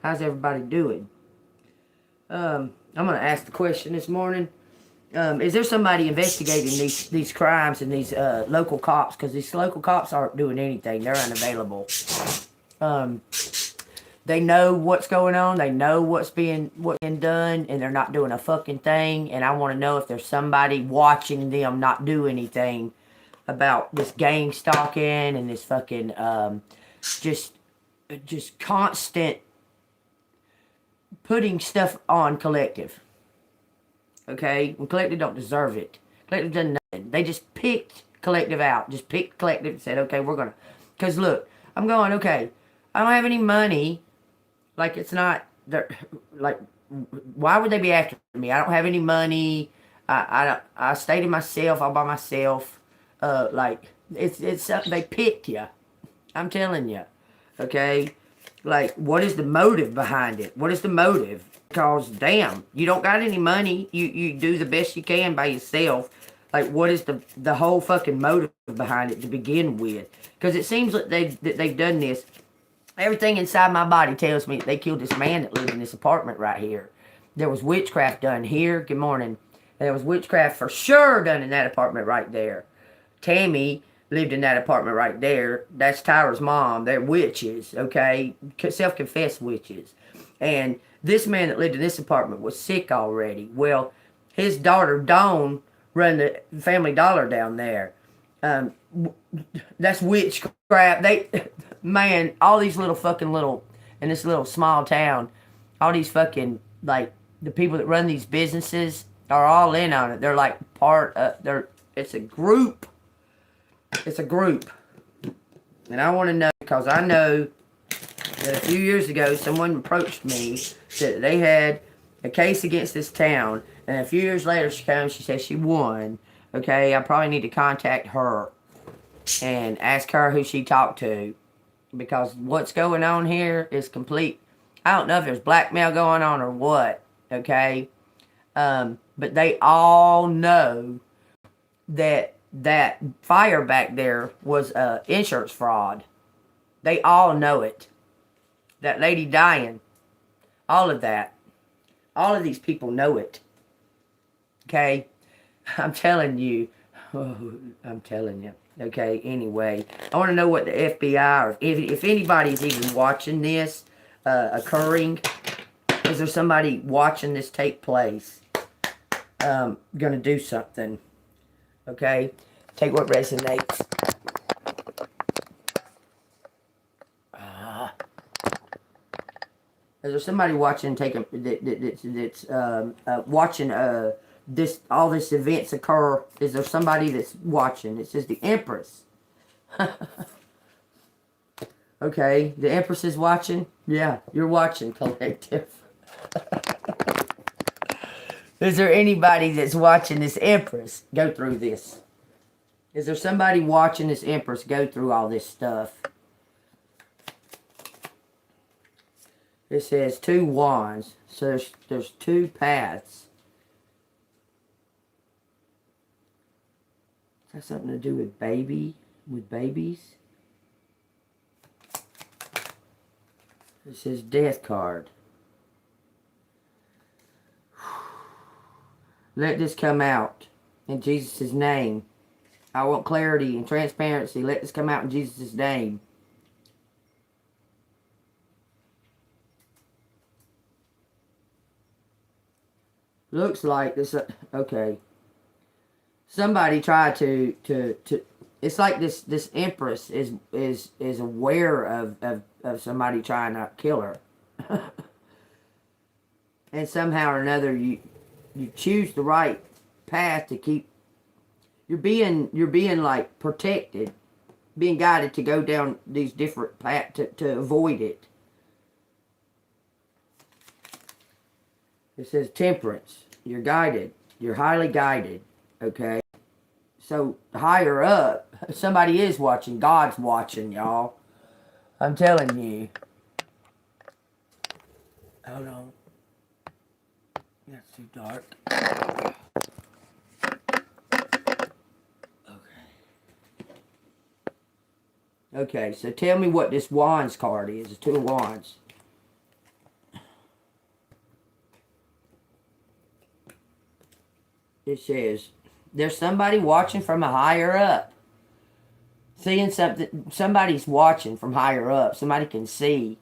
How's everybody doing? I'm gonna ask the question this morning. Is there somebody investigating these crimes and these local cops? Because these local cops aren't doing anything. They're unavailable. Um, they know what's going on. They know what's being done, and they're not doing a fucking thing. And I want to know if there's somebody watching them not do anything about this gang stalking and this fucking just constant putting stuff on collective. Okay? When collective don't deserve it. Collective done nothing. They just picked collective out. Just picked collective and said, okay, we're gonna. Because look, I'm going, okay, I don't have any money. Like, it's not, like, why would they be after me? I don't have any money. I stay to myself, all by myself. Like, it's something they picked you. I'm telling you. Okay? Like, what is the motive behind it? What is the motive? Because, damn, you don't got any money. You do the best you can by yourself. Like, what is the whole fucking motive behind it to begin with? Because it seems like they've done this. Everything inside my body tells me they killed this man that lived in this apartment right here. There was witchcraft done here. Good morning. There was witchcraft for sure done in that apartment right there. Tammy lived in that apartment right there. That's Tyra's mom. They're witches, okay? Self-confessed witches. And this man that lived in this apartment was sick already. Well, his daughter, Dawn, run the Family Dollar down there. That's witchcraft. Man, all these little, in this little small town, all these fucking, like, the people that run these businesses are all in on it. They're like it's a group. It's a group. And I want to know, because I know that a few years ago, someone approached me, said they had a case against this town, and a few years later she comes, she says she won. Okay, I probably need to contact her and ask her who she talked to, because what's going on here is complete. I don't know if there's blackmail going on or what, okay? But they all know that fire back there was insurance fraud. They all know it. That lady dying. All of that. All of these people know it. Okay? I'm telling you. Oh, I'm telling you. Okay, anyway. I want to know what the FBI, or if anybody's even watching this occurring. Is there somebody watching this take place? Gonna do something. Okay? Take what resonates. Is there somebody watching that's watching all this events occur? Is there somebody that's watching? It says the Empress. Okay, the Empress is watching? Yeah, you're watching, collective. Is there anybody that's watching this Empress go through this? Is there somebody watching this Empress go through all this stuff? It says 2 wands. So there's 2 paths. Has that something to do with babies? It says death card. Let this come out in Jesus' name. I want clarity and transparency. Let this come out in Jesus' name. Looks like this. Okay. Somebody tried to. It's like this Empress is aware of somebody trying to kill her, and somehow or another you choose the right path to keep. You're being like protected, being guided to go down these different paths to avoid it. It says temperance. You're guided. You're highly guided. Okay. So higher up, somebody is watching. God's watching, y'all. I'm telling you. Hold on. That's too dark. Okay, so tell me what this Wands card is. It's 2 of Wands. It says, there's somebody watching from a higher up. Seeing something, somebody's watching from higher up. Somebody can see.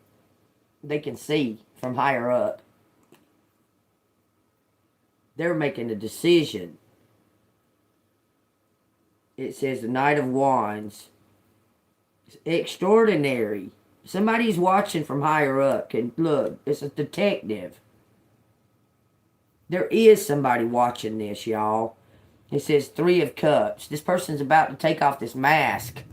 They can see from higher up. They're making a decision. It says the Knight of Wands. It's extraordinary. Somebody's watching from higher up. Can look, it's a detective. There is somebody watching this, y'all. It says Three of Cups. This person's about to take off this mask.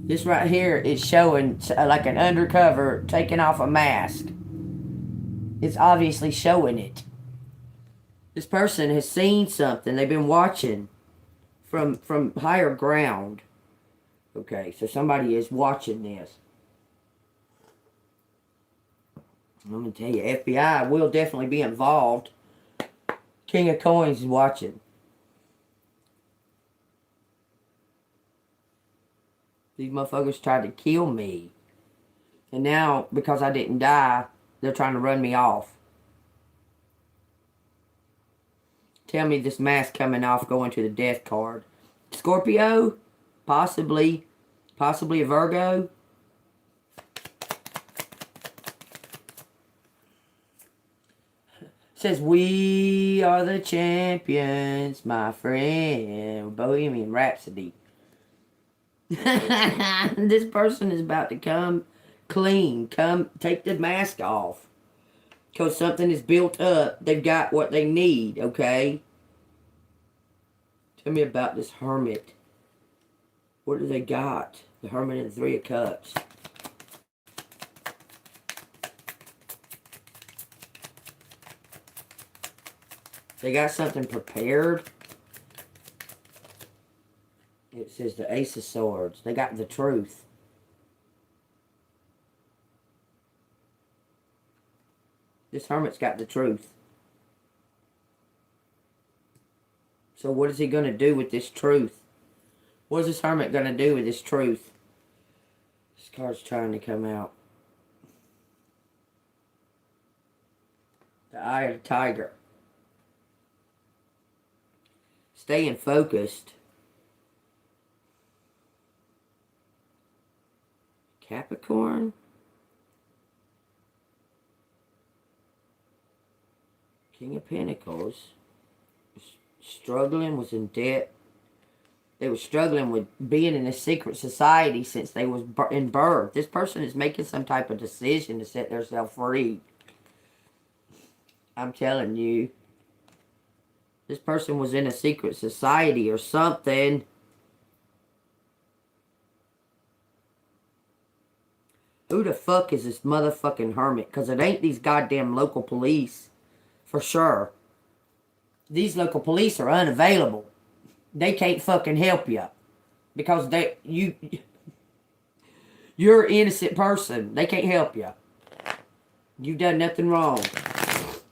This right here is showing like an undercover taking off a mask. It's obviously showing it. This person has seen something. They've been watching from higher ground. Okay, so somebody is watching this. I'm going to tell you, FBI will definitely be involved. King of Coins is watching. These motherfuckers tried to kill me. And now, because I didn't die, they're trying to run me off. Tell me this mask coming off going to the death card. Scorpio? Possibly. Possibly a Virgo. Says, we are the champions, my friend. Bohemian Rhapsody. This person is about to come clean. Come take the mask off. Because something is built up. They've got what they need, okay? Tell me about this hermit. What do they got? The hermit and the Three of Cups. They got something prepared. It says the Ace of Swords. They got the truth. This hermit's got the truth. So what is he going to do with this truth? What is this hermit going to do with this truth? This card's trying to come out. The Eye of the Tiger. Staying focused. Capricorn. King of Pentacles. Struggling, was in debt. They were struggling with being in a secret society since they was in birth. This person is making some type of decision to set themselves free. I'm telling you. This person was in a secret society or something. Who the fuck is this motherfucking hermit? Because it ain't these goddamn local police. For sure. These local police are unavailable. They can't fucking help you. Because you're an innocent person. They can't help you. You've done nothing wrong.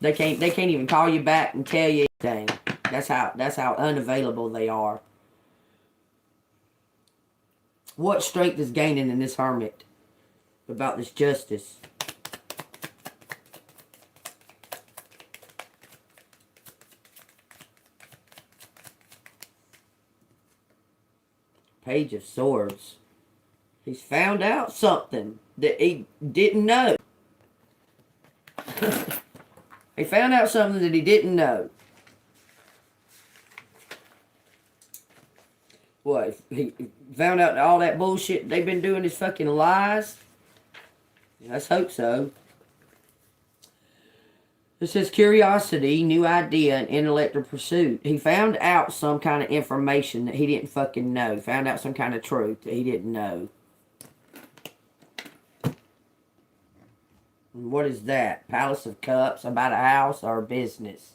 They can't even call you back and tell you anything. That's how unavailable they are. What strength is gaining in this hermit about this justice? Page of Swords. He's found out something that he didn't know. He found out something that he didn't know. What? He found out that all that bullshit they've been doing is fucking lies? Let's hope so. It says curiosity, new idea, and intellectual pursuit. He found out some kind of information that he didn't fucking know. Found out some kind of truth that he didn't know. And what is that? Palace of Cups, about a house or a business.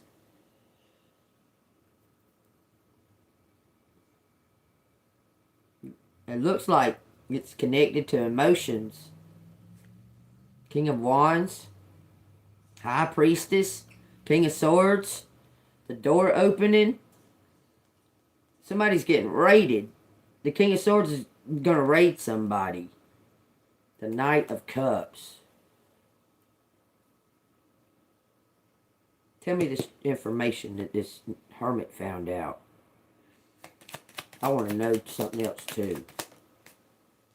It looks like it's connected to emotions. King of Wands. High Priestess. King of Swords. The door opening. Somebody's getting raided. The King of Swords is going to raid somebody. The Knight of Cups. Tell me this information that this hermit found out. I want to know something else too.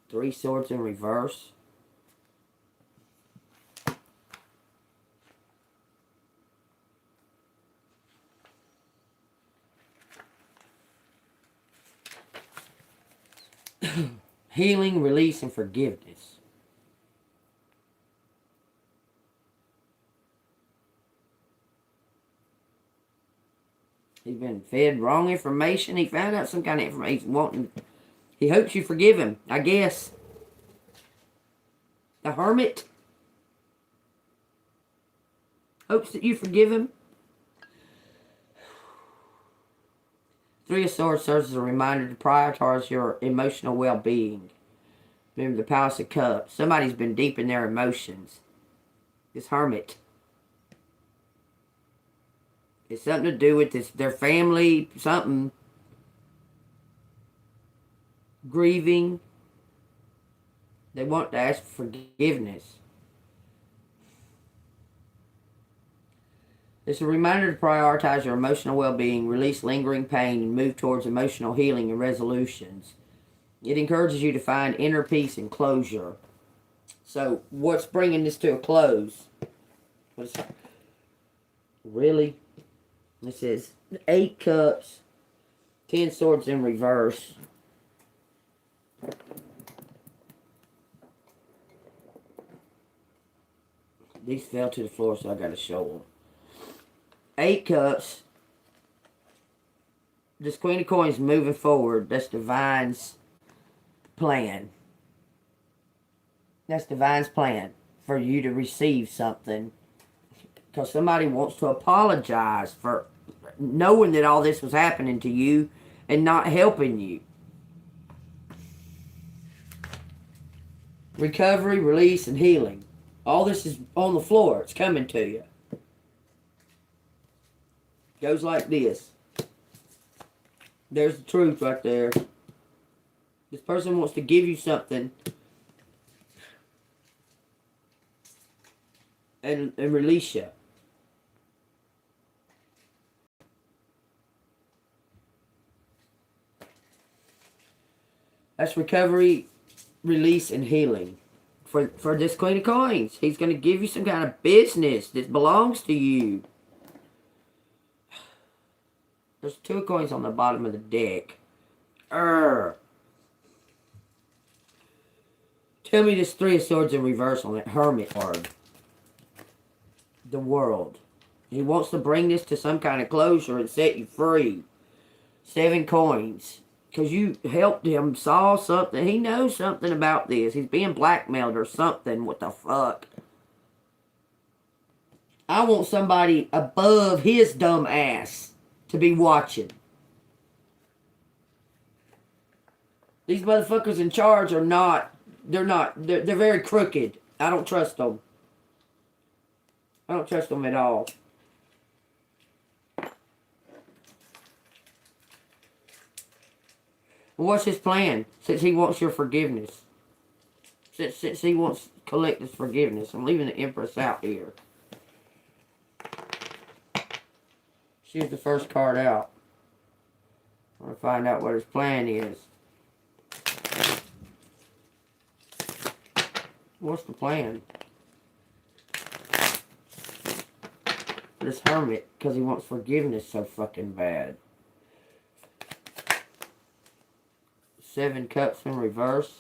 3 swords in reverse. Healing, release, and forgiveness. He's been fed wrong information. He found out some kind of information. He hopes you forgive him, I guess. The hermit hopes that you forgive him. 3 of Swords serves as a reminder to prioritize your emotional well-being. Remember the Palace of Cups. Somebody's been deep in their emotions. This hermit. It's something to do with their family, something. Grieving. They want to ask for forgiveness. It's a reminder to prioritize your emotional well-being, release lingering pain, and move towards emotional healing and resolutions. It encourages you to find inner peace and closure. So, what's bringing this to a close? Really? This is 8 cups, 10 swords in reverse. These fell to the floor, so I got to show them. 8 cups. This Queen of Coins moving forward. That's Divine's plan. That's Divine's plan for you to receive something. Because somebody wants to apologize for knowing that all this was happening to you and not helping you. Recovery, release, and healing. All this is on the floor. It's coming to you. Goes like this. There's the truth right there. This person wants to give you something and release you. That's recovery, release, and healing. For this Queen of Coins. He's going to give you some kind of business that belongs to you. There's 2 coins on the bottom of the deck. Tell me this 3 of Swords in reverse on that Hermit card. The World. He wants to bring this to some kind of closure and set you free. 7 coins. Because you helped him, saw something. He knows something about this. He's being blackmailed or something. What the fuck? I want somebody above his dumb ass to be watching. These motherfuckers in charge are not. They're very crooked. I don't trust them. I don't trust them at all. What's his plan? Since he wants your forgiveness. Since he wants collective forgiveness. I'm leaving the Empress out here. She's the first card out. I want to find out what his plan is. What's the plan? This Hermit, because he wants forgiveness so fucking bad. 7 cups in reverse.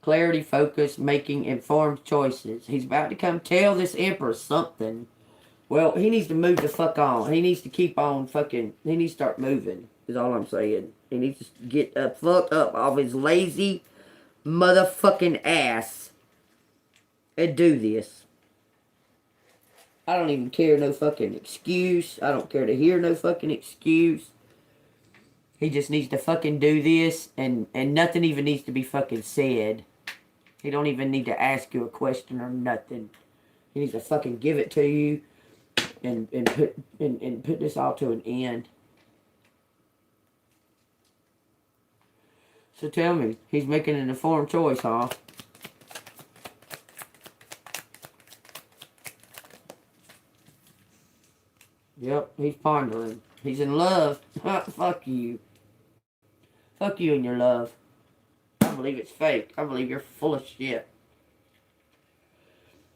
Clarity, focus, making informed choices. He's about to come tell this Empress something. Well, he needs to move the fuck on. He needs to keep on fucking... He needs to start moving, is all I'm saying. He needs to get the fuck up off his lazy motherfucking ass and do this. I don't even care no fucking excuse. I don't care to hear no fucking excuse. He just needs to fucking do this, and nothing even needs to be fucking said. He don't even need to ask you a question or nothing. He needs to fucking give it to you and put this all to an end. So tell me, he's making an informed choice, huh? Yep, he's pondering. He's in love. Fuck you. Fuck you and your love. I believe it's fake. I believe you're full of shit.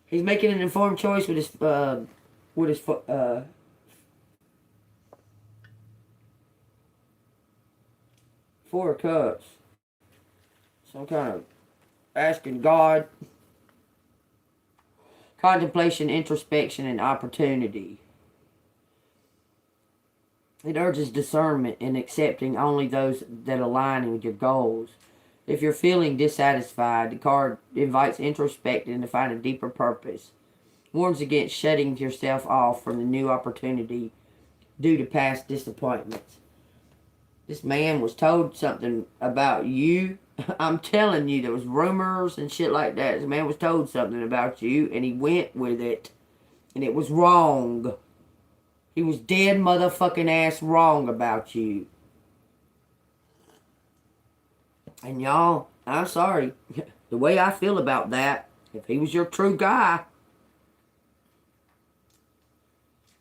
He's making an informed choice with his Four of Cups. Some kind of asking God. Contemplation, introspection, and opportunity. It urges discernment in accepting only those that align with your goals. If you're feeling dissatisfied, the card invites introspection to find a deeper purpose. Warns against shutting yourself off from the new opportunity due to past disappointments. This man was told something about you. I'm telling you, there was rumors and shit like that. This man was told something about you, and he went with it, and it was wrong. He was dead motherfucking ass wrong about you. And y'all, I'm sorry. The way I feel about that, if he was your true guy,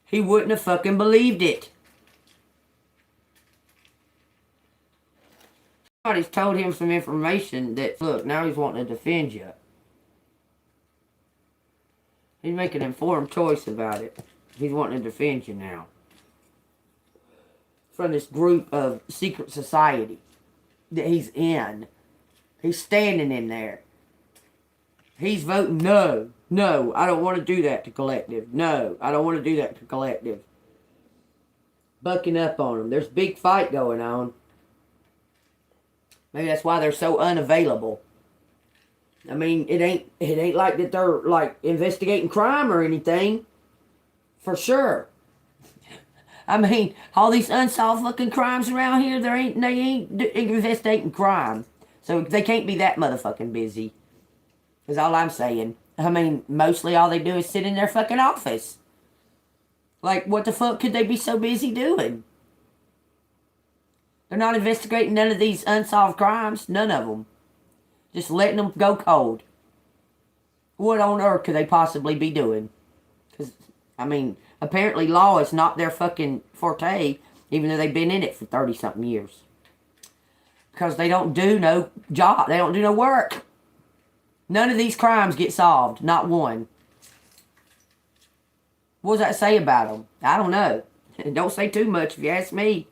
he wouldn't have fucking believed it. Somebody's told him some information that, look, now he's wanting to defend you. He's making an informed choice about it. He's wanting to defend you now. From this group of secret society that he's in. He's standing in there. He's voting no. No, I don't want to do that to collective. No, I don't want to do that to collective. Bucking up on him. There's a big fight going on. Maybe that's why they're so unavailable. I mean, it ain't like that they're like investigating crime or anything. For sure. I mean, all these unsolved fucking crimes around here, they ain't investigating crime. So they can't be that motherfucking busy. Is all I'm saying. I mean, mostly all they do is sit in their fucking office. Like, what the fuck could they be so busy doing? They're not investigating none of these unsolved crimes. None of them. Just letting them go cold. What on earth could they possibly be doing? Because, I mean, apparently law is not their fucking forte, even though they've been in it for 30-something years. Because they don't do no job. They don't do no work. None of these crimes get solved. Not one. What does that say about them? I don't know. Don't say too much if you ask me.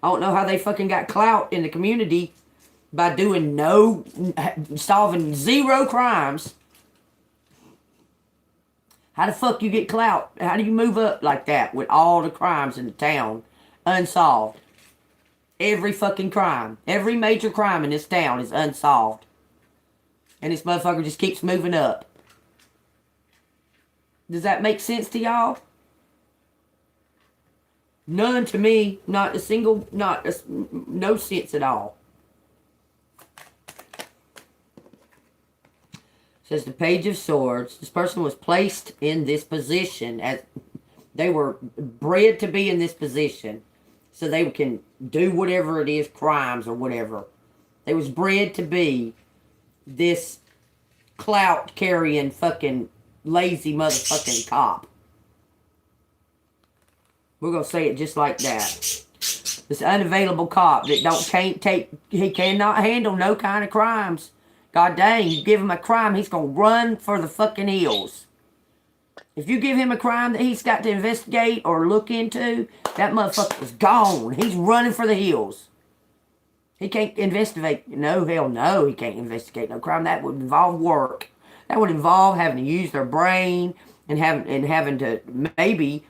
I don't know how they fucking got clout in the community by solving zero crimes. How the fuck you get clout? How do you move up like that with all the crimes in the town unsolved? Every fucking crime. Every major crime in this town is unsolved. And this motherfucker just keeps moving up. Does that make sense to y'all? None to me. Not a single, no sense at all. Says the Page of Swords. This person was placed in this position as they were bred to be in this position. So they can do whatever it is, crimes or whatever. They was bred to be this clout carrying fucking lazy motherfucking cop. We're gonna say it just like that. This unavailable cop that he cannot handle no kind of crimes. God dang, you give him a crime, he's gonna run for the fucking hills. If you give him a crime that he's got to investigate or look into, that motherfucker's gone. He's running for the hills. He can't investigate. No, hell no, he can't investigate no crime. That would involve work. That would involve having to use their brain and having to maybe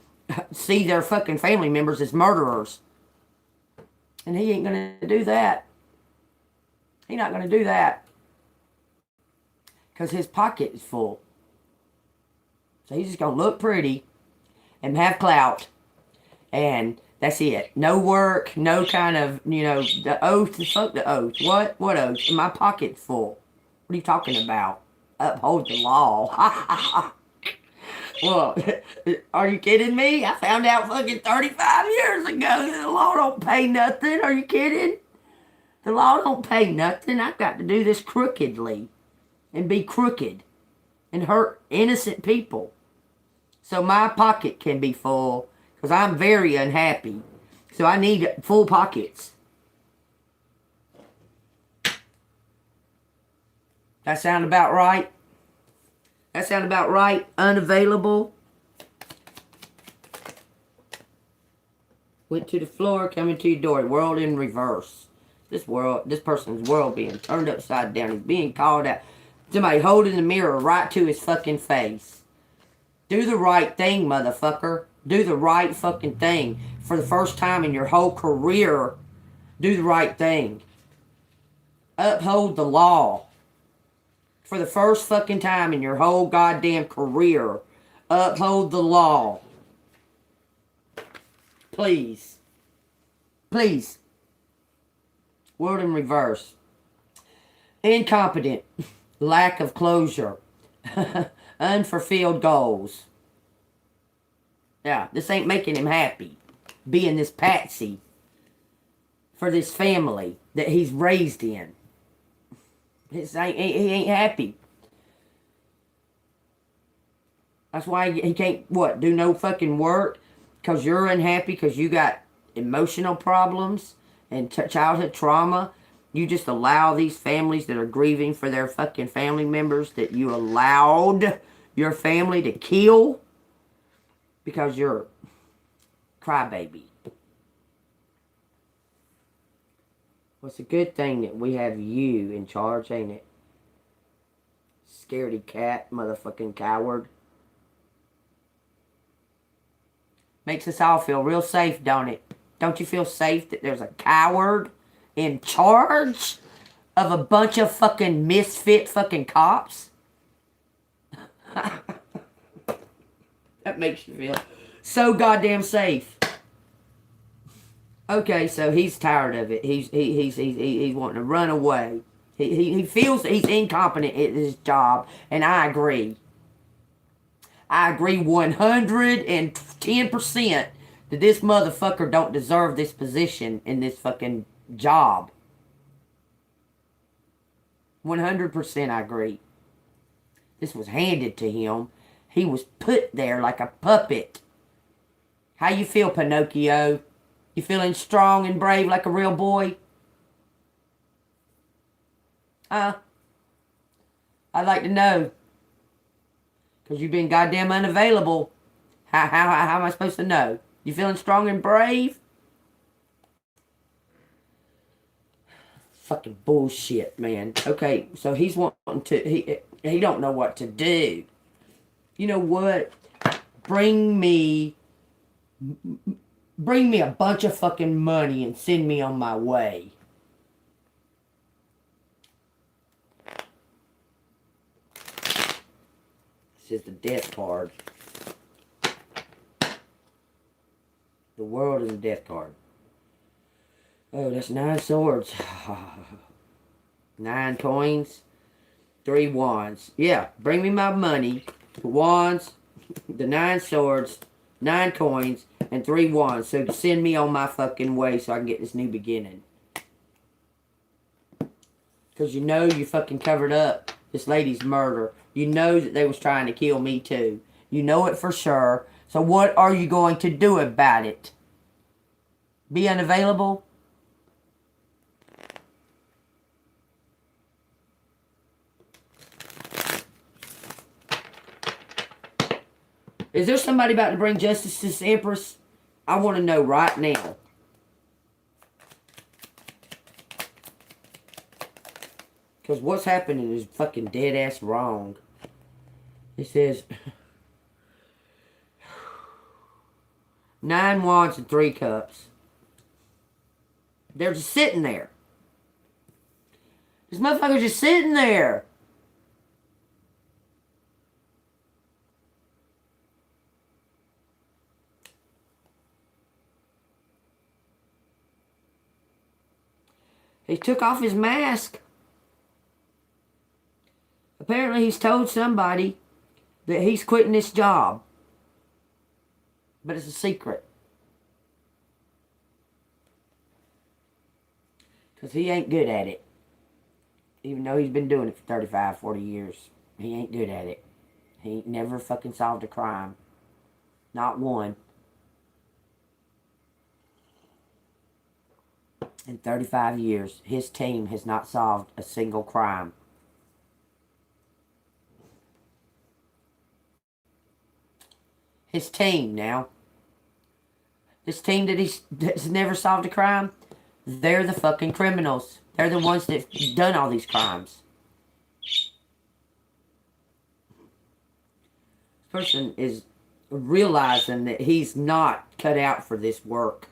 see their fucking family members as murderers. And he ain't gonna do that. He's not gonna do that. Because his pocket is full. So he's just gonna look pretty and have clout. And that's it. No work, no kind of, the oath. Fuck the oath. What oath? My pocket's full. What are you talking about? Uphold the law. Well, are you kidding me? I found out fucking 35 years ago that the law don't pay nothing. Are you kidding? The law don't pay nothing. I've got to do this crookedly and be crooked and hurt innocent people so my pocket can be full, because I'm very unhappy. So I need full pockets. That sound about right? That sound about right? Unavailable. Went to the floor, coming to your door. World in reverse. This person's world being turned upside down. He's being called out. Somebody holding the mirror right to his fucking face. Do the right thing, motherfucker. Do the right fucking thing. For the first time in your whole career, do the right thing. Uphold the law. For the first fucking time in your whole goddamn career, uphold the law. Please. Please. Word in reverse. Incompetent. Lack of closure. Unfulfilled goals. Yeah, this ain't making him happy. Being this patsy for this family that he's raised in. He ain't happy. That's why he can't, do no fucking work? Because you're unhappy because you got emotional problems and childhood trauma. You just allow these families that are grieving for their fucking family members that you allowed your family to kill because you're a crybaby. Well, it's a good thing that we have you in charge, ain't it? Scaredy cat, motherfucking coward. Makes us all feel real safe, don't it? Don't you feel safe that there's a coward in charge of a bunch of fucking misfit fucking cops? That makes you feel so goddamn safe. Okay, so he's tired of it. He's wanting to run away. He feels that he's incompetent at his job, and I agree. I agree 110% that this motherfucker don't deserve this position in this fucking job. 100% I agree. This was handed to him. He was put there like a puppet. How you feel, Pinocchio? You feeling strong and brave like a real boy? I'd like to know. Because you've been goddamn unavailable. How am I supposed to know? You feeling strong and brave? Fucking bullshit, man. Okay, so he's wanting to... He don't know what to do. You know what? Bring me a bunch of fucking money and send me on my way. This is the death card. The world is a death card. Oh, that's 9 swords. 9 coins. 3 wands. Yeah, bring me my money. The wands, the 9 swords, 9 coins, and 3 wands. So send me on my fucking way so I can get this new beginning. Because you know you fucking covered up this lady's murder. You know that they was trying to kill me too. You know it for sure. So what are you going to do about it? Be unavailable? Is there somebody about to bring justice to this Empress? I want to know right now. Because what's happening is fucking dead ass wrong. It says 9 wands and 3 cups. They're just sitting there. This motherfucker's just sitting there. He took off his mask. Apparently he's told somebody that he's quitting this job. But it's a secret. Because he ain't good at it. Even though he's been doing it for 35, 40 years. He ain't good at it. He ain't never fucking solved a crime. Not one. In 35 years, his team has not solved a single crime. His team now. This team that's never solved a crime, they're the fucking criminals. They're the ones that've done all these crimes. This person is realizing that he's not cut out for this work.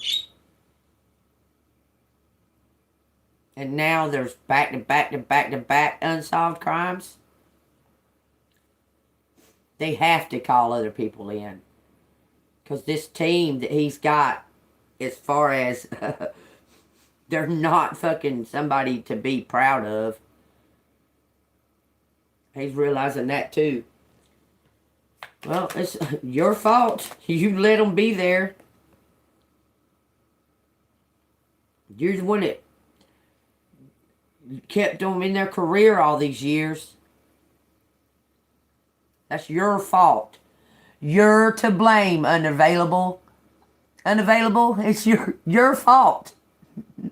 And now there's back to back unsolved crimes. They have to call other people in. Because this team that he's got, as far as they're not fucking somebody to be proud of. He's realizing that too. Well, it's your fault. You let them be there. You're the one that kept them in their career all these years. That's your fault. You're to blame, unavailable. Unavailable, it's your fault.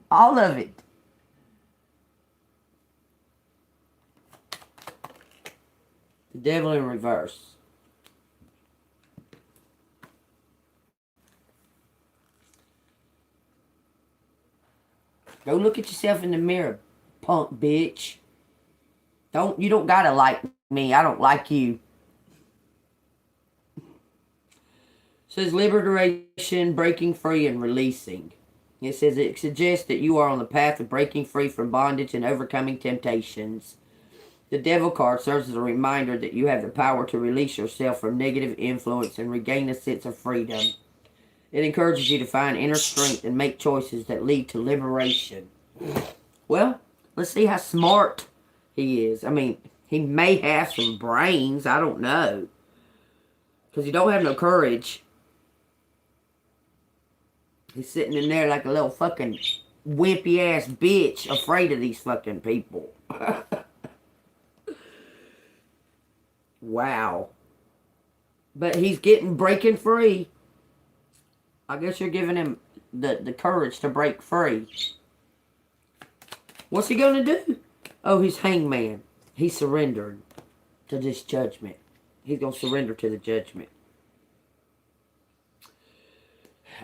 All of it. The devil in reverse. Go look at yourself in the mirror, punk bitch. You don't gotta like me. I don't like you. It says liberation, breaking free, and releasing. It says it suggests that you are on the path of breaking free from bondage and overcoming temptations. The devil card serves as a reminder that you have the power to release yourself from negative influence and regain a sense of freedom. It encourages you to find inner strength and make choices that lead to liberation. Well, let's see how smart he is. I mean, he may have some brains. I don't know. Because he don't have no courage. He's sitting in there like a little fucking wimpy ass bitch, afraid of these fucking people. Wow. But he's breaking free. I guess you're giving him the courage to break free. What's he gonna do? Oh, he's hangman. He's surrendered to this judgment. He's gonna surrender to the judgment.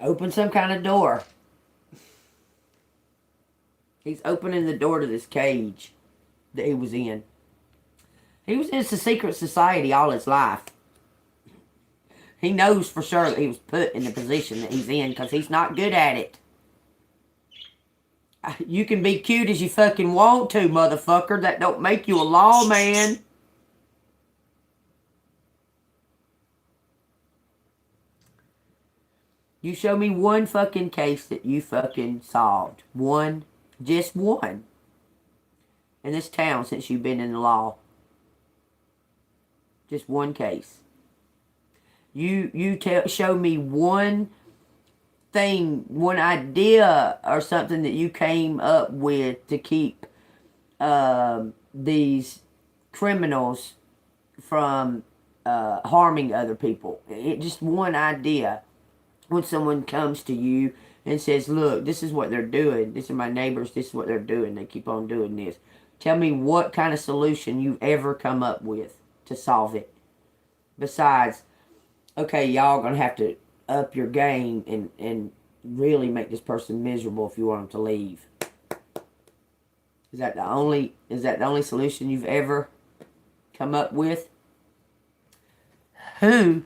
Open some kind of door. He's opening the door to this cage that he was in. He was in a secret society all his life. He knows for sure that he was put in the position that he's in because he's not good at it. You can be cute as you fucking want to, motherfucker. That don't make you a lawman. You show me one fucking case that you fucking solved. One. Just one. In this town since you've been in the law. Just one case. Show me one thing, one idea or something that you came up with to keep these criminals from harming other people. Just one idea. When someone comes to you and says, look, this is what they're doing. These are my neighbors. This is what they're doing. They keep on doing this. Tell me what kind of solution you've ever come up with to solve it. Besides, okay, y'all going to have to up your game and really make this person miserable if you want them to leave. Is that the only solution you've ever come up with? Who?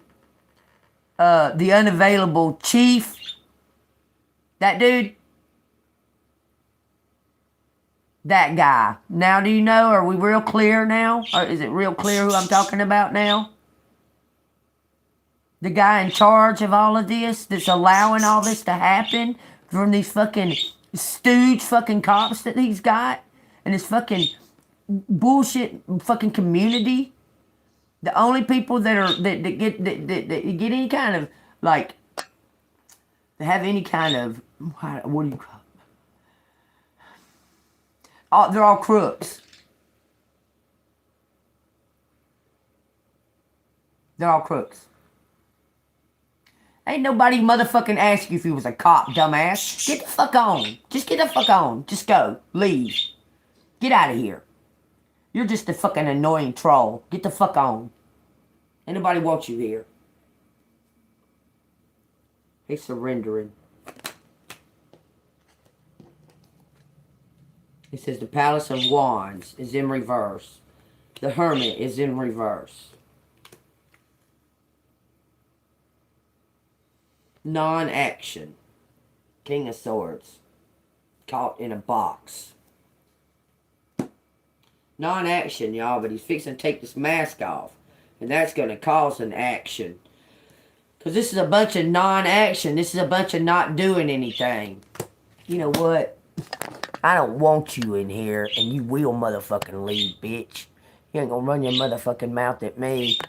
The unavailable chief. That dude. That guy. Now do you know? Are we real clear now? Or is it real clear who I'm talking about now? The guy in charge of all of this, that's allowing all this to happen from these fucking stooge fucking cops that he's got and this fucking bullshit fucking community. The only people that get any kind of like, they have any kind of what do you call it? They're all crooks. They're all crooks. Ain't nobody motherfucking ask you if you was a cop, dumbass. Get the fuck on. Just get the fuck on. Just go. Leave. Get out of here. You're just a fucking annoying troll. Get the fuck on. Ain't nobody wants you here. He's surrendering. It says the Palace of Wands is in reverse. The Hermit is in reverse. Non-action. King of Swords. Caught in a box. Non-action, y'all, but he's fixing to take this mask off. And that's going to cause an action. Because this is a bunch of non-action. This is a bunch of not doing anything. You know what? I don't want you in here, and you will motherfucking leave, bitch. You ain't gonna run your motherfucking mouth at me.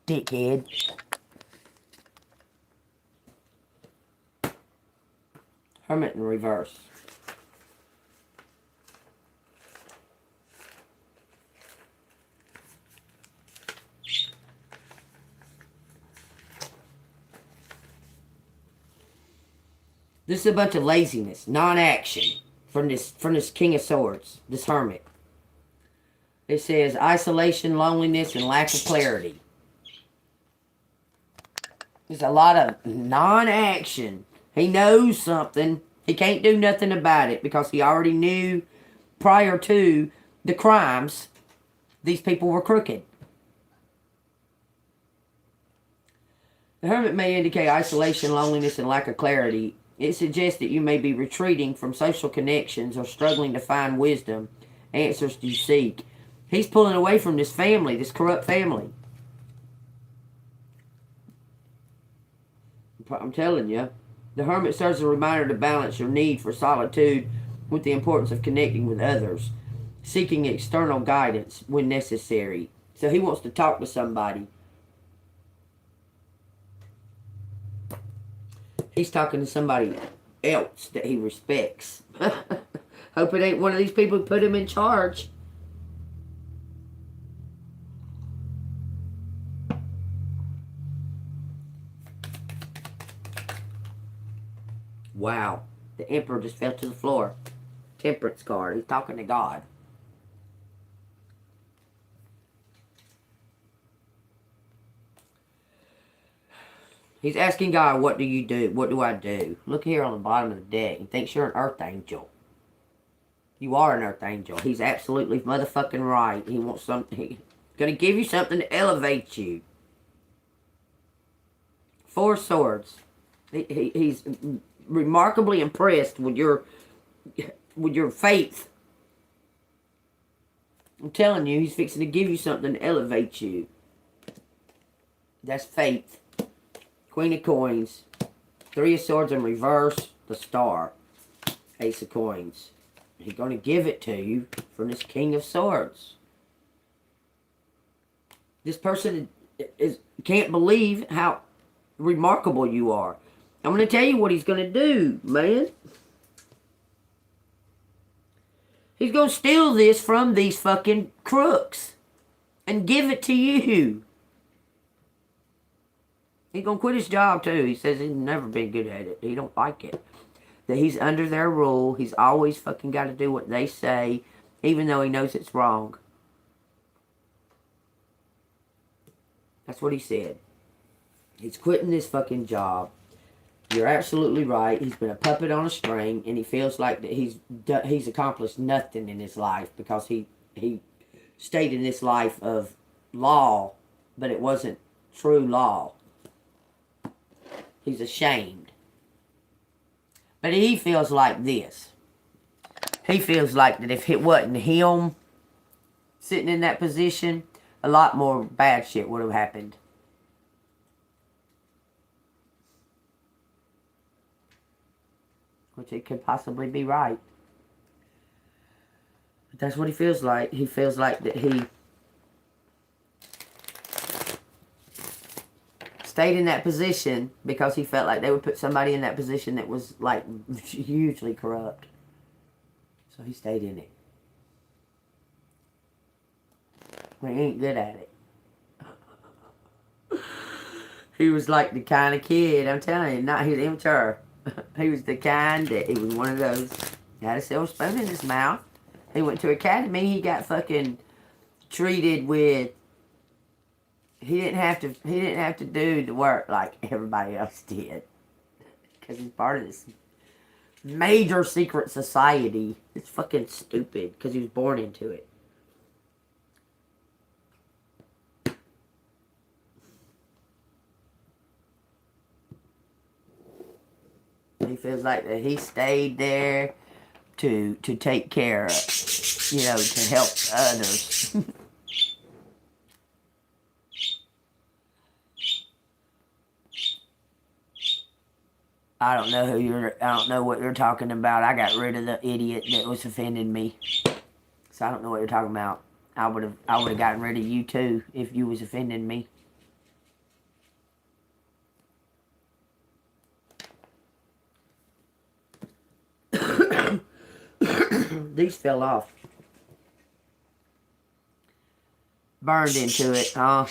Dickhead. Hermit in reverse. This is a bunch of laziness, non-action from this King of Swords, this Hermit. It says isolation, loneliness, and lack of clarity. There's a lot of non-action. He knows something. He can't do nothing about it because he already knew prior to the crimes these people were crooked. The Hermit may indicate isolation, loneliness, and lack of clarity. It suggests that you may be retreating from social connections or struggling to find wisdom, answers you seek. He's pulling away from this family, this corrupt family. I'm telling you. The Hermit serves as a reminder to balance your need for solitude with the importance of connecting with others, seeking external guidance when necessary. So he wants to talk to somebody. He's talking to somebody else that he respects. Hope it ain't one of these people who put him in charge. Wow. The Emperor just fell to the floor. Temperance card. He's talking to God. He's asking God, what do you do? What do I do? Look here on the bottom of the deck. He thinks you're an earth angel. You are an earth angel. He's absolutely motherfucking right. He wants something. He's going to give you something to elevate you. 4 swords. He's remarkably impressed with your faith. I'm telling you, he's fixing to give you something to elevate you. That's faith. Queen of Coins. 3 of Swords in reverse. The Star. Ace of Coins. He's going to give it to you from this King of Swords. This person can't believe how remarkable you are. I'm going to tell you what he's going to do, man. He's going to steal this from these fucking crooks and give it to you. He's going to quit his job, too. He says he's never been good at it. He don't like it. That he's under their rule. He's always fucking got to do what they say, even though he knows it's wrong. That's what he said. He's quitting this fucking job. You're absolutely right. He's been a puppet on a string, and he feels like that he's accomplished nothing in his life because he stayed in this life of law, but it wasn't true law. He's ashamed. But he feels like this. He feels like that if it wasn't him sitting in that position, a lot more bad shit would have happened. Which it could possibly be right. But that's what he feels like. He feels like that he stayed in that position because he felt like they would put somebody in that position that was like hugely corrupt. So he stayed in it. He ain't good at it. He was like the kind of kid, I'm telling you, not he was immature. He was the kind that he was one of those. He had a silver spoon in his mouth. He went to academy. He got fucking treated with. He didn't have to do the work like everybody else did, because he's part of this major secret society. It's fucking stupid because he was born into it. He feels like that he stayed there to take care of, to help others. I don't know what you're talking about. I got rid of the idiot that was offending me. So I don't know what you're talking about. I would have gotten rid of you too if you was offending me. These fell off. Burned into it, huh?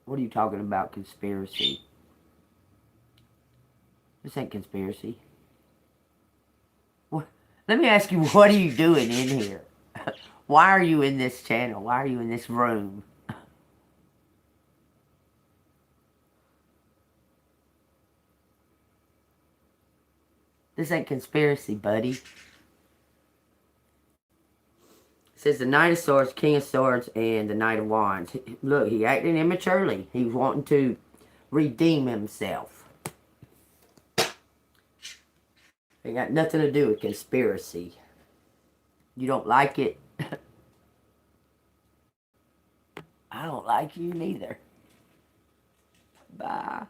What are you talking about, conspiracy? This ain't conspiracy. What? Let me ask you, what are you doing in here? Why are you in this channel? Why are you in this room? This ain't conspiracy, buddy. It says the Knight of Swords, King of Swords, and the Knight of Wands. Look, he acted immaturely. He was wanting to redeem himself. It got nothing to do with conspiracy. You don't like it? I don't like you neither. Bye.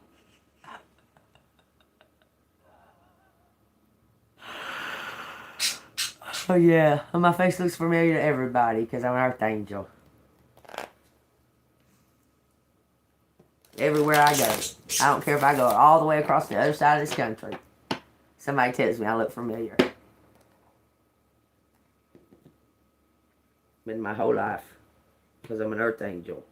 Oh yeah, my face looks familiar to everybody because I'm an Earth Angel. Everywhere I go. I don't care if I go all the way across the other side of this country. Somebody tells me I look familiar. Been my whole life. Because I'm an Earth Angel.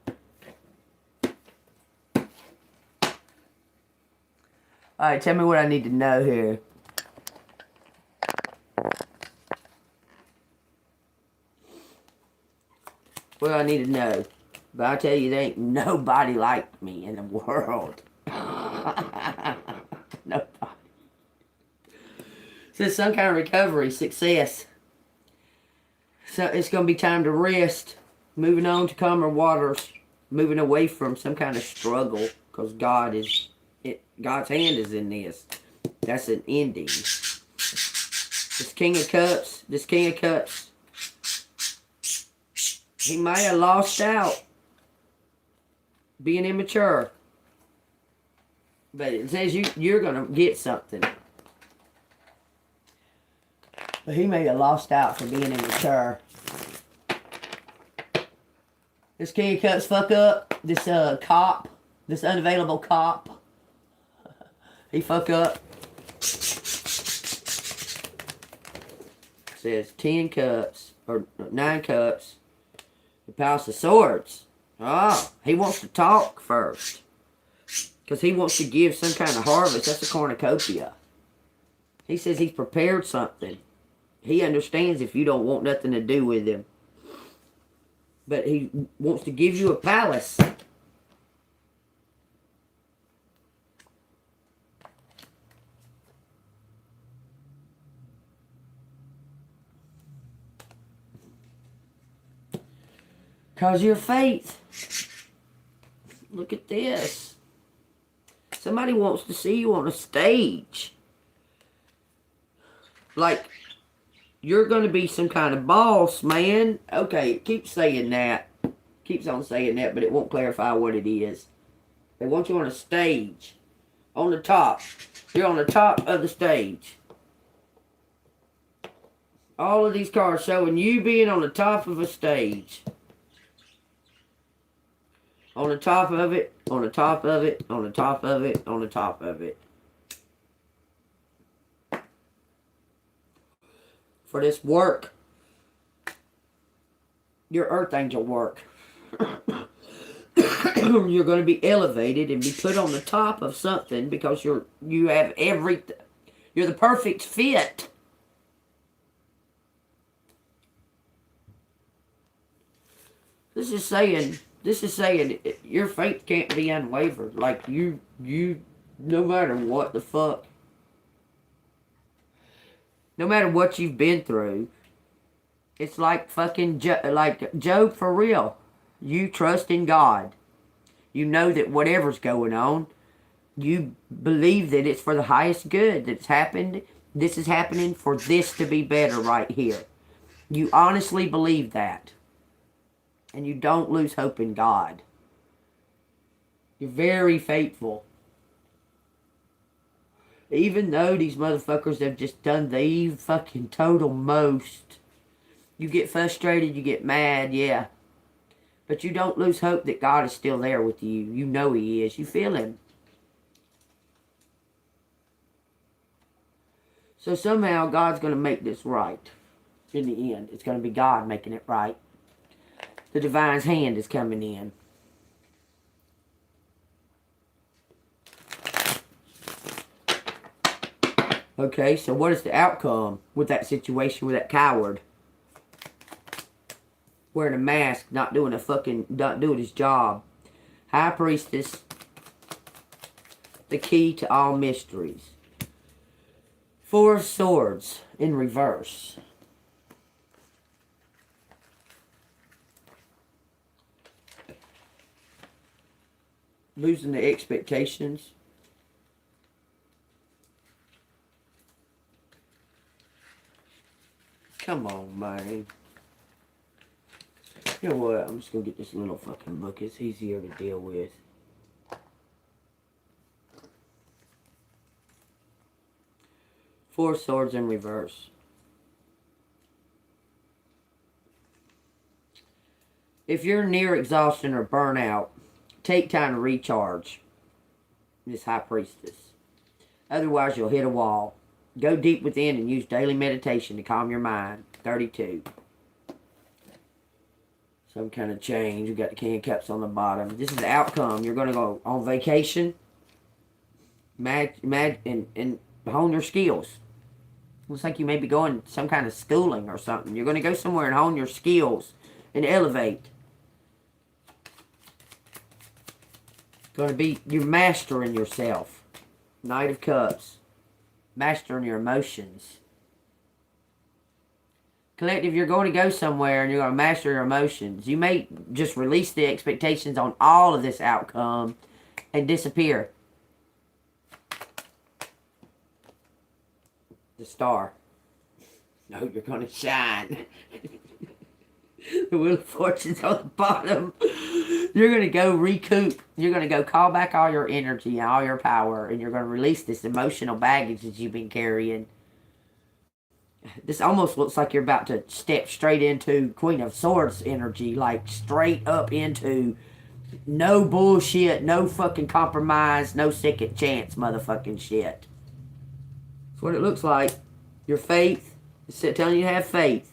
Alright, tell me what I need to know here. What do I need to know? But I'll tell you, there ain't nobody like me in the world. Nobody. Says some kind of recovery, success. So it's going to be time to rest. Moving on to calmer waters. Moving away from some kind of struggle. Because God's hand is in this. That's an ending. This King of Cups. He may have lost out. Being immature. But it says you're going to get something. But he may have lost out for being immature. This King of Cups fuck up. This cop. This unavailable cop. He fuck up. Says 10 cups. Or 9 cups. The Palace of Swords. Oh, he wants to talk first. Because he wants to give some kind of harvest. That's a cornucopia. He says he's prepared something. He understands if you don't want nothing to do with him. But he wants to give you a palace. Because your faith. Look at this. Somebody wants to see you on a stage. Like, you're going to be some kind of boss, man. Okay, keep saying that. Keeps on saying that, but it won't clarify what it is. They want you on a stage. On the top. You're on the top of the stage. All of these cards showing you being on the top of a stage. On the top of it, on the top of it, on the top of it, on the top of it. For this work, your earth angel work. You're going to be elevated and be put on the top of something because you have everything. You're the perfect fit. This is saying your faith can't be unwavered. Like you no matter what the fuck, no matter what you've been through, it's like fucking like Job for real. You trust in God. You know that whatever's going on, you believe that it's for the highest good that's happened. This is happening for this to be better right here. You honestly believe that. And you don't lose hope in God. You're very faithful. Even though these motherfuckers have just done the fucking total most. You get frustrated, you get mad, yeah. But you don't lose hope that God is still there with you. You know He is. You feel Him. So somehow God's going to make this right. In the end, it's going to be God making it right. The divine's hand is coming in. Okay, so what is the outcome with that situation with that coward? Wearing a mask, not doing his job. High Priestess, the key to all mysteries. Four of Swords in reverse. Losing the expectations. Come on, man. You know what? I'm just going to get this little fucking book. It's easier to deal with. Four Swords in reverse. If you're near exhaustion or burnout, take time to recharge. This High Priestess. Otherwise, you'll hit a wall. Go deep within and use daily meditation to calm your mind. 32. Some kind of change. We got the King of Cups on the bottom. This is the outcome. You're going to go on vacation. And hone your skills. Looks like you may be going to some kind of schooling or something. You're going to go somewhere and hone your skills and elevate. Going to be, you're mastering yourself. Knight of Cups. Mastering your emotions. Collective, you're going to go somewhere and you're going to master your emotions. You may just release the expectations on all of this outcome and disappear. The Star. No, you're going to shine. The Wheel of Fortune's on the bottom. You're going to go recoup. You're going to go call back all your energy and all your power. And you're going to release this emotional baggage that you've been carrying. This almost looks like you're about to step straight into Queen of Swords energy. Like straight up into no bullshit, no fucking compromise, no second chance motherfucking shit. That's what it looks like. Your faith. It's telling you to have faith.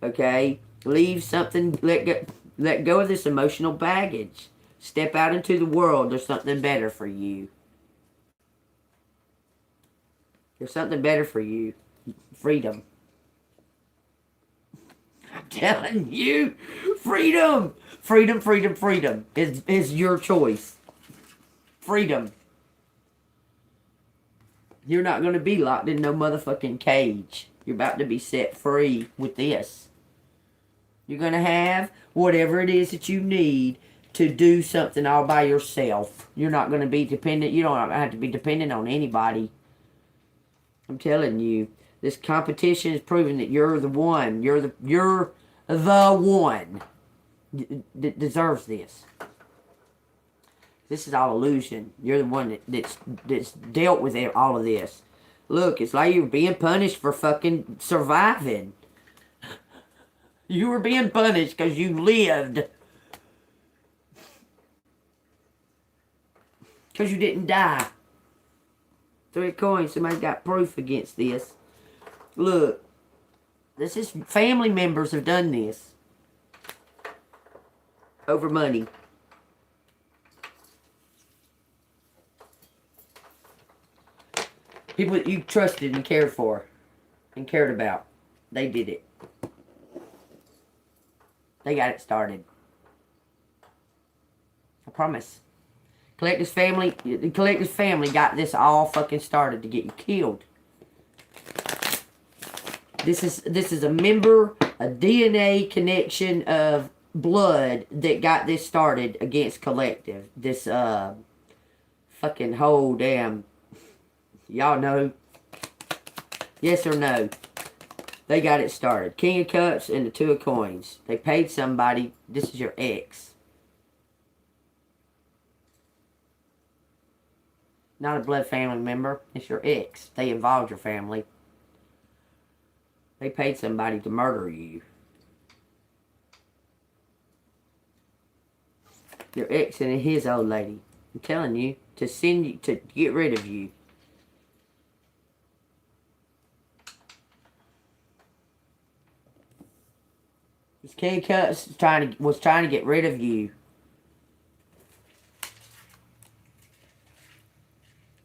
Okay? Leave something, let go of this emotional baggage. Step out into the world. There's something better for you. There's something better for you. Freedom. I'm telling you. Freedom. Freedom, freedom, freedom is your choice. Freedom. You're not going to be locked in no motherfucking cage. You're about to be set free with this. You're going to have whatever it is that you need to do something all by yourself. You're not going to be dependent. You don't have to be dependent on anybody. I'm telling you. This competition is proving that you're the one. You're the one that deserves this. This is all illusion. You're the one that's dealt with all of this. Look, it's like you're being punished for fucking surviving. You were being punished because you lived. Because you didn't die. 3 coins. Somebody's got proof against this. Look. This is family members have done this. Over money. People that you trusted and cared for. And cared about. They did it. They got it started. I promise. The Collective's family got this all fucking started to get you killed. This is a member, a DNA connection of blood that got this started against Collective. This fucking whole damn, y'all know. Yes or no? They got it started. King of Cups and the 2 of Coins. They paid somebody. This is your ex. Not a blood family member. It's your ex. They involved your family. They paid somebody to murder you. Your ex and his old lady. I'm telling you. To send you, to get rid of you. This King of Cups was trying to get rid of you.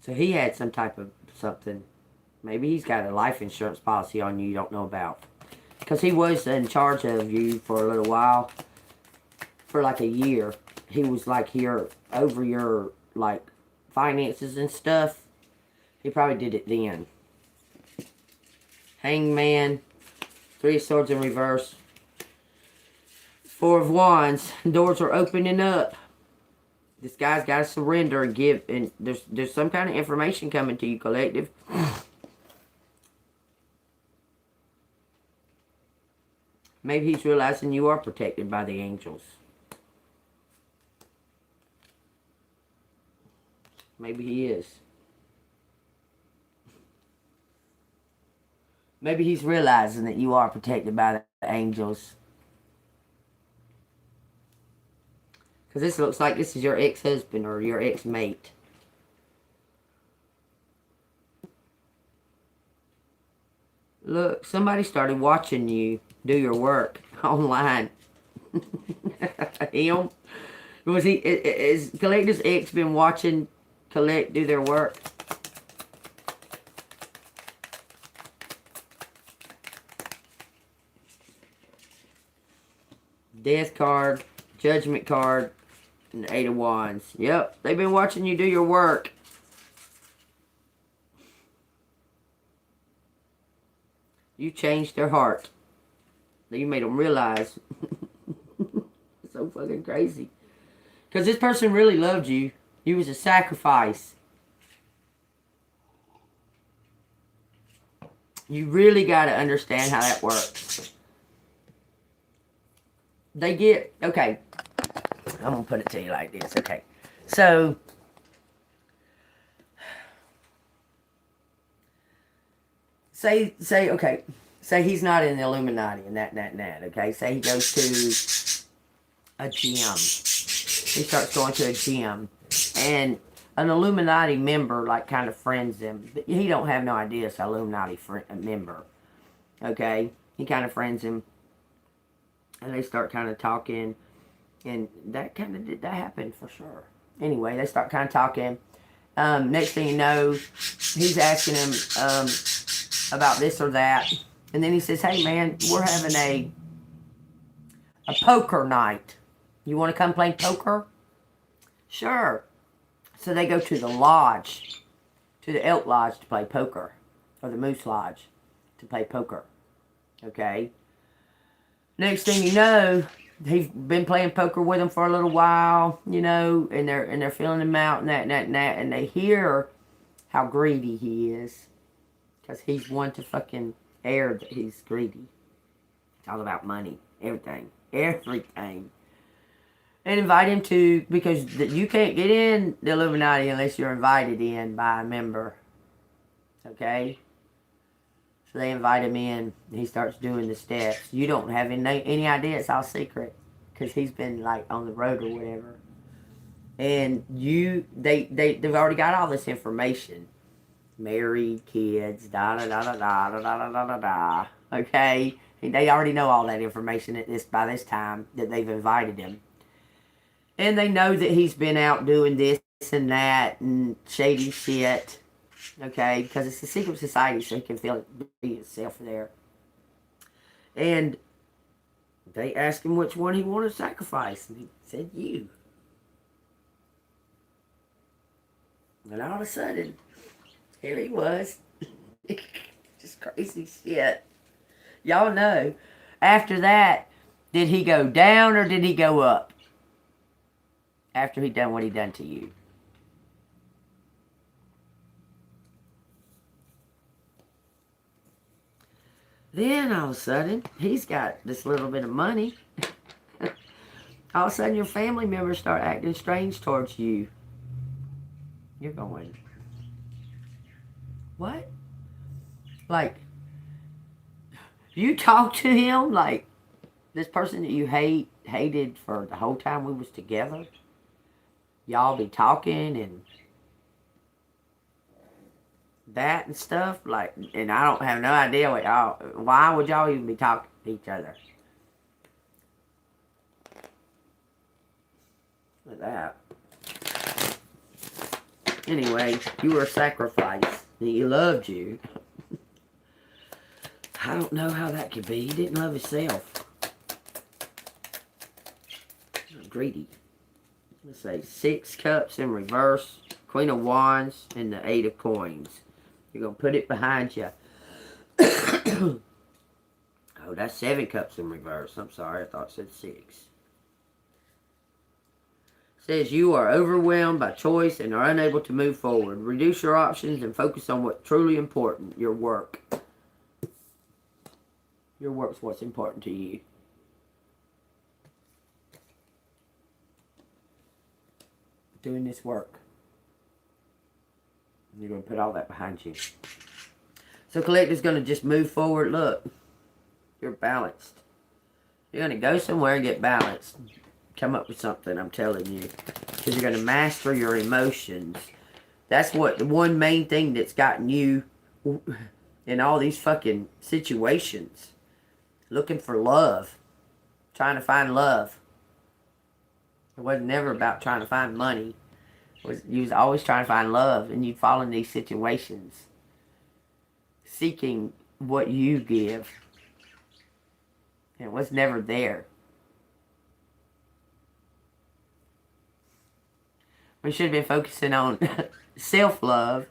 So he had some type of something. Maybe he's got a life insurance policy on you don't know about. Because he was in charge of you for a little while. For like a year. He was like here over your like finances and stuff. He probably did it then. Hangman. 3 of Swords in reverse. 4 of Wands. Doors are opening up. This guy's got to surrender and give. And there's some kind of information coming to you, Collective. Maybe he's realizing you are protected by the angels. Maybe he is. Maybe he's realizing that you are protected by the angels. Because this looks like this is your ex-husband or your ex-mate. Look, somebody started watching you do your work online. Him? Was he? Is Collective's ex been watching Collect do their work? Death card, Judgment card. And the 8 of Wands. Yep, they've been watching you do your work. You changed their heart. You made them realize. It's so fucking crazy. Because this person really loved you. You was a sacrifice. You really got to understand how that works. They get, okay. I'm going to put it to you like this, okay. So, say, okay. Say he's not in the Illuminati and that, okay. Say he goes to a gym. He starts going to a gym. And an Illuminati member, like, kind of friends him. But he don't have no idea it's an Illuminati member. Okay. He kind of friends him. And they start kind of talking. And that kind of did that happen for sure. Anyway, they start kind of talking. Next thing you know, he's asking him about this or that. And then he says, hey man, we're having a poker night. You want to come play poker? Sure. So they go to the lodge, to the Elk Lodge to play poker. Or the Moose Lodge to play poker. Okay? Next thing you know, he's been playing poker with him for a little while, you know, and they're feeling him out and that, and they hear how greedy he is. Because he's one to fucking air that he's greedy. It's all about money. Everything. And invite him to, because you can't get in the Illuminati unless you're invited in by a member. Okay? So they invite him in. And he starts doing the steps. You don't have any idea. It's all secret. Because he's been like on the road or whatever. And they've already got all this information. Married, kids, da da da da da da da da da da. Okay? They already know all that information by this time that they've invited him. And they know that he's been out doing this and that and shady shit. Okay? Because it's a secret society, so he can feel it be himself there. And they asked him which one he wanted to sacrifice. And he said, you. And all of a sudden, here he was. Just crazy shit. Y'all know. After that, did he go down or did he go up? After he done what he done to you. Then all of a sudden, he's got this little bit of money. All of a sudden, your family members start acting strange towards you. You're going, what? Like, you talk to him like this person that you hated for the whole time we was together. Y'all be talking and that and stuff, like, and I don't have no idea what y'all, why would y'all even be talking to each other? Look at that. Anyway, you were a sacrifice. He loved you. I don't know how that could be. He didn't love himself. Greedy. Let's say 6 cups in reverse, Queen of Wands, and the 8 of Coins. You're going to put it behind you. Oh, that's 7 cups in reverse. I'm sorry, I thought it said 6. Says you are overwhelmed by choice and are unable to move forward. Reduce your options and focus on what's truly important, your work. Your work's what's important to you. Doing this work. You're going to put all that behind you. So Collective's going to just move forward. Look, you're balanced. You're going to go somewhere and get balanced. Come up with something, I'm telling you. Because you're going to master your emotions. That's what the one main thing that's gotten you in all these fucking situations. Looking for love. Trying to find love. It wasn't never about trying to find money. You was always trying to find love. And you'd fall in these situations. Seeking what you give. And it was never there. We should have been focusing on self-love.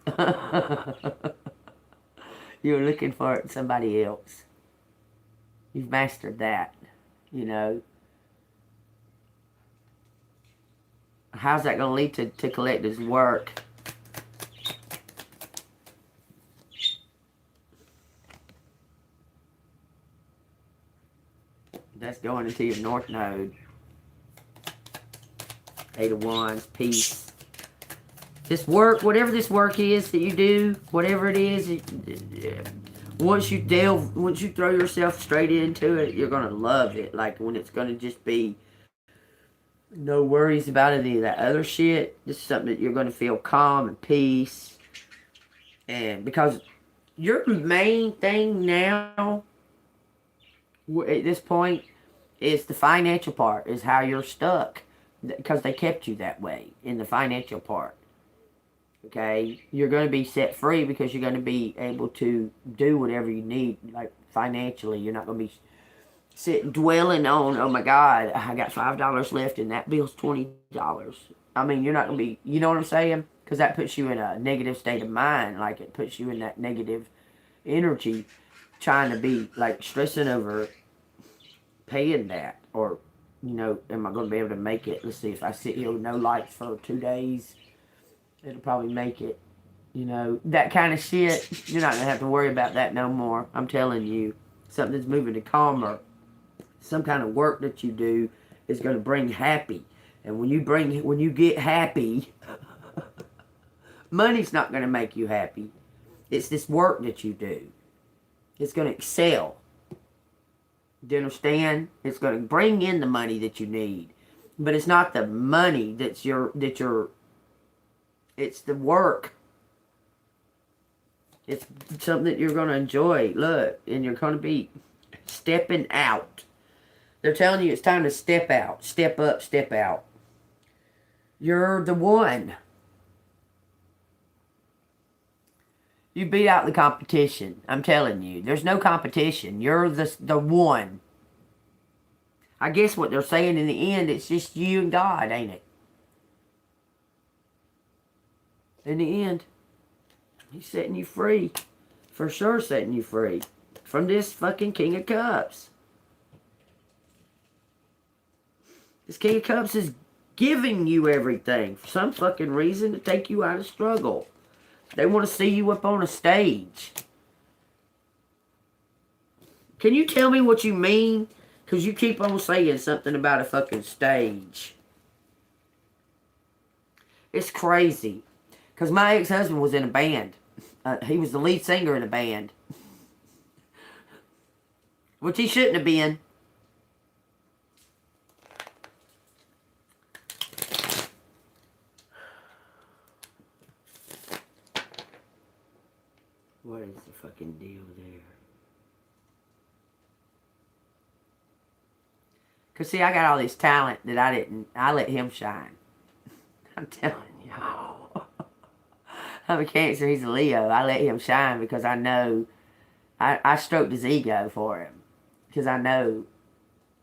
You were looking for it in somebody else. You've mastered that, you know. How's that going to lead to Collective's work? That's going into your North Node. 8 of Wands, peace. This work, whatever this work is that you do, whatever it is, once you throw yourself straight into it, you're going to love it. Like when it's going to just be no worries about any of that other shit. This is something that you're going to feel calm and peace. And because your main thing now, at this point, is the financial part, is how you're stuck. Because they kept you that way in the financial part. Okay? You're going to be set free because you're going to be able to do whatever you need, like financially. You're not going to be sitting dwelling on, oh my God, I got $5 left and that bill's $20. I mean, you're not going to be, you know what I'm saying? Because that puts you in a negative state of mind. Like it puts you in that negative energy, trying to be like stressing over paying that, or you know, am I going to be able to make it? Let's see, if I sit here with no lights for 2 days, it'll probably make it. You know, that kind of shit, you're not going to have to worry about that no more. I'm telling you, something that's moving to calmer. Some kind of work that you do is going to bring happy. And when you get happy, money's not going to make you happy. It's this work that you do. It's going to excel. Do you understand? It's going to bring in the money that you need. But it's not the money it's the work. It's something that you're going to enjoy. Look, and you're going to be stepping out. They're telling you it's time to step out. Step up, step out. You're the one. You beat out the competition. I'm telling you. There's no competition. You're the one. I guess what they're saying in the end, it's just you and God, ain't it? In the end, He's setting you free. For sure setting you free. From this fucking King of Cups. This King of Cups is giving you everything. For some fucking reason to take you out of struggle. They want to see you up on a stage. Can you tell me what you mean? Because you keep on saying something about a fucking stage. It's crazy. Because my ex-husband was in a band. He was the lead singer in a band. Which he shouldn't have been. What is the fucking deal there? Because, see, I got all this talent that I let him shine. I'm telling y'all. I'm a Cancer, he's a Leo. I let him shine because I know, I stroked his ego for him. Because I know,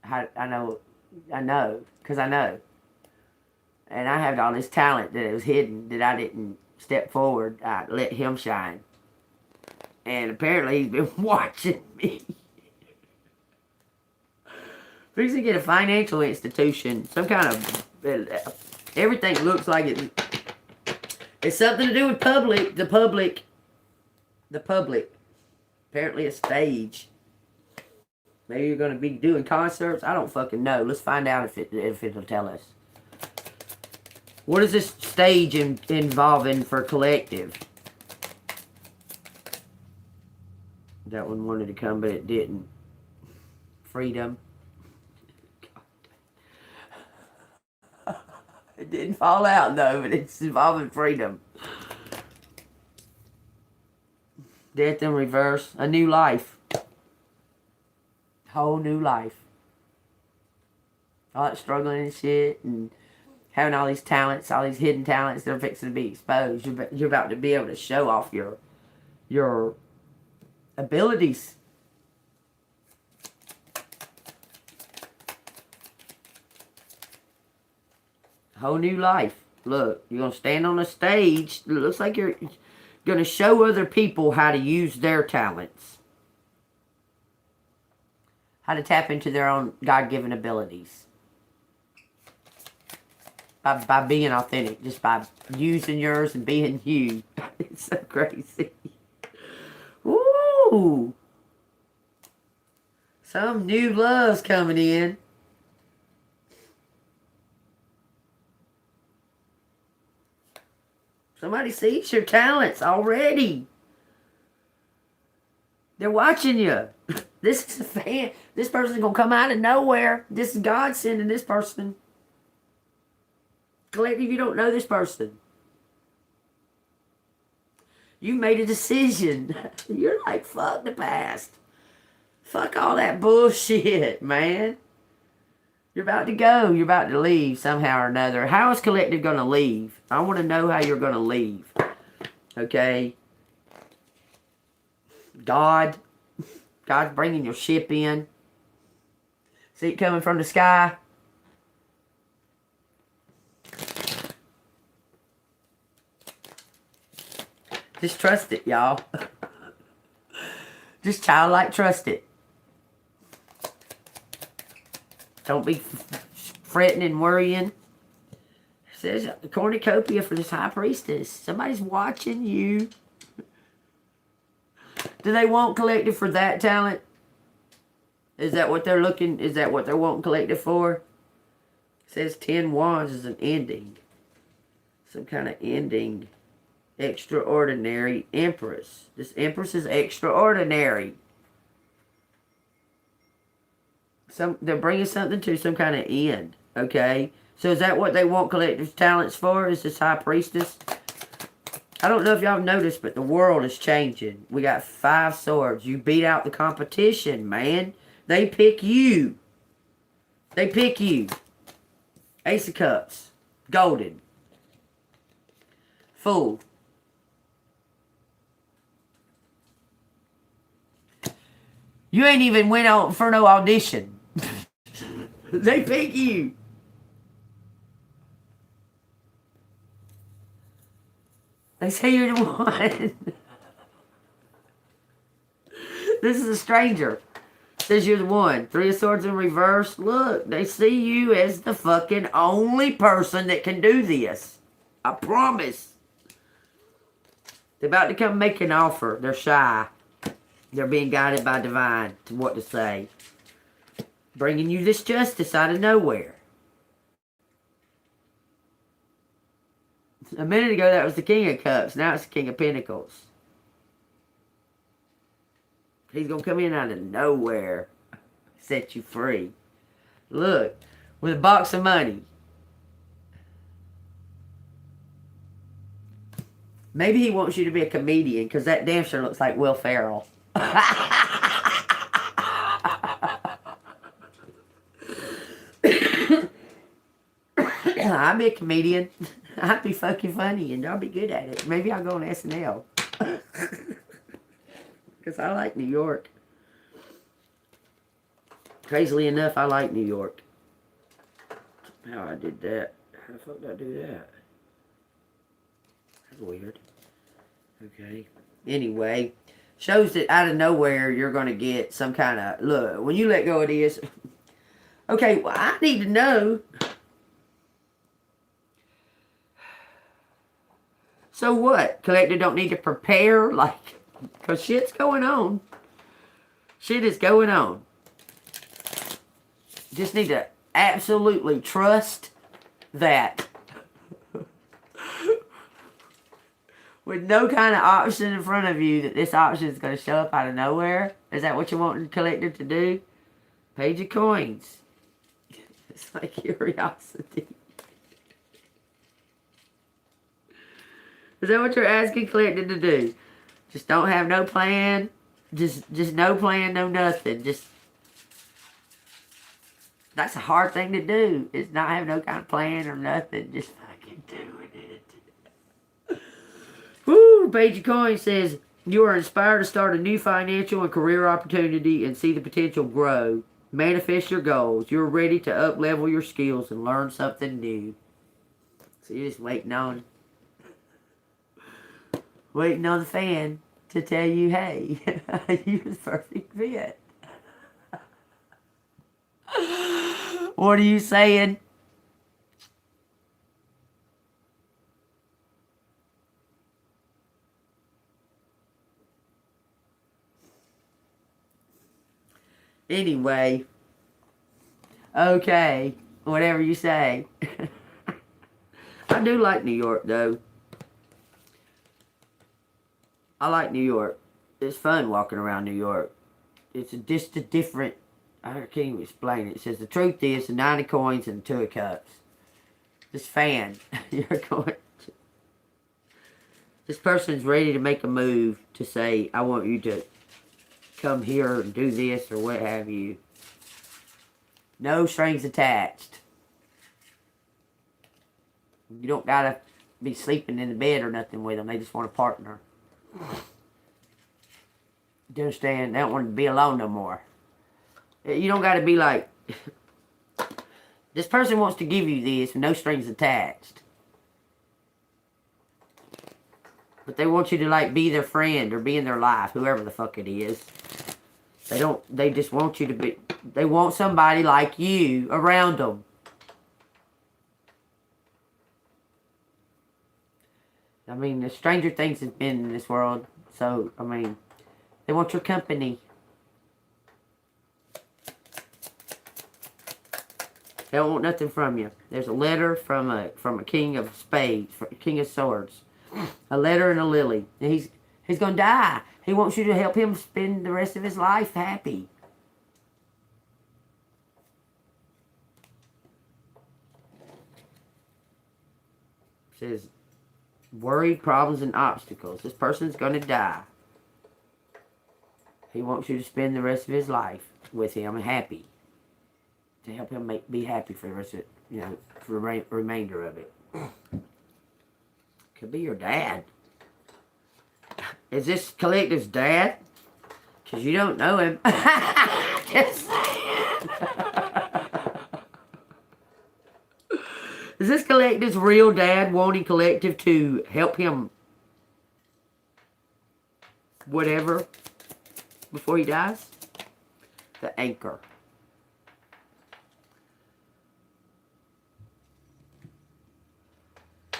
because I know. And I have all this talent that was hidden that I didn't step forward. I let him shine. And apparently he's been watching me. Fix to get a financial institution, some kind of, everything looks like it's something to do with the public. Apparently a stage. Maybe you're going to be doing concerts. I don't fucking know. Let's find out if it'll tell us. What is this stage involving for collective? That one wanted to come, but it didn't. Freedom. It didn't fall out, though, but it's involving freedom. Death in reverse. A new life. Whole new life. All that struggling and shit, and having all these talents, all these hidden talents that are fixing to be exposed. You're about to be able to show off your abilities. Whole new life. Look, you're going to stand on a stage. It looks like you're going to show other people how to use their talents. How to tap into their own God-given abilities. By being authentic. Just by using yours and being you. It's so crazy. Woo! Some new love's coming in. Somebody sees your talents already. They're watching you. This is a fan. This person's going to come out of nowhere. This is God sending this person. Collective, you don't know this person. You made a decision. You're like, fuck the past. Fuck all that bullshit, man. You're about to go. You're about to leave somehow or another. How is collective going to leave? I want to know how you're going to leave. Okay? God's bringing your ship in. See it coming from the sky? Just trust it, y'all. Just childlike trust it. Don't be fretting and worrying. It says the cornucopia for this high priestess. Somebody's watching you. Do they want collective for that talent? Is that what they're looking? Is that what they're wanting collective for? It says 10 wands is an ending. Some kind of ending. Extraordinary empress. This empress is extraordinary. They're bringing something to some kind of end. Okay? So is that what they want collective talents for? Is this high priestess? I don't know if y'all noticed, but the world is changing. We got 5 swords. You beat out the competition, man. They pick you. They pick you. Ace of Cups. Golden. Fool. You ain't even went out for no audition. They pick you. They say you're the one. This is a stranger. Says you're the one. 3 of Swords in reverse. Look, they see you as the fucking only person that can do this. I promise. They're about to come make an offer. They're shy. They're being guided by divine to what to say. Bringing you this justice out of nowhere. A minute ago, that was the King of Cups. Now it's the King of Pentacles. He's going to come in out of nowhere. Set you free. Look, with a box of money. Maybe he wants you to be a comedian, because that damn sure looks like Will Ferrell. I'd be a comedian. I'd be fucking funny, and y'all be good at it. Maybe I'll go on SNL. Because I like New York. Crazily enough, I like New York. How I did that. How the fuck did I do that? That's weird. Okay. Anyway, shows that out of nowhere, you're going to get some kind of... Look, when you let go of this... Okay, well, I need to know... So what? Collective don't need to prepare? Like, because shit's going on. Shit is going on. Just need to absolutely trust that. With no kind of option in front of you, that this option is going to show up out of nowhere. Is that what you want the collective to do? Page of Coins. It's like curiosity. Is that what you're asking collective to do? Just don't have no plan. Just no plan, no nothing. Just... That's a hard thing to do. Is not have no kind of plan or nothing. Just fucking doing it. Woo! Page of Coins says, you are inspired to start a new financial and career opportunity and see the potential grow. Manifest your goals. You're ready to up-level your skills and learn something new. So you're just waiting on the fan to tell you, hey, you're the perfect fit. What are you saying? Anyway. Okay. Whatever you say. I do like New York, though. I like New York. It's fun walking around New York. It's just a different... I can't even explain it. It says, the truth is, the 9 of Coins and the 2 of Cups. This fan, you're going... This person's ready to make a move to say, I want you to come here and do this or what have you. No strings attached. You don't gotta be sleeping in the bed or nothing with them. They just want a partner. You understand? They don't want to be alone no more. You don't got to be like... This person wants to give you this with no strings attached. But they want you to like be their friend or be in their life, whoever the fuck it is. They just want you to be... They want somebody like you around them. I mean, the stranger things have been in this world. So, I mean, they want your company. They don't want nothing from you. There's a letter from a king of spades, king of swords. A letter and a lily. And he's going to die. He wants you to help him spend the rest of his life happy. says, worry, problems, and obstacles. This person's going to die. He wants you to spend the rest of his life with him happy. To help him be happy for the rest of it, for the remainder of it. Could be your dad. Is this collective's dad? Because you don't know him. Just saying. Is this collective's real dad wanting collective to help him whatever before he dies? The anchor.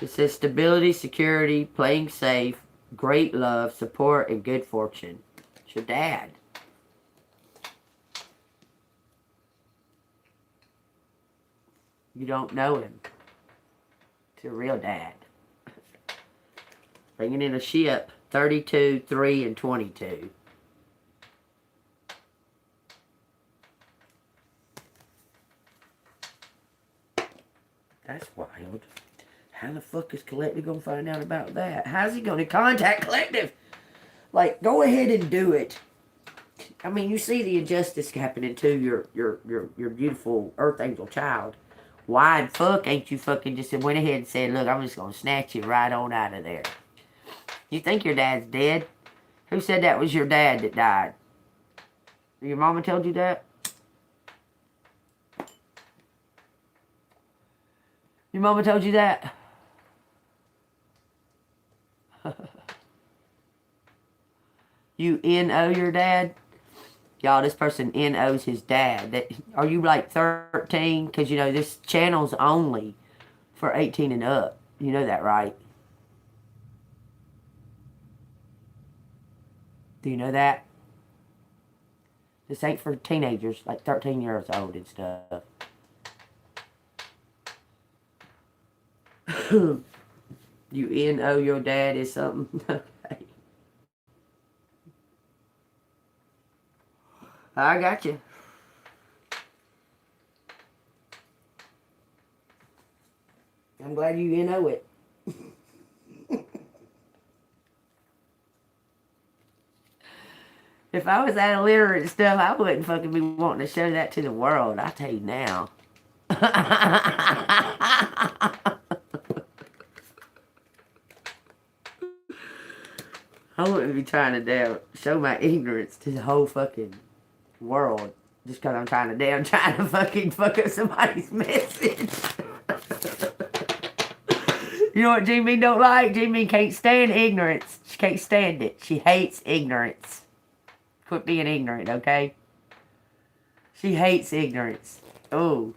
It says stability, security, playing safe, great love, support, and good fortune. It's your dad. You don't know him. It's your real dad. Bringing in a ship, 32, 3, and 22. That's wild. How the fuck is Collective going to find out about that? How's he going to contact Collective? Like, go ahead and do it. I mean, you see the injustice happening to your beautiful Earth Angel child. Why the fuck ain't you fucking just went ahead and said, look, I'm just going to snatch you right on out of there. You think your dad's dead? Who said that was your dad that died? Your mama told you that? Your mama told you that? You N-O your dad? Y'all, this person N-O's his dad. Are you like 13? Because, this channel's only for 18 and up. You know that, right? Do you know that? This ain't for teenagers, like 13 years old and stuff. You N-O your dad is something? Okay. I got you. I'm glad you N-O it. If I was that illiterate and stuff, I wouldn't fucking be wanting to show that to the world. I tell you now. I wouldn't be trying to show my ignorance to the whole fucking world just because I'm trying to fucking fuck up somebody's message. You know what G-Mean don't like? G-Mean can't stand ignorance. She can't stand it. She hates ignorance. Quit being ignorant, okay? She hates ignorance. Oh,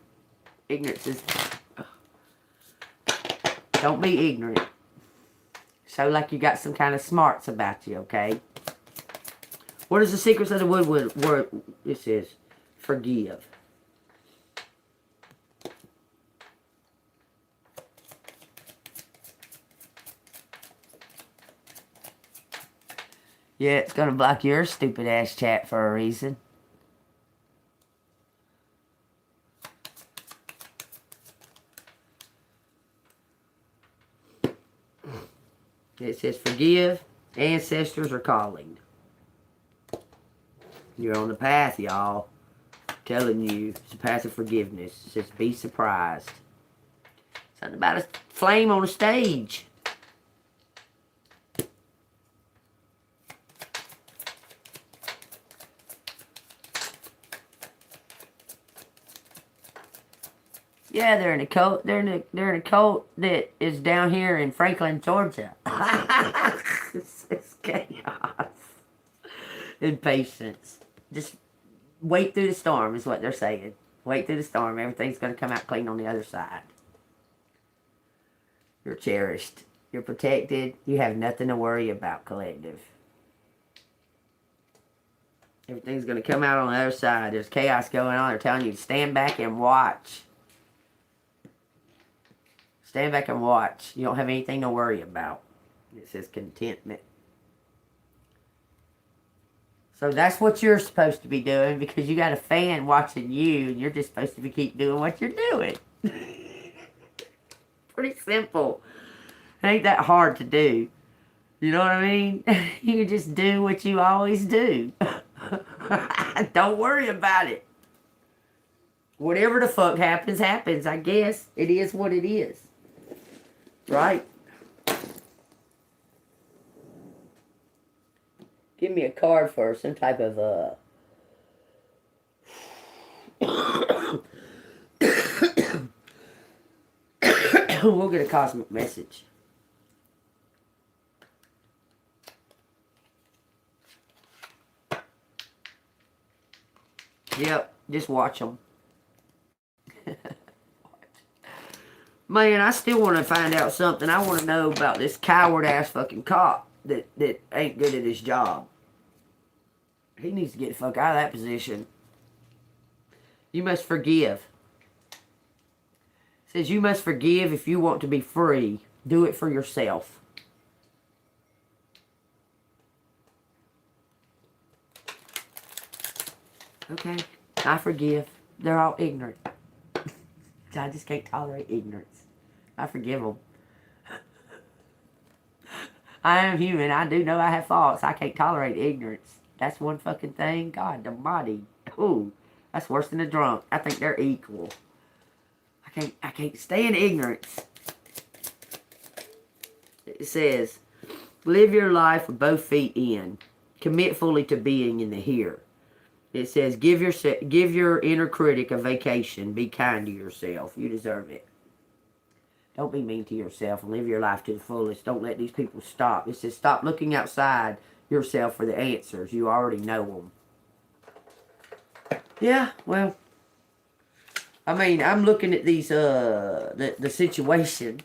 ignorance is... Don't be ignorant. Show like you got some kind of smarts about you, okay? What is the secrets of the woodwood word? This is forgive. Yeah, it's gonna block your stupid ass chat for a reason. It says forgive, ancestors are calling. You're on the path, y'all. I'm telling you, it's a path of forgiveness. It says be surprised. Something about a flame on a stage. Yeah, they're in a cult. They're in a cult that is down here in Franklin, Georgia. It's chaos. And patience. Just wait through the storm is what they're saying. Wait through the storm. Everything's going to come out clean on the other side. You're cherished. You're protected. You have nothing to worry about, collective. Everything's going to come out on the other side. There's chaos going on. They're telling you to stand back and watch. Stand back and watch. You don't have anything to worry about. It says contentment. So that's what you're supposed to be doing because you got a fan watching you and you're just supposed to keep doing what you're doing. Pretty simple. It ain't that hard to do. You know what I mean? You just do what you always do. Don't worry about it. Whatever the fuck happens, happens, I guess. It is what it is. Right? Give me a card for some type of, we'll get a cosmic message. Yep, just watch them. Man, I still want to find out something. I want to know about this coward-ass fucking cop that ain't good at his job. He needs to get the fuck out of that position. You must forgive. It says you must forgive if you want to be free. Do it for yourself. Okay, I forgive. They're all ignorant. I just can't tolerate ignorance. I forgive them. I am human. I do know I have faults. I can't tolerate ignorance. That's one fucking thing. God almighty. Ooh, that's worse than a drunk. I think they're equal. I can't stand ignorance. It says, live your life with both feet in. Commit fully to being in the here. It says, give your inner critic a vacation. Be kind to yourself. You deserve it. Don't be mean to yourself and live your life to the fullest. Don't let these people stop. It says, stop looking outside yourself for the answers. You already know them. Yeah, well, I mean, I'm looking at these, the situation.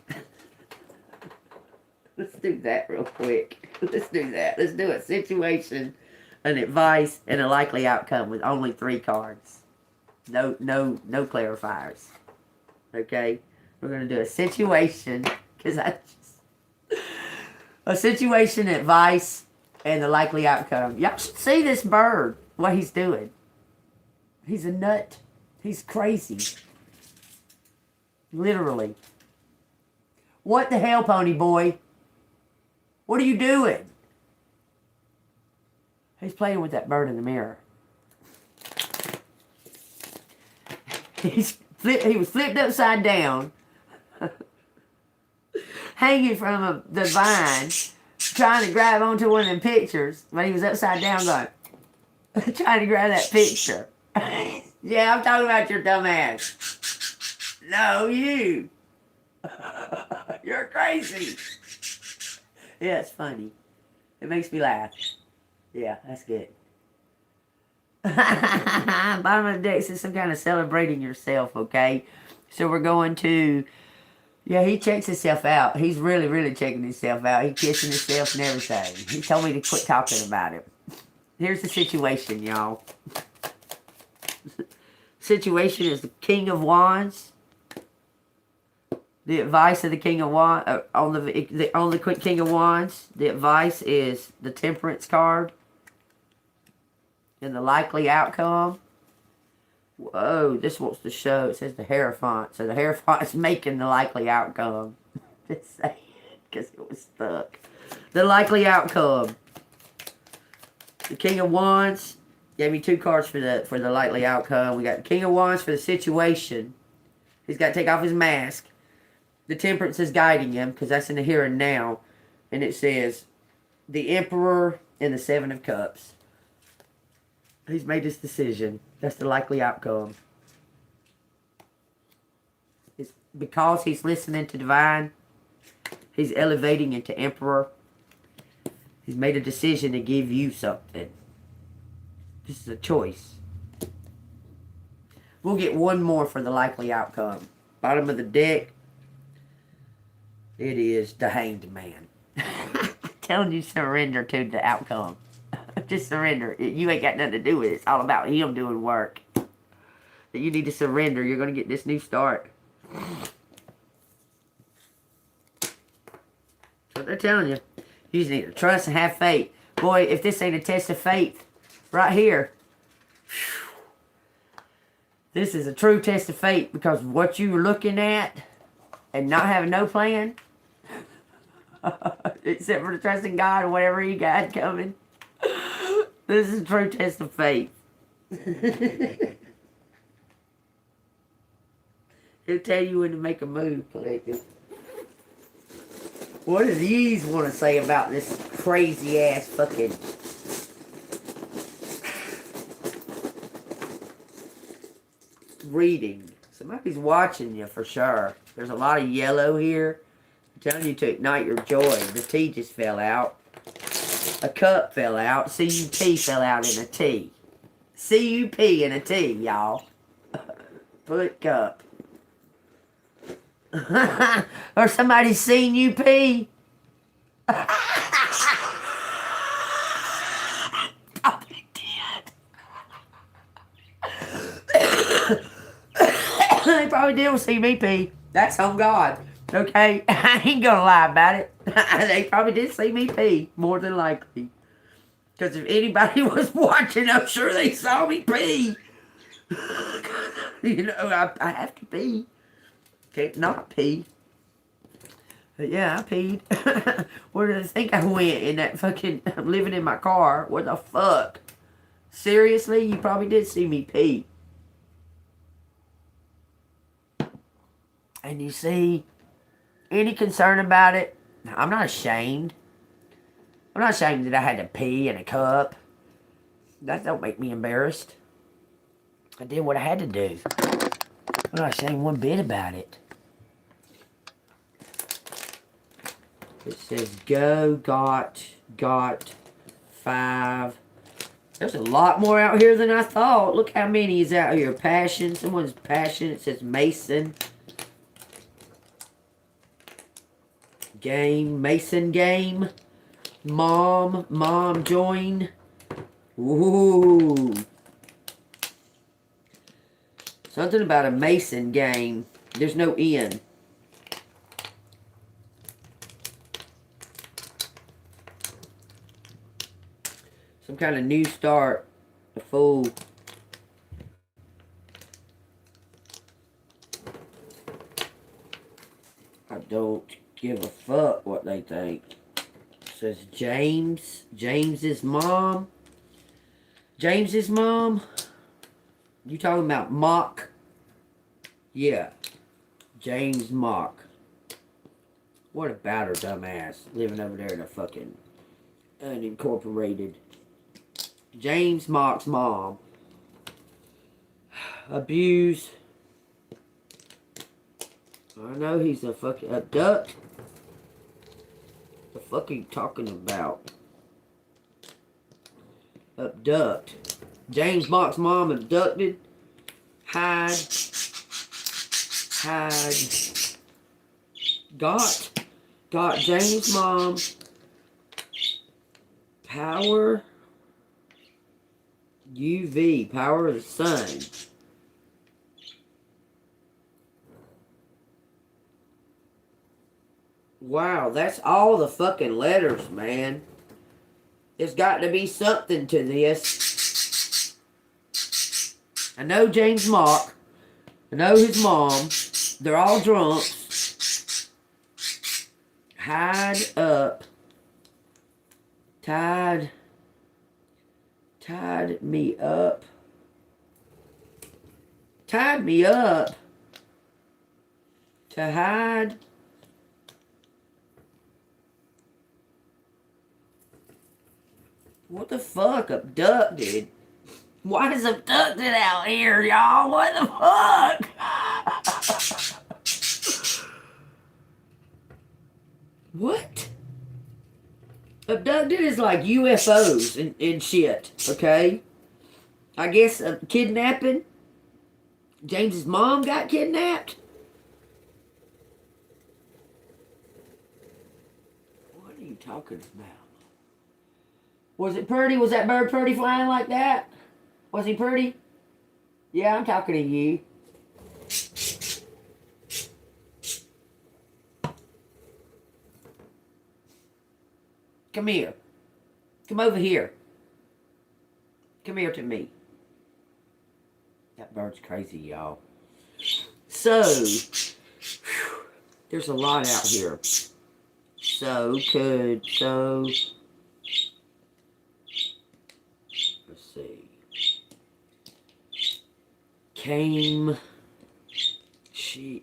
Let's do that real quick. Let's do that. Let's do a situation, an advice, and a likely outcome with only 3 cards. No clarifiers. Okay? We're going to do a situation, because a situation, advice, and the likely outcome. Y'all should see this bird, what he's doing. He's a nut. He's crazy. Literally. What the hell, pony boy? What are you doing? He's playing with that bird in the mirror. He was flipped upside down, hanging from the vine, trying to grab onto one of them pictures, but he was upside down going, trying to grab that picture. Yeah, I'm talking about your dumb ass. No, you. You're crazy. Yeah, it's funny. It makes me laugh. Yeah, that's good. Bottom of the deck says some kind of celebrating yourself, okay? So we're going to... Yeah, he checks himself out. He's really, really checking himself out. He's kissing himself and everything. He told me to quit talking about it. Here's the situation, y'all. Situation is the King of Wands. The advice of the King of Wands, on the King of Wands, the advice is the Temperance card. And the likely outcome. Whoa, this wants to show, it says the Hierophant. So the Hierophant's making the likely outcome. Just saying, because it was stuck. The likely outcome. The King of Wands gave me 2 cards for the likely outcome. We got the King of Wands for the situation. He's got to take off his mask. The Temperance is guiding him, because that's in the here and now. And it says, the Emperor and the 7 of Cups. He's made his decision. That's the likely outcome. It's because he's listening to Divine. He's elevating into Emperor. He's made a decision to give you something. This is a choice. We'll get one more for the likely outcome. Bottom of the deck. It is the Hanged Man. I'm telling you, surrender to the outcome. Just surrender. You ain't got nothing to do with it. It's all about him doing work. That you need to surrender. You're going to get this new start. What they're telling you. You just need to trust and have faith. Boy, if this ain't a test of faith, right here. This is a true test of faith, because what you're looking at and not having no plan, Except for the trust in God and whatever you got coming. This is a true test of faith. He'll tell you when to make a move, collective. What do these want to say about this crazy ass fucking reading? Somebody's watching you for sure. There's a lot of yellow here. I'm telling you to ignite your joy. The T just fell out. A cup fell out. CUP fell out in a T. CUP in a T, y'all. Put cup. Or somebody's seen you pee. Probably did. They probably did see me pee. That's on God. Okay? I ain't gonna lie about it. They probably did see me pee. More than likely. Because if anybody was watching, I'm sure they saw me pee. You know, I have to pee. Can't not pee. But yeah, I peed. Where did I think I went in that fucking... I'm living in my car. What the fuck? Seriously? You probably did see me pee. And you see, any concern about it? I'm not ashamed. I'm not ashamed that I had to pee in a cup. That don't make me embarrassed. I did what I had to do. I'm not ashamed one bit about it. It says go, got, 5. There's a lot more out here than I thought. Look how many is out here. Passion. Someone's passion. It says Mason. Game. Mason game. Mom join. Ooh. Something about a Mason game. There's no N. Some kind of new start. A fool. I don't give a fuck what they think. It says James. James's mom. James's mom. You talking about Mock? Yeah. James Mock. What about her dumbass living over there in a fucking unincorporated. James Mock's mom. Abuse. I know he's a fucking abduct. The fuck are you talking about? Abduct. James Mock's mom abducted. Hide. Got James' mom. Power. UV. Power of the sun. Wow, that's all the fucking letters, man. There's got to be something to this. I know James Mock. I know his mom. They're all drunks. Hide up. Tied me up. Tied me up. To hide. What the fuck? Abducted? Why is abducted out here, y'all? What the fuck? What? Abducted is like UFOs and shit, okay? I guess kidnapping. James's mom got kidnapped. What are you talking about? Was it pretty? Was that bird pretty flying like that? Was he pretty? Yeah, I'm talking to you. Come here. Come over here. Come here to me. That bird's crazy, y'all. So, there's a lot out here. let's see, came, she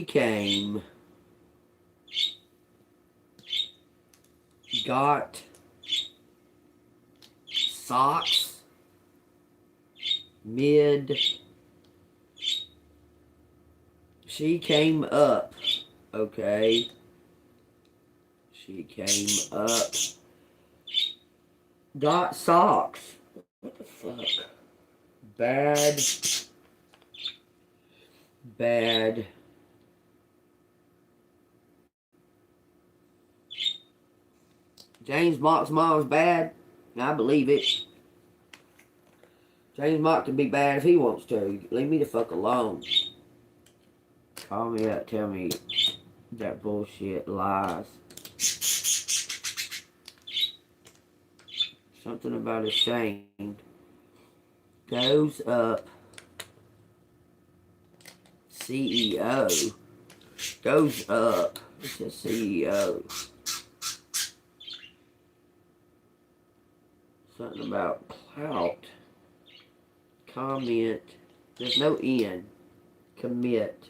came, got socks, she came up, okay, she came up, got socks, what the fuck, bad, James Mock's mom's bad, I believe it. James Mock can be bad if he wants to. Leave me the fuck alone. Call me up, tell me that bullshit lies. Something about ashamed. Goes up. CEO. Goes up. It says CEO. Something about clout. Comment. There's no N. Commit.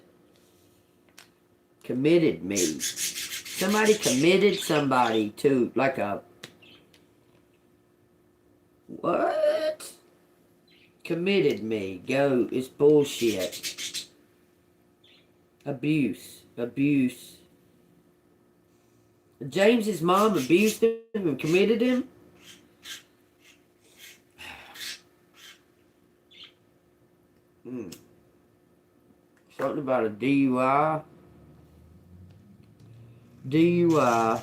Committed me. Somebody committed somebody to, like a... What? Committed me. Go. It's bullshit. Abuse. James's mom abused him and committed him? Something about a DUI. Dumpster.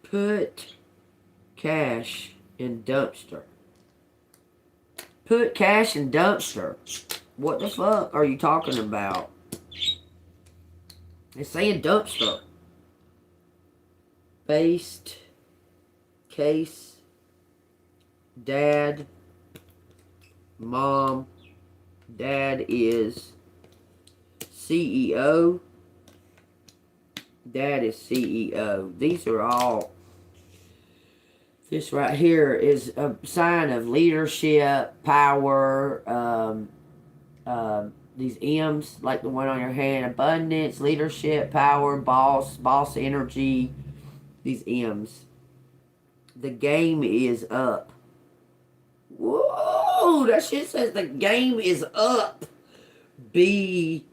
Put cash in dumpster. Put cash in dumpster. What the fuck are you talking about? It's saying dumpster. Based case, dad, mom, dad is CEO, dad is CEO. These are all, this right here is a sign of leadership, power, these M's, like the one on your hand, abundance, leadership, power, boss energy, these M's. The game is up. Whoa, that shit says the game is up. Butte.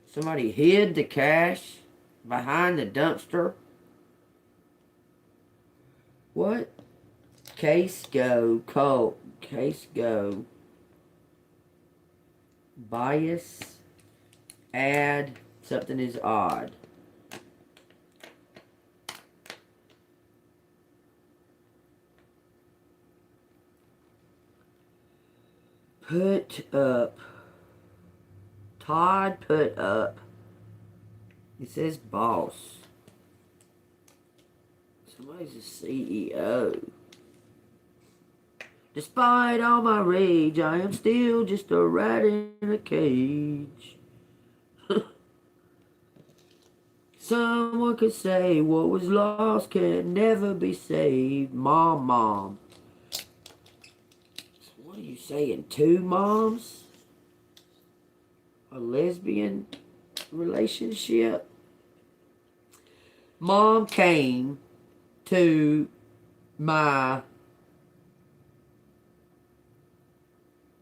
Somebody hid the cash behind the dumpster. What? Case go. Bias. Add. Something is odd. Put up. Todd put up. It says boss. Somebody's a CEO. Despite all my rage, I am still just a rat in a cage. Someone could say what was lost can never be saved. Mom. So what are you saying? Two moms? A lesbian relationship? Mom came to my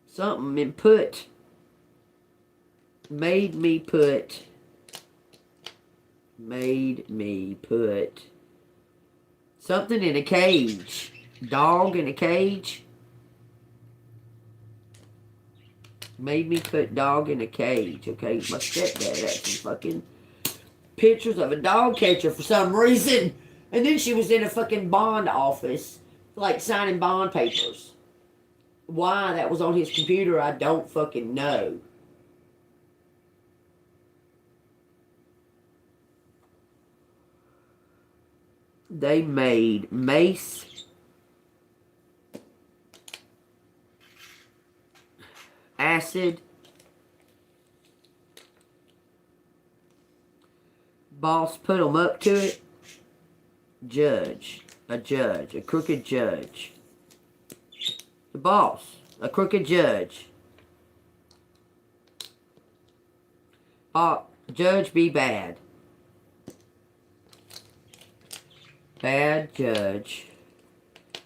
something and made me put something in a cage. Dog in a cage. Made me put dog in a cage. Okay, my stepdad had some fucking pictures of a dog catcher for some reason. And then she was in a fucking bond office, like signing bond papers. Why that was on his computer, I don't fucking know. They made mace, acid, boss put them up to it, judge, a crooked judge. The boss, a crooked judge. Judge be bad. Bad judge.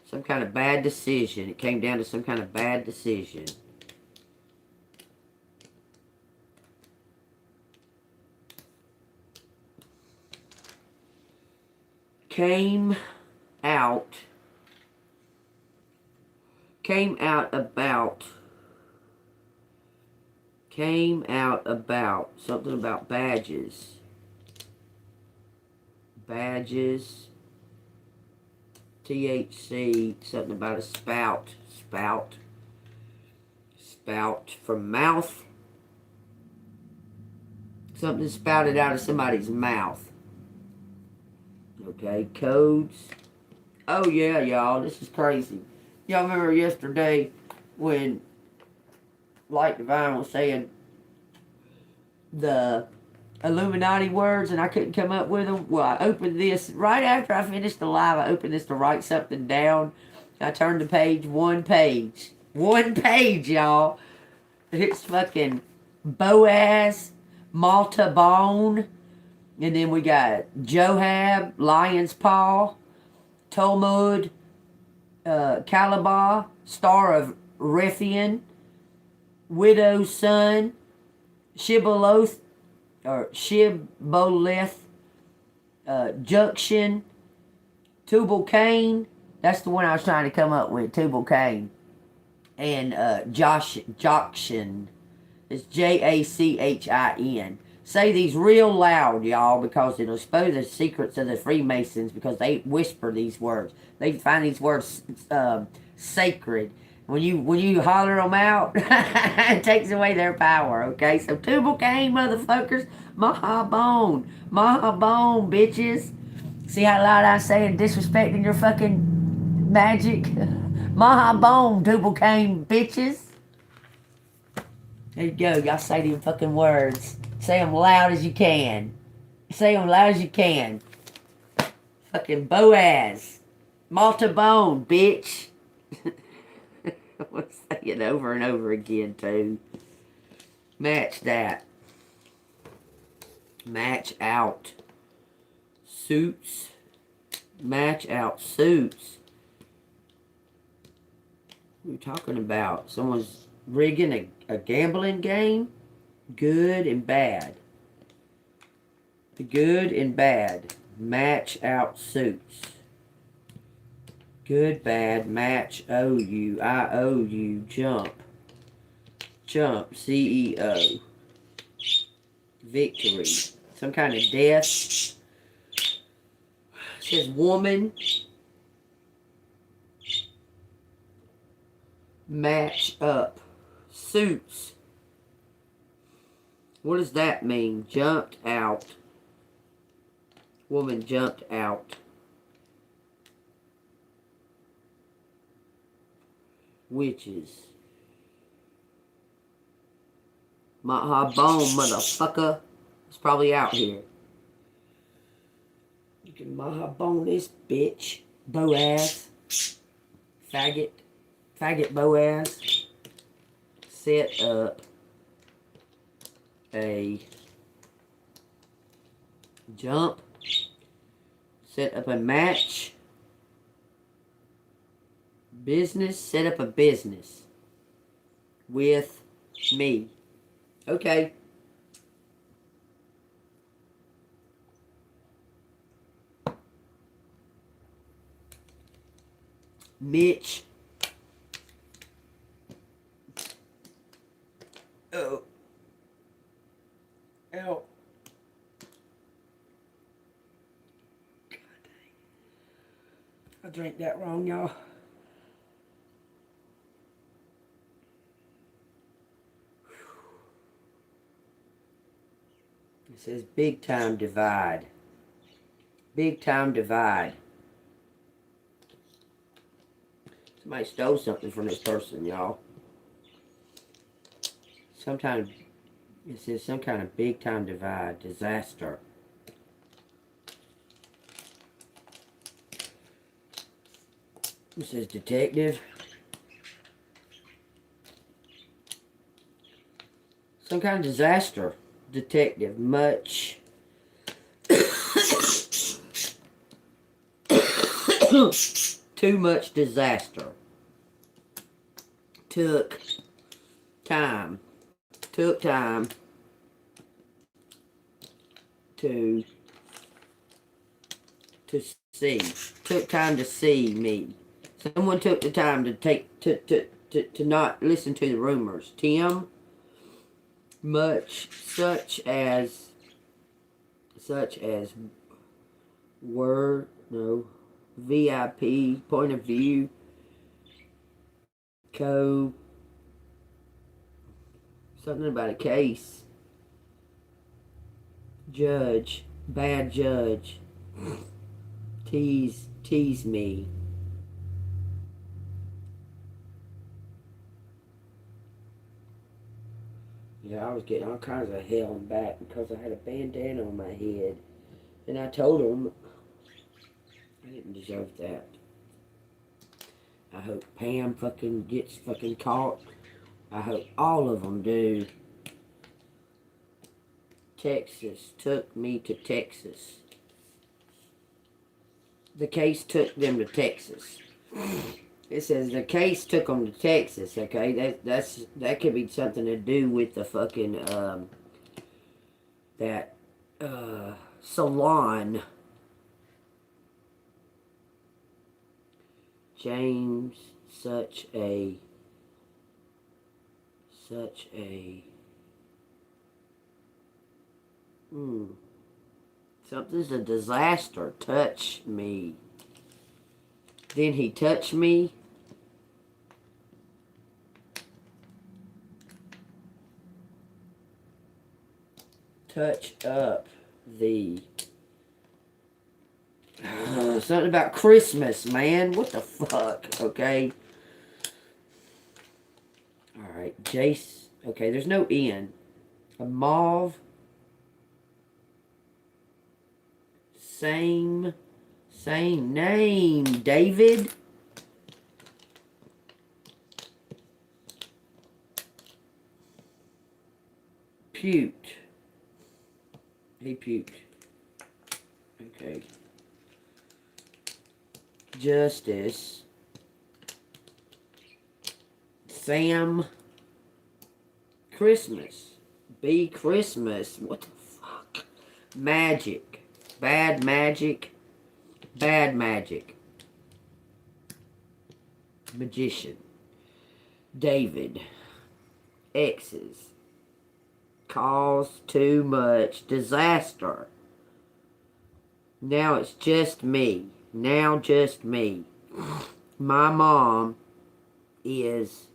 Some kind of bad decision. It came down to some kind of bad decision. Came out about something about badges. Badges. THC, something about a spout from mouth. Something spouted out of somebody's mouth. Okay, codes. Oh yeah, y'all, this is crazy. Y'all remember yesterday when Light Divine was saying the Illuminati words and I couldn't come up with them? Well, I opened this right after I finished the live. I opened this to write something down. I turned the page, one page, y'all. It's fucking Boaz, Malta Bone, and then we got Johab, Lion's Paw, Talmud, Calabar, Star of Rephian, Widow's Son, Shibboleth, or Shibboleth, Junction, Tubal Cain. That's the one I was trying to come up with, Tubal Cain. And Joction. It's Jachin. Say these real loud, y'all, because it'll expose the secrets of the Freemasons, because they whisper these words. They find these words sacred. When you holler them out, it takes away their power, okay? So Tubal Cain, motherfuckers, Mahabone, bitches. See how loud I say it, disrespecting your fucking magic? Mahabone, Tubal Cain, bitches. There you go, y'all say them fucking words. Say them loud as you can. Say them loud as you can. Fucking Boaz, Malta Bone, bitch. I want to say it over and over again, too. Match that. Match out. Suits. Match out suits. What are we talking about? Someone's rigging a gambling game? Good and bad. The good and bad. Match out suits. Good, bad, match, OU, IOU, jump. Jump, CEO. Victory. Some kind of death. It says woman. Match up. Suits. What does that mean? Jumped out. Woman jumped out. Witches. Mahabone, motherfucker. It's probably out here. You can Mahabone this bitch. Boaz. Faggot. Faggot Boaz. Set up a jump. Set up a match. Business, set up a business with me. Okay. Mitch. Oh. Ow. God dang. I drank that wrong, y'all. It says big time divide. Big time divide. Somebody stole something from this person, y'all. Sometimes it says some kind of big time divide, disaster. It says detective. Some kind of disaster. Detective. Much. Too much disaster. Took time. Took time to see. Took time to see me. Someone took the time to to not listen to the rumors. Tim, much such as word, no, VIP, point of view, something about a case, judge, bad judge, tease me. Yeah, I was getting all kinds of hell and back because I had a bandana on my head. And I told them I didn't deserve that. I hope Pam fucking gets fucking caught. I hope all of them do. Texas took me to Texas. The case took them to Texas. It says the case took them to Texas. Okay, that could be something to do with the fucking that salon. James, such a something's a disaster. Touch me. Then he touched me. Touch up the something about Christmas, man. What the fuck? Okay. Alright, Jace. Okay, there's no N. A mauve. Same name. David. Puked. He puked. Okay. Justice. Sam. Christmas. Be Christmas. What the fuck? Magic. Bad magic. Bad magic. Magician. David. X's. Cause too much disaster. Now it's just me. Now just me. My mom is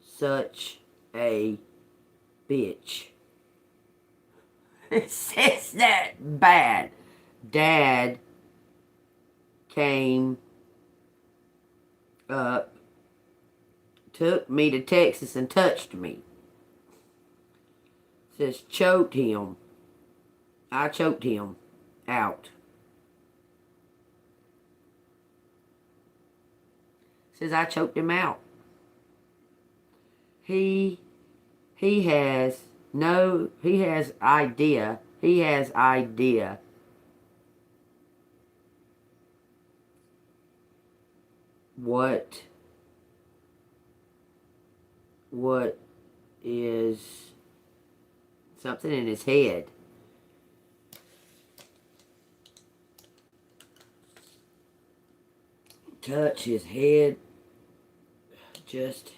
such a bitch. It says that bad. Dad came up, took me to Texas and touched me. It says choked him. I choked him out. It says I choked him out. He has idea. He has idea what is something in his head. Touch his head. Just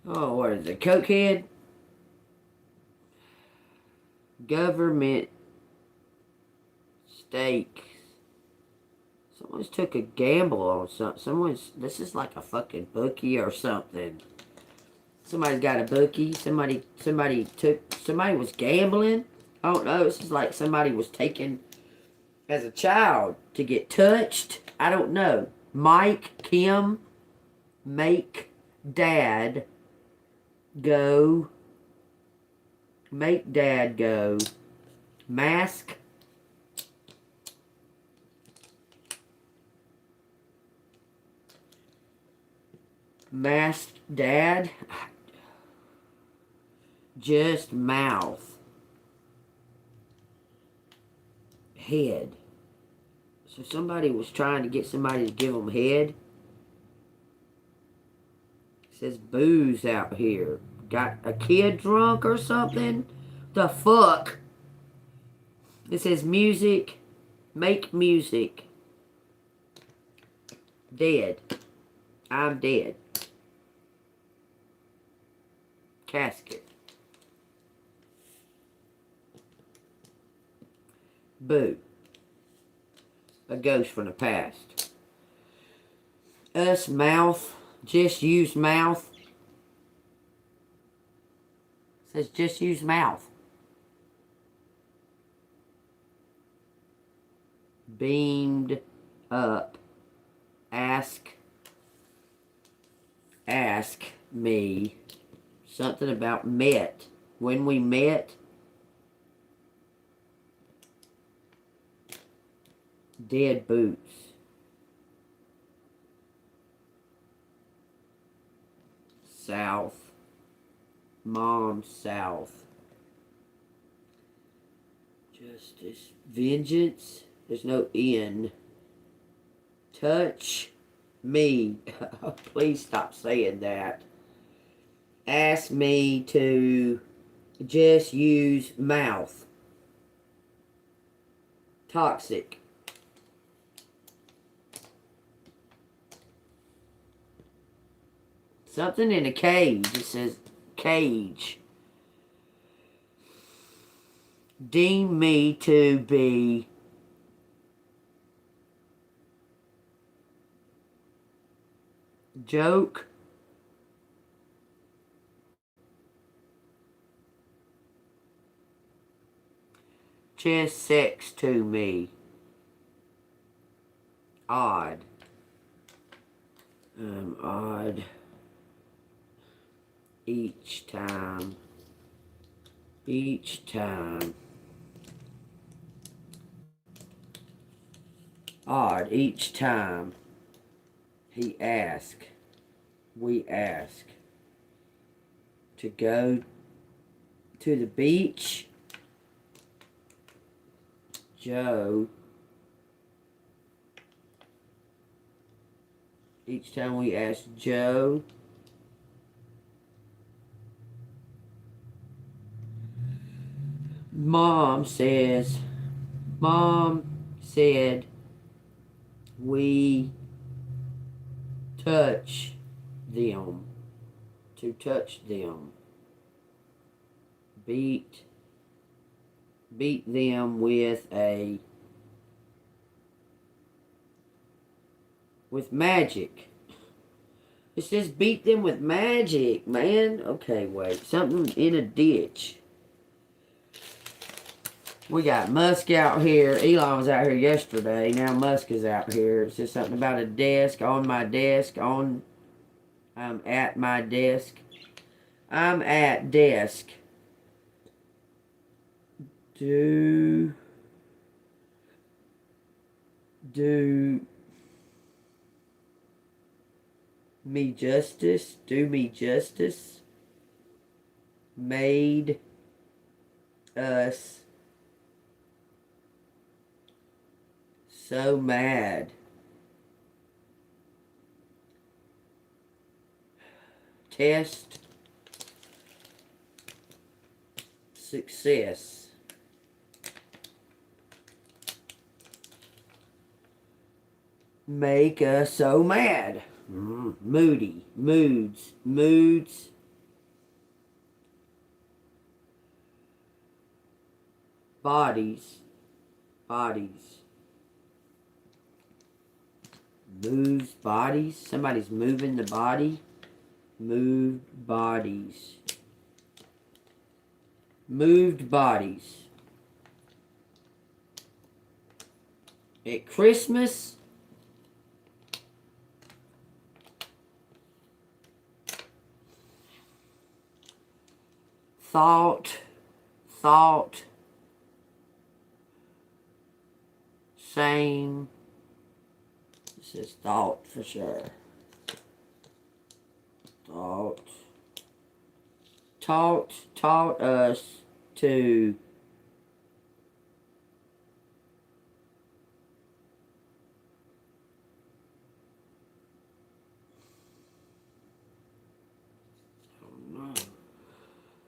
oh, what is it? Cokehead? Government stakes. Someone's took a gamble on something. This is like a fucking bookie or something. Somebody's got a bookie. Somebody was gambling. I don't know. This is like somebody was taking as a child to get touched. I don't know. Mike, Kim, make dad go. Make dad go. Mask. Masked dad. Just mouth. Head. So somebody was trying to get somebody to give them head. It says booze out here. Got a kid drunk or something? The fuck? It says music. Make music. Dead. I'm dead. Casket. Boo. A ghost from the past. Us, mouth. Just use mouth. It says just use mouth. Beamed up. Ask me something about met. When we met. Dead boots. South. Mom, south. Justice. Vengeance. There's no N. Touch me. Please stop saying that. Ask me to just use mouth. Toxic. Something in a cage. It says cage. Deem me to be joke. Just sex to me. Odd. Odd. Each time. Odd. Each time. He asked. We ask. To go to the beach. Joe. Each time we ask Joe. Mom said we touch them. To touch them. Beat them with magic. It says beat them with magic, man. Okay, wait. Something in a ditch. We got Musk out here. Elon was out here yesterday. Now Musk is out here. It says something about a desk. On my desk. I'm at my desk. I'm at desk. Do me justice. Do me justice. Made us so mad. Test. Success. Make us so mad. Moody. Moods. Bodies. Moves bodies. Somebody's moving the body. Moved bodies. Moved bodies. At Christmas, thought, same. This is thought for sure. Thought, taught us to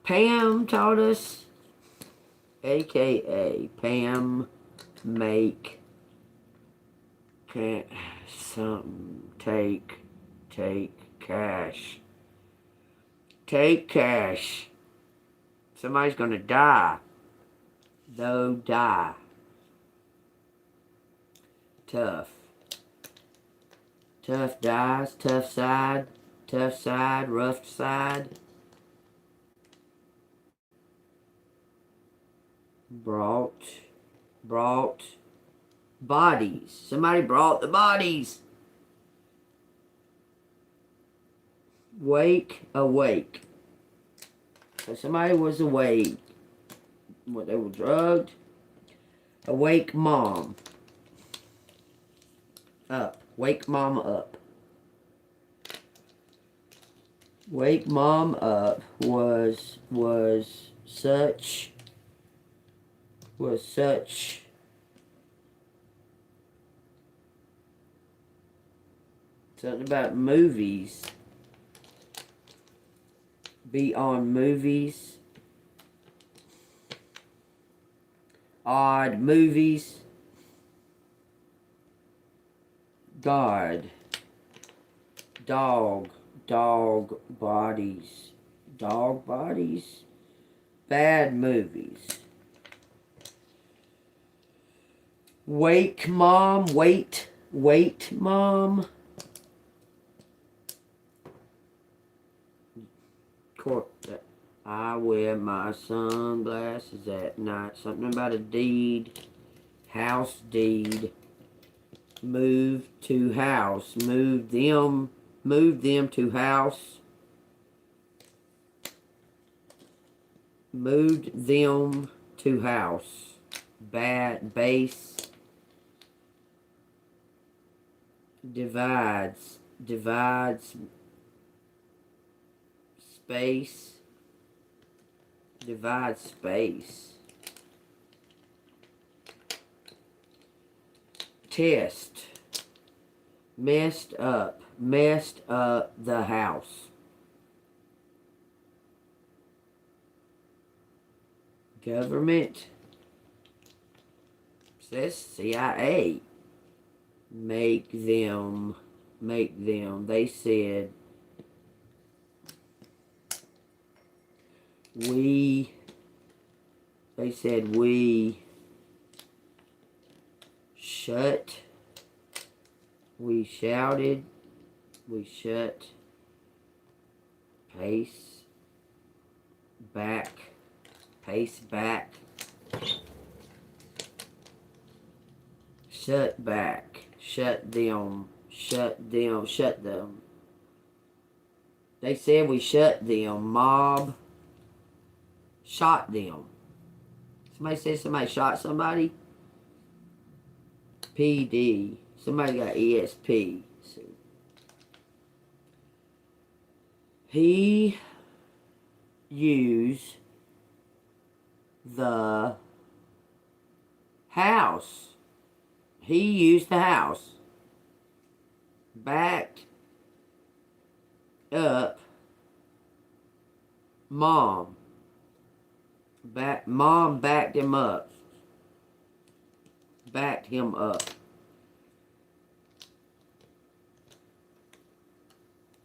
Pam taught us, aka Pam, make something, take cash. Take cash. Somebody's gonna die. Though die. Tough. Tough dies, tough side, rough side. Brought bodies. Somebody brought the bodies. Awake. So somebody was awake. What, they were drugged? Awake mom. Up. Wake mom up. Wake mom up was such something about movies. Be on movies. Odd movies. God. Dog bodies. Dog bodies. Bad movies. Wake mom. Wait mom. I wear my sunglasses at night. Something about a deed. House deed. Moved to house. Moved them to house. Moved them to house. Bad base. Divides space. Divide space. Test. Messed up the house. Government. Says CIA. Make them. They said we shut. We shouted. We shut. Pace back. Shut back. Shut them. They said we shut them. Mob shot them. Somebody said somebody shot somebody. PD. Somebody got ESP. So he used the house. Backed up mom. Mom backed him up.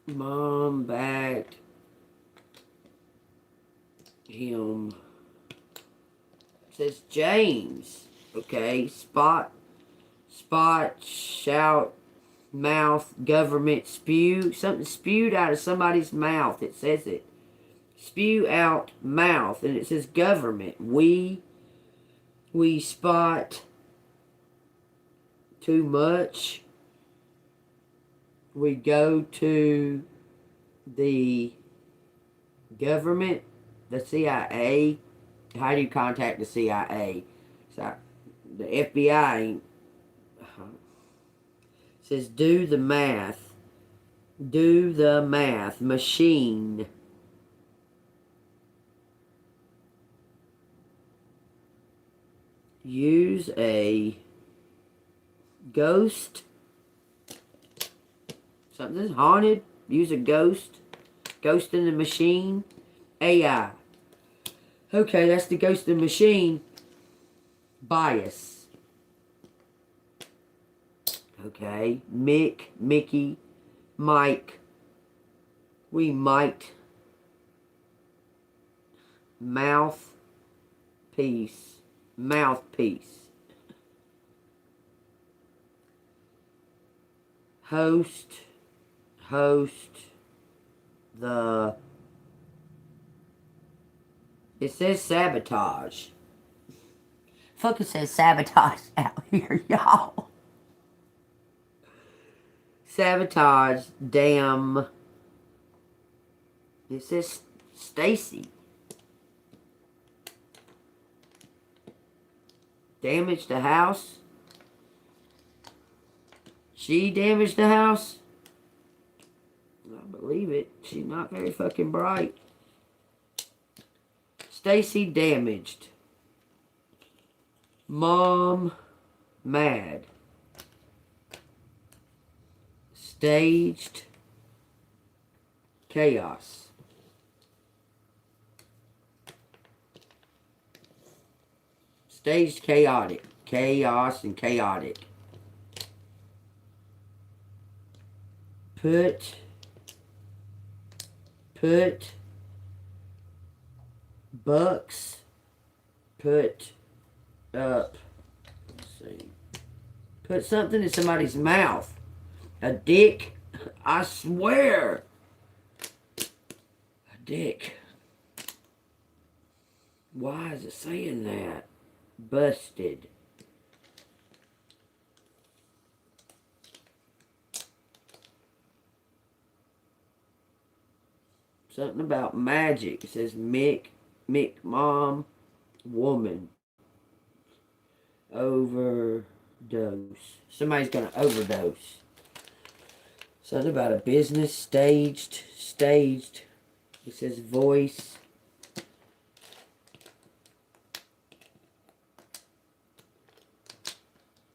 Mom backed him. It says James. Okay. Spot, shout, mouth, government, spew. Something spewed out of somebody's mouth. It says it. Spew out mouth. And it says government. We spot too much, we go to the government, the CIA. How do you contact the CIA? So the FBI ain't. Says do the math. Do the math. Machine. Use a ghost. Something's haunted. Use a ghost. Ghost in the machine. AI. Okay, that's the ghost in the machine. Bias. Okay. Mick, Mickey, Mike. We might. Mouthpiece. Mouthpiece. Host. The. It says sabotage. Fucking says sabotage out here, y'all. Sabotage, damn. It says Stacy. Damaged the house. She damaged the house. I believe it. She's not very fucking bright. Stacy damaged. Mom mad. Staged chaos. Staged chaotic. Chaos and chaotic. Put bucks. Put up. Let's see. Put something in somebody's mouth. A dick. I swear. A dick. Why is it saying that? Busted. Something about magic. It says Mick, mom, woman. Overdose. Somebody's gonna overdose. Something about a business. Staged. It says voice.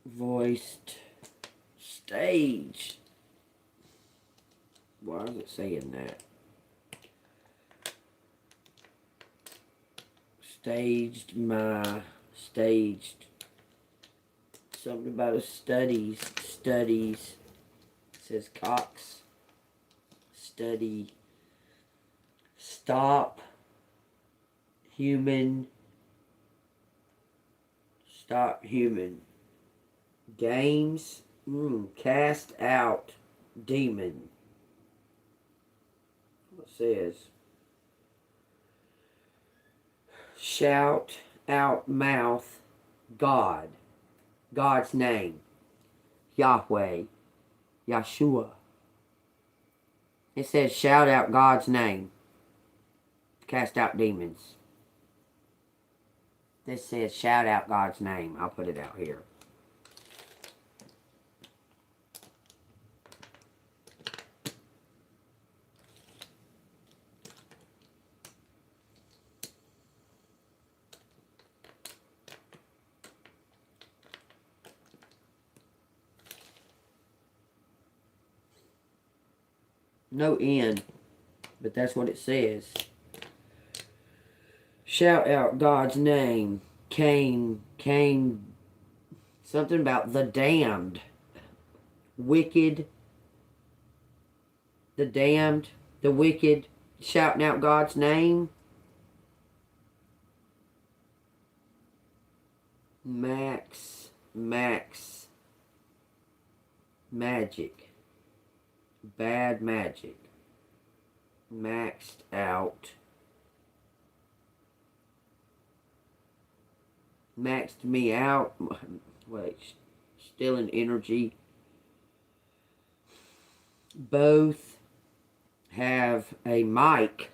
Voiced. Stage. Why is it saying that? Staged. Something about a studies. It says Cox. Study. Stop. Human. Stop human. Games. Cast out. Demon. What says? Shout out mouth. God. God's name. Yahweh. Yeshua. It says shout out God's name. Cast out demons. This says shout out God's name. I'll put it out here. No N, but that's what it says. Shout out God's name. Cain, something about the damned. Wicked. The damned. The wicked. Shouting out God's name. Max. Magic. Bad magic. Maxed out. Maxed me out. Wait. still in energy. Both have a mic.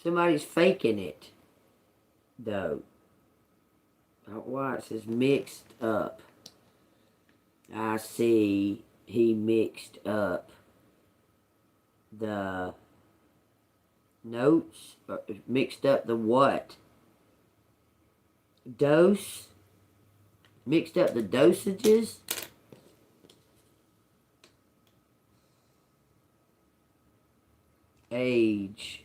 Somebody's faking it, though. Why it says mixed up. I see he mixed up the notes. Mixed up the what? Dose? Mixed up the dosages? Age.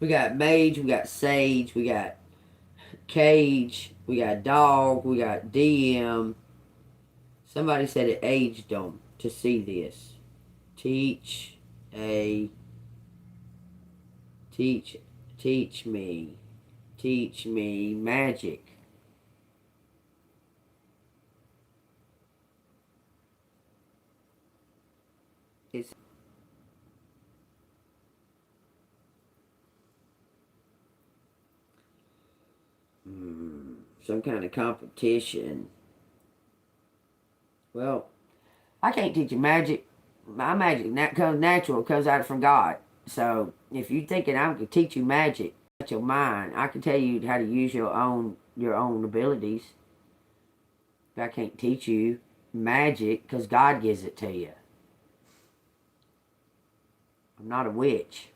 We got mage, we got sage, we got cage, we got dog, we got DM. Somebody said it aged them to see this. Teach me, magic. It's some kind of competition. Well, I can't teach you magic. My magic comes natural, comes out from God. So if you're thinking I can teach you magic, that's your mind. I can tell you how to use your own abilities. But I can't teach you magic because God gives it to you. I'm not a witch.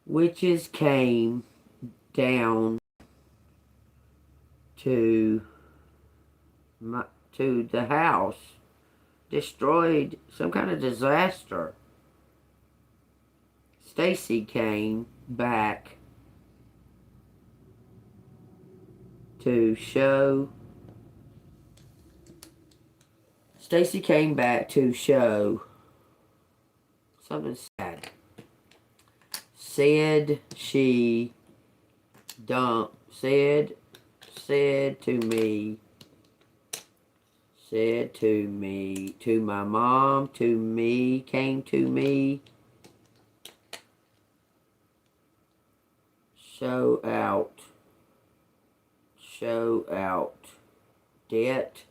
Witches came down to the house, destroyed some kind of disaster. Stacy came back to show. Stacy came back to show something sad. Said she dumped. Said to me, to my mom, to me, came to me, show out debt,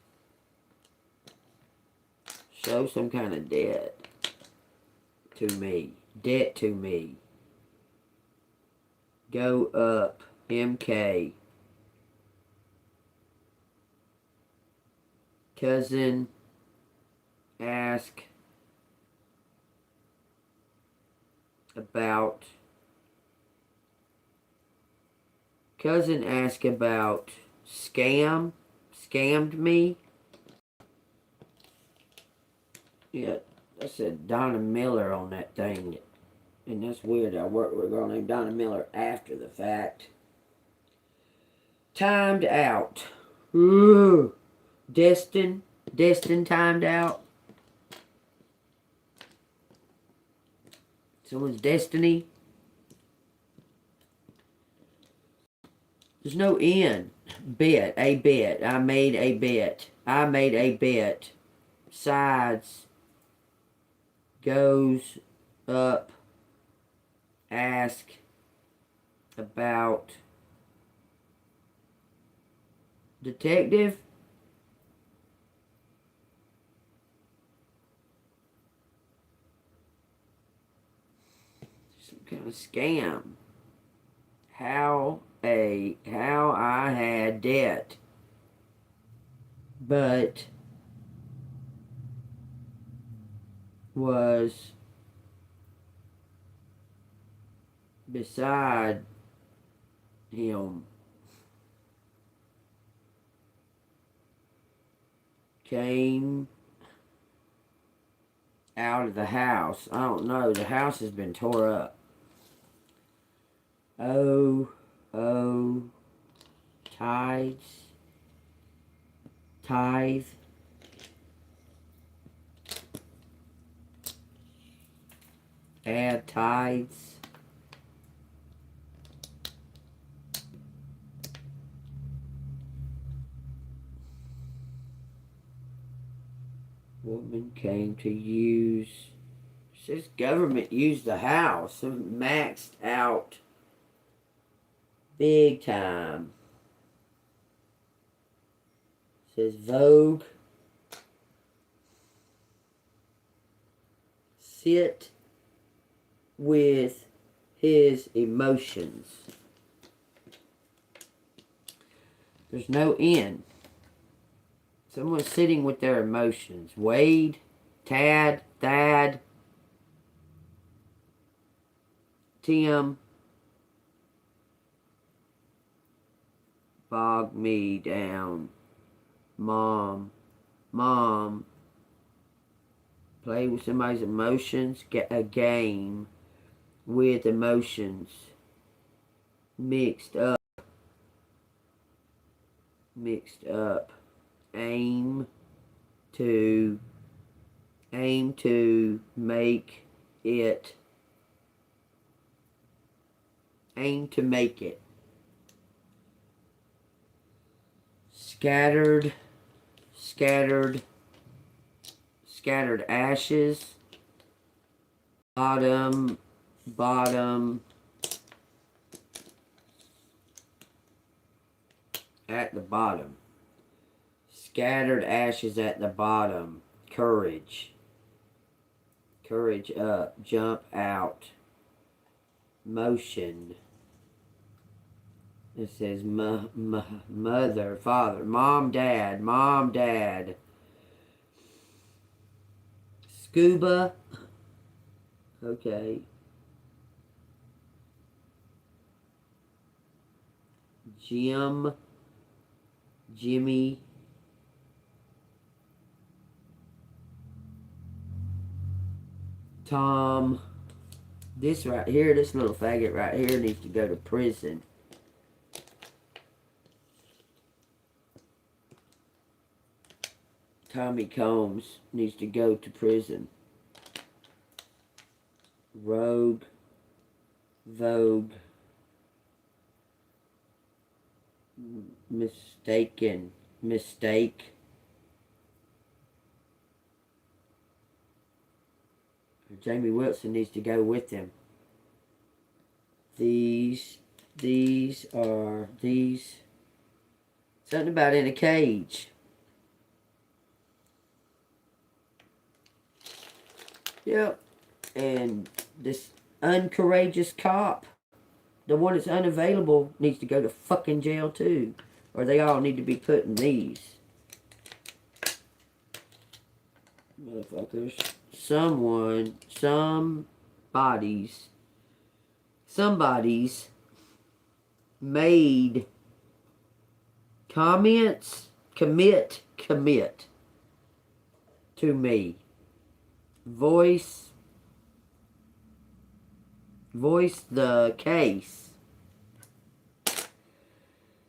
show some kind of debt to me, go up, MK, cousin, ask about scammed me. Yeah, that said Donna Miller on that thing. And that's weird. I worked with a girl named Donna Miller after the fact. Timed out. Ooh. Destin timed out. Someone's destiny. There's no end. Bet. I made a bet. Sides. Goes up. Ask about detective. Some kind of scam. How I had debt, but was beside him. Came out of the house. I don't know. The house has been tore up. Oh, tithe. Add tithes. Woman came to use says government used the house and maxed out big time. Says Vogue. Sit with his emotions. There's no end. Someone's sitting with their emotions. Wade, Tad, Thad, Tim, bog me down. Mom, play with somebody's emotions. Get a game with emotions mixed up. Aim to make it. Aim to make it. Scattered ashes. Bottom. At the bottom. Scattered ashes at the bottom. Courage up. Jump out. Motion. It says mother, father, mom, dad. Scuba. Okay. Jimmy. Tom. This right here, this little faggot right here needs to go to prison. Tommy Combs needs to go to prison. Rogue. Vogue. Mistake. Jamie Wilson needs to go with him. These. Something about in a cage. Yep. And this uncourageous cop, the one that's unavailable, needs to go to fucking jail too. Or they all need to be put in these. Motherfuckers. Somebody's made comments, commit to me. Voice the case.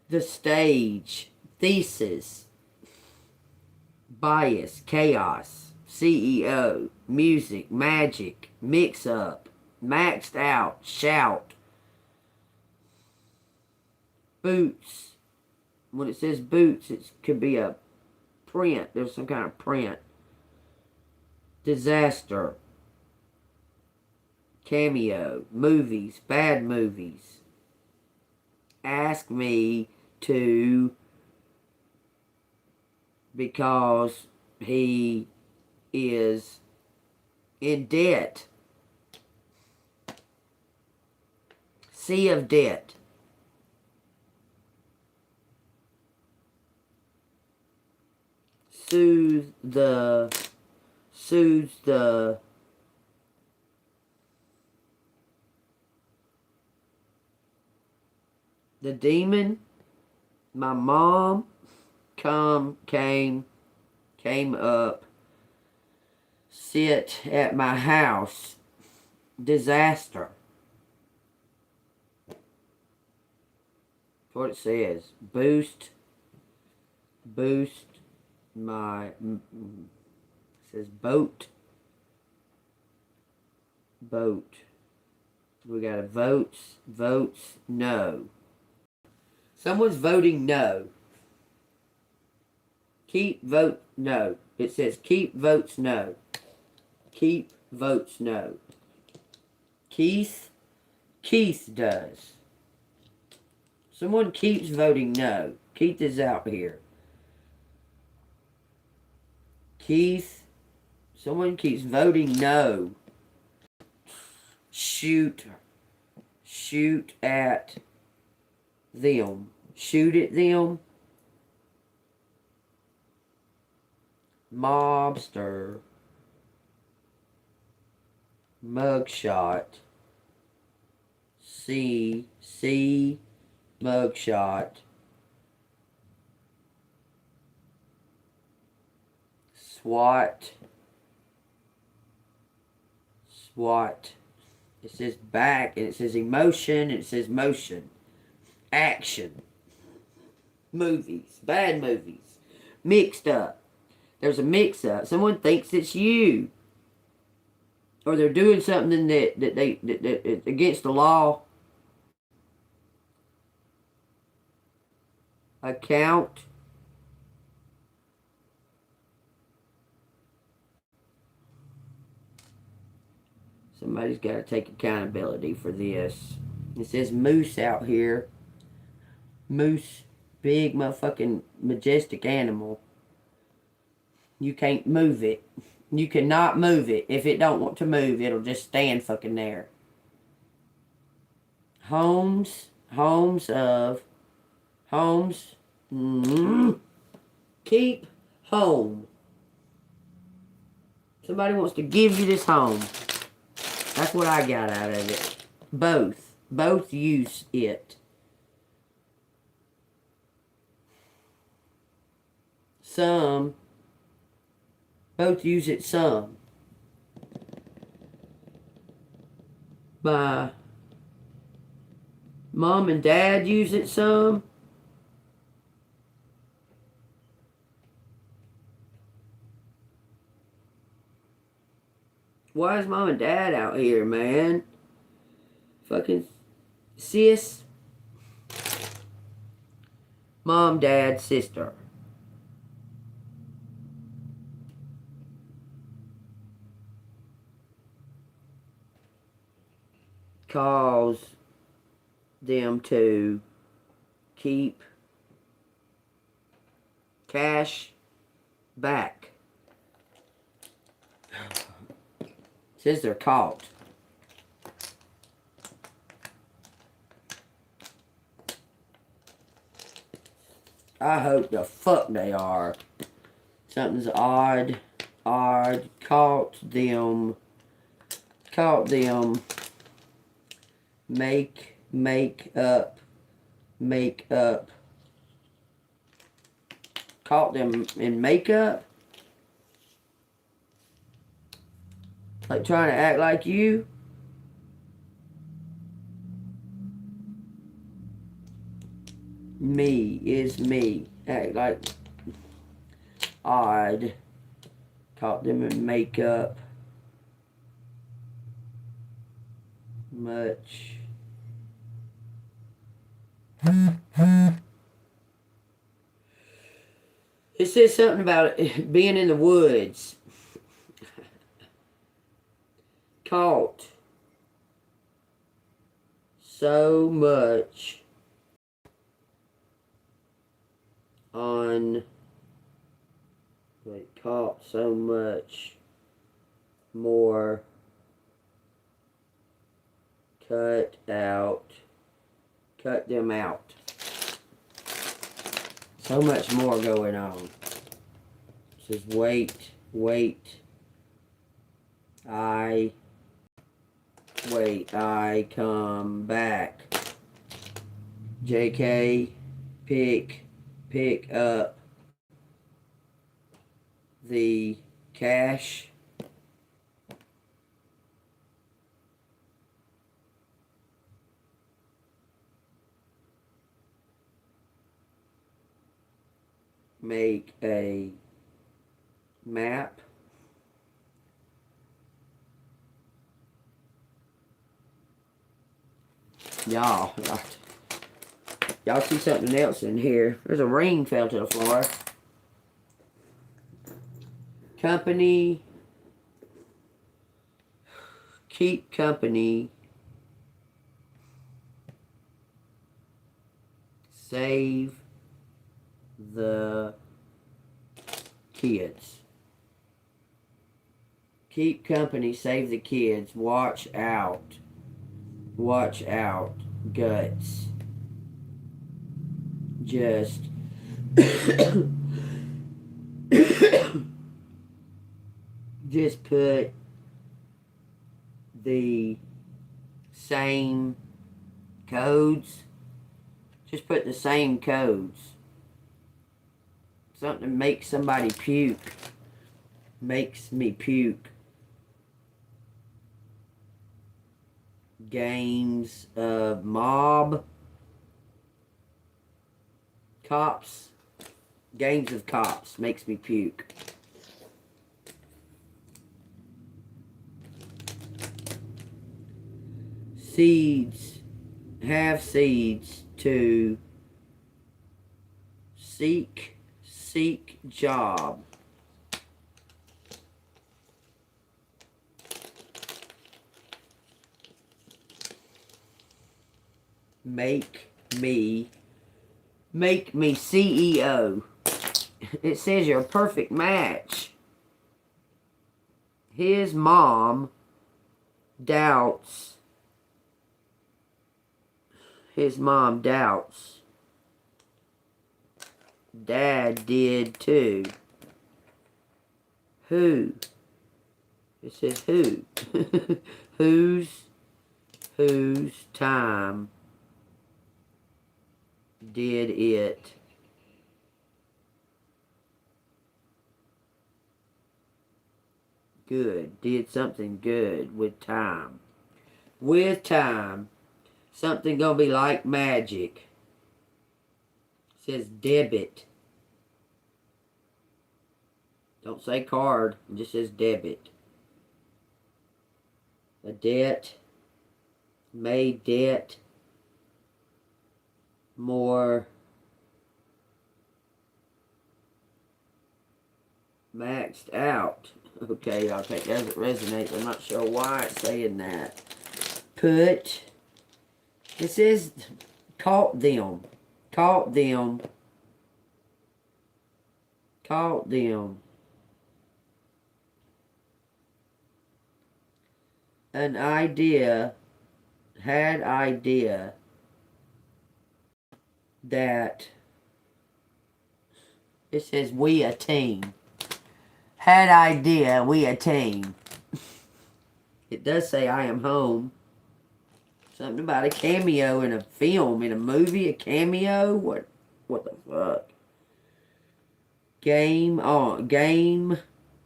The stage. Thesis. Bias. Chaos. CEO. Music. Magic. Mix up. Maxed out. Shout. Boots. When it says boots, it could be a print. There's some kind of print. Disaster. Cameo. Movies. Bad movies. Ask me to because he is in debt. Sea of debt. Soothes the demon. My mom came up, sit at my house. Disaster. That's what it says. Boost my, it says boat. We got a votes, no. Someone's voting no. Keep vote no. It says keep votes no. Keep votes no. Keith does. Someone keeps voting no. Keith is out here. Keith, someone keeps voting no. Shoot at them. Shoot at them. Mobster. Mugshot. C. Mugshot. SWAT. It says back, and it says emotion, and it says motion. Action. Movies. Bad movies. Mixed up. There's a mix-up. Someone thinks it's you. Or they're doing something that against the law. Account. Somebody's got to take accountability for this. It says moose out here. Moose. Big motherfucking majestic animal. You can't move it. You cannot move it. If it don't want to move, it'll just stand fucking there. Homes. Keep home. Somebody wants to give you this home. That's what I got out of it. Both use it. Some. Both use it some. My mom and dad use it some. Why is mom and dad out here, man? Fucking sis. Mom, dad, sister. Cause them to keep cash back. Says they're caught. I hope the fuck they are. Something's odd. Caught them. Make up. Caught them in makeup. Like trying to act like you. Me is me. Act like odd. Caught them in makeup. Much. It says something about it being in the woods. Caught so much on, caught so much more, cut them out. So much more going on. It says wait, I come back. JK, pick up the cash. Make a map. Y'all see something else in here. There's a ring fell to the floor. Company keep company, save the kids. Keep company, save the kids. Watch out. Watch out. Guts. Just just put the same codes. Just put the same codes. Something that makes somebody puke. Makes me puke. Games of mob. Cops. Games of cops. Makes me puke. Seeds. Have seeds to seek job. Make me CEO. It says you're a perfect match. His mom doubts. Dad did too. Who? It says who. Whose time did it good? Did something good with time. With time. Something gonna be like magic. It says debit. Don't say card. It just says debit. A debt. Made debt more maxed out. Okay, I'll take that as it resonates. I'm not sure why it's saying that. Put. It says caught them. Caught them. Caught them. An idea. Had idea that it says we a team. Had idea we a team. It does say I am home. Something about a cameo in a film, in a movie, a cameo? What the fuck? Game on. Game.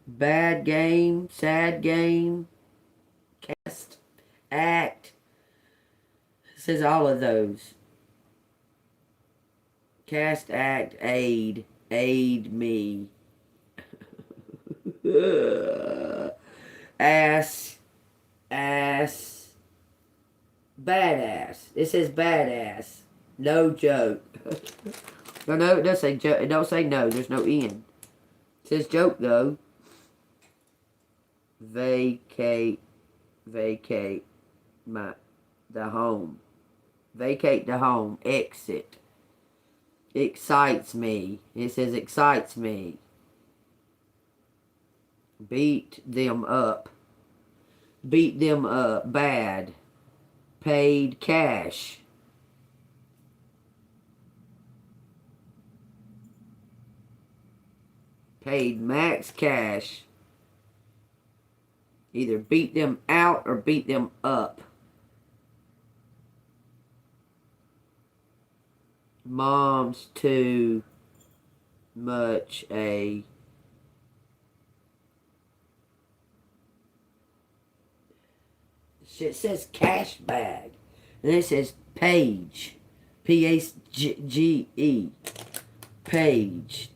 Bad game. Sad game. Cast. Act. It says all of those. Cast, act, aid. Aid me. Ass. Badass. It says badass. No joke. No, it does say joke. It don't say no. There's no N. It says joke though. Vacate the home. Vacate the home. Exit. Excites me. It says excites me. Beat them up. Beat them up. Bad. Paid cash. Paid max cash. Either beat them out or beat them up. Mom's too much a it says cash bag. And it says page. P-A-G-E. Page.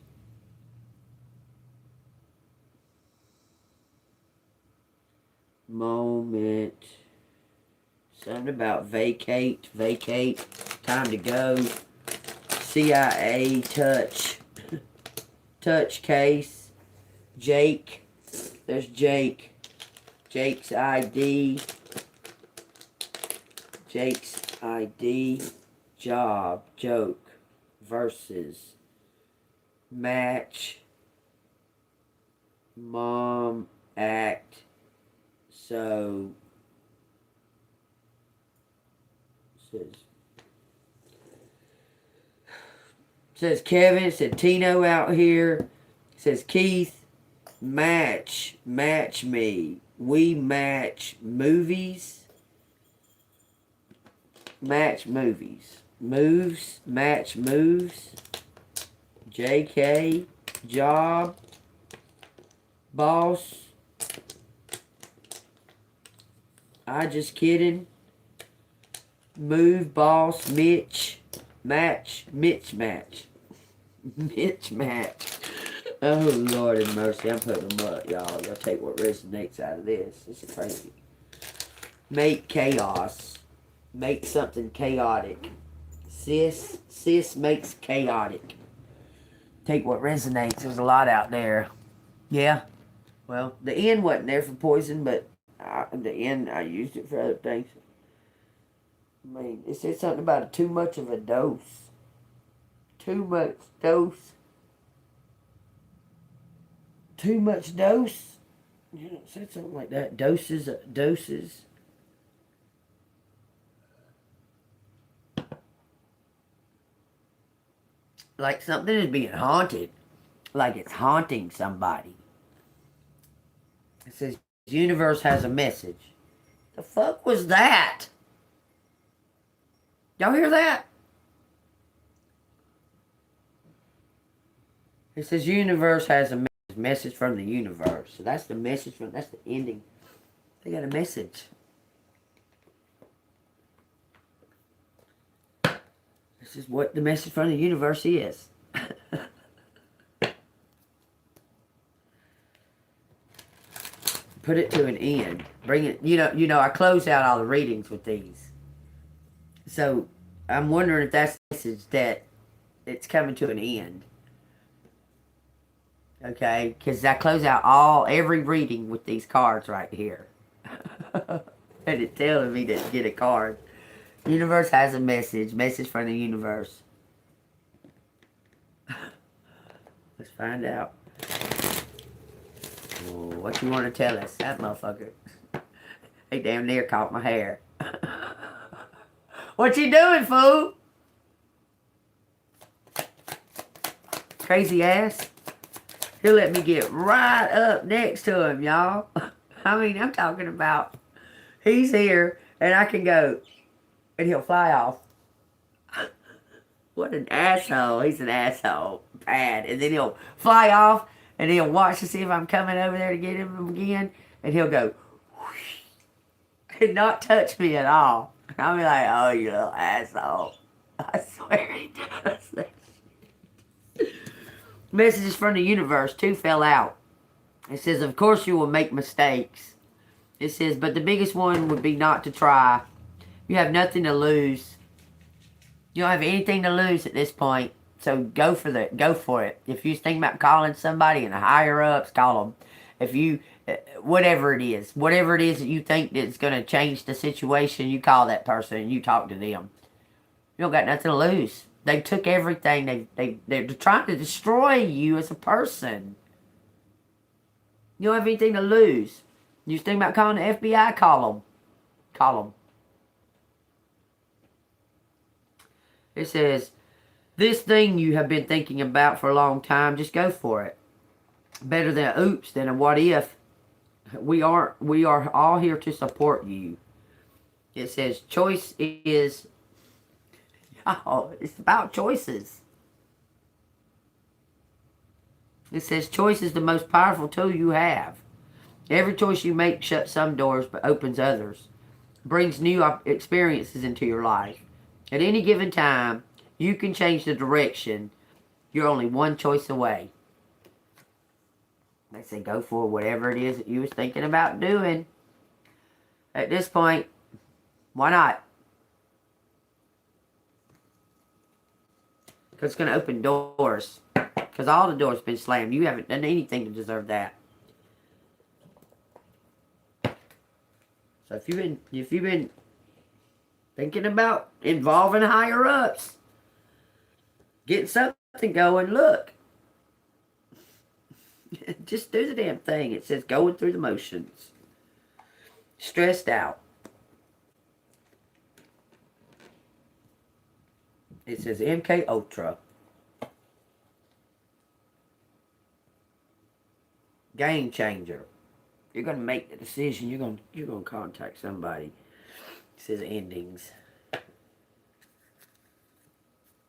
Moment. Something about vacate. Vacate. Time to go. CIA. Touch. Touch case. Jake. There's Jake. Jake's ID. Jake's ID job joke versus match mom act so says Kevin, said Tino out here, says Keith, match me. We match movies. Match movies. Moves, match moves. JK, job, boss. I just kidding. Move, boss, Mitch, match, Mitch match. Mitch match. Oh, Lord have mercy. I'm putting them up, y'all. Y'all take what resonates out of this. This is crazy. Make chaos. Make something chaotic. Sis makes chaotic. Take what resonates. There's a lot out there. Yeah. Well, the N wasn't there for poison, but the N, I used it for other things. I mean, it said something about too much of a dose. Too much dose. Too much dose? Yeah, it said something like that. Doses. Like something is being haunted. Like it's haunting somebody. It says, the universe has a message. The fuck was that? Y'all hear that? It says, universe has a message from the universe. So that's the message from, that's the ending. They got a message. This is what the message from the universe is. Put it to an end. Bring it, you know, I close out all the readings with these. So I'm wondering if that's the message that it's coming to an end. Okay, because I close out every reading with these cards right here. And it's telling me to get a card. Universe has a message from the universe. Let's find out. Oh, what you want to tell us, that motherfucker? He damn near caught my hair. What you doing, fool? Crazy ass. He'll let me get right up next to him, y'all. I mean, I'm talking about he's here and I can go and he'll fly off. What an asshole. He's an asshole. Bad. And then he'll fly off and he'll watch to see if I'm coming over there to get him again. And he'll go whoosh, and not touch me at all. I'll be like, oh, you little asshole. I swear he does that. Messages from the universe. 2 fell out. It says, of course you will make mistakes. It says, but the biggest one would be not to try. You have nothing to lose. You don't have anything to lose at this point. So go for it. If you're thinking about calling somebody in the higher ups, call them. If you, whatever it is that you think that's going to change the situation, you call that person and you talk to them. You don't got nothing to lose. They took everything. They're trying to destroy you as a person. You don't have anything to lose. You think about calling the FBI, call them. Call them. It says, this thing you have been thinking about for a long time, just go for it. Better than a oops than a what if. We are all here to support you. It says, choice is... Oh, it's about choices. It says choice is the most powerful tool you have. Every choice you make shuts some doors but opens others. Brings new experiences into your life. At any given time, you can change the direction. You're only one choice away. They say go for whatever it is that you was thinking about doing. At this point, why not? Because it's going to open doors. Because all the doors have been slammed. You haven't done anything to deserve that. So if you've been Thinking about involving higher ups. Getting something going. Look. Just do the damn thing. It says going through the motions. Stressed out. It says MK Ultra. Game changer. You're gonna make the decision. You're gonna contact somebody. It says endings.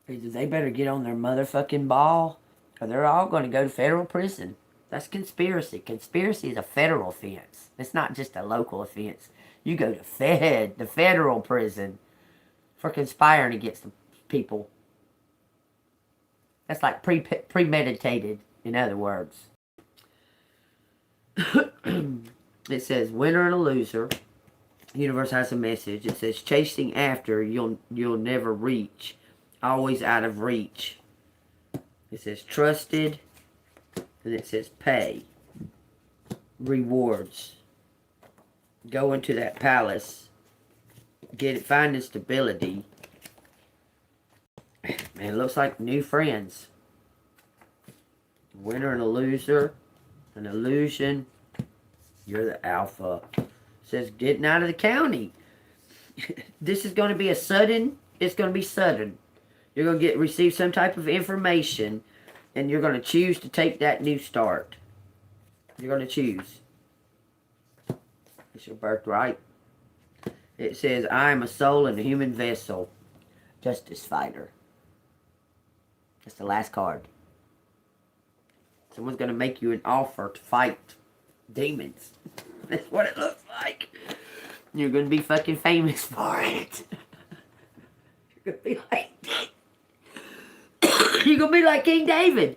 They better get on their motherfucking ball, or they're all gonna go to federal prison. That's conspiracy. Conspiracy is a federal offense. It's not just a local offense. You go to the federal prison for conspiring against the people. That's like premeditated, in other words. It says winner and a loser. The universe has a message. It says chasing after you'll never reach. Always out of reach. It says trusted. And it says pay. Rewards. Go into that palace. Finding stability. Man, it looks like new friends. Winner and a loser. An illusion. You're the alpha. It says getting out of the county. This is going to be it's going to be sudden. You're going to receive some type of information, and you're going to choose to take that new start. You're going to choose. It's your birthright. It says, I am a soul in a human vessel. Justice fighter. That's the last card. Someone's going to make you an offer to fight demons. That's what it looks like. You're going to be fucking famous for it. You're going to be like... You're going to be like King David.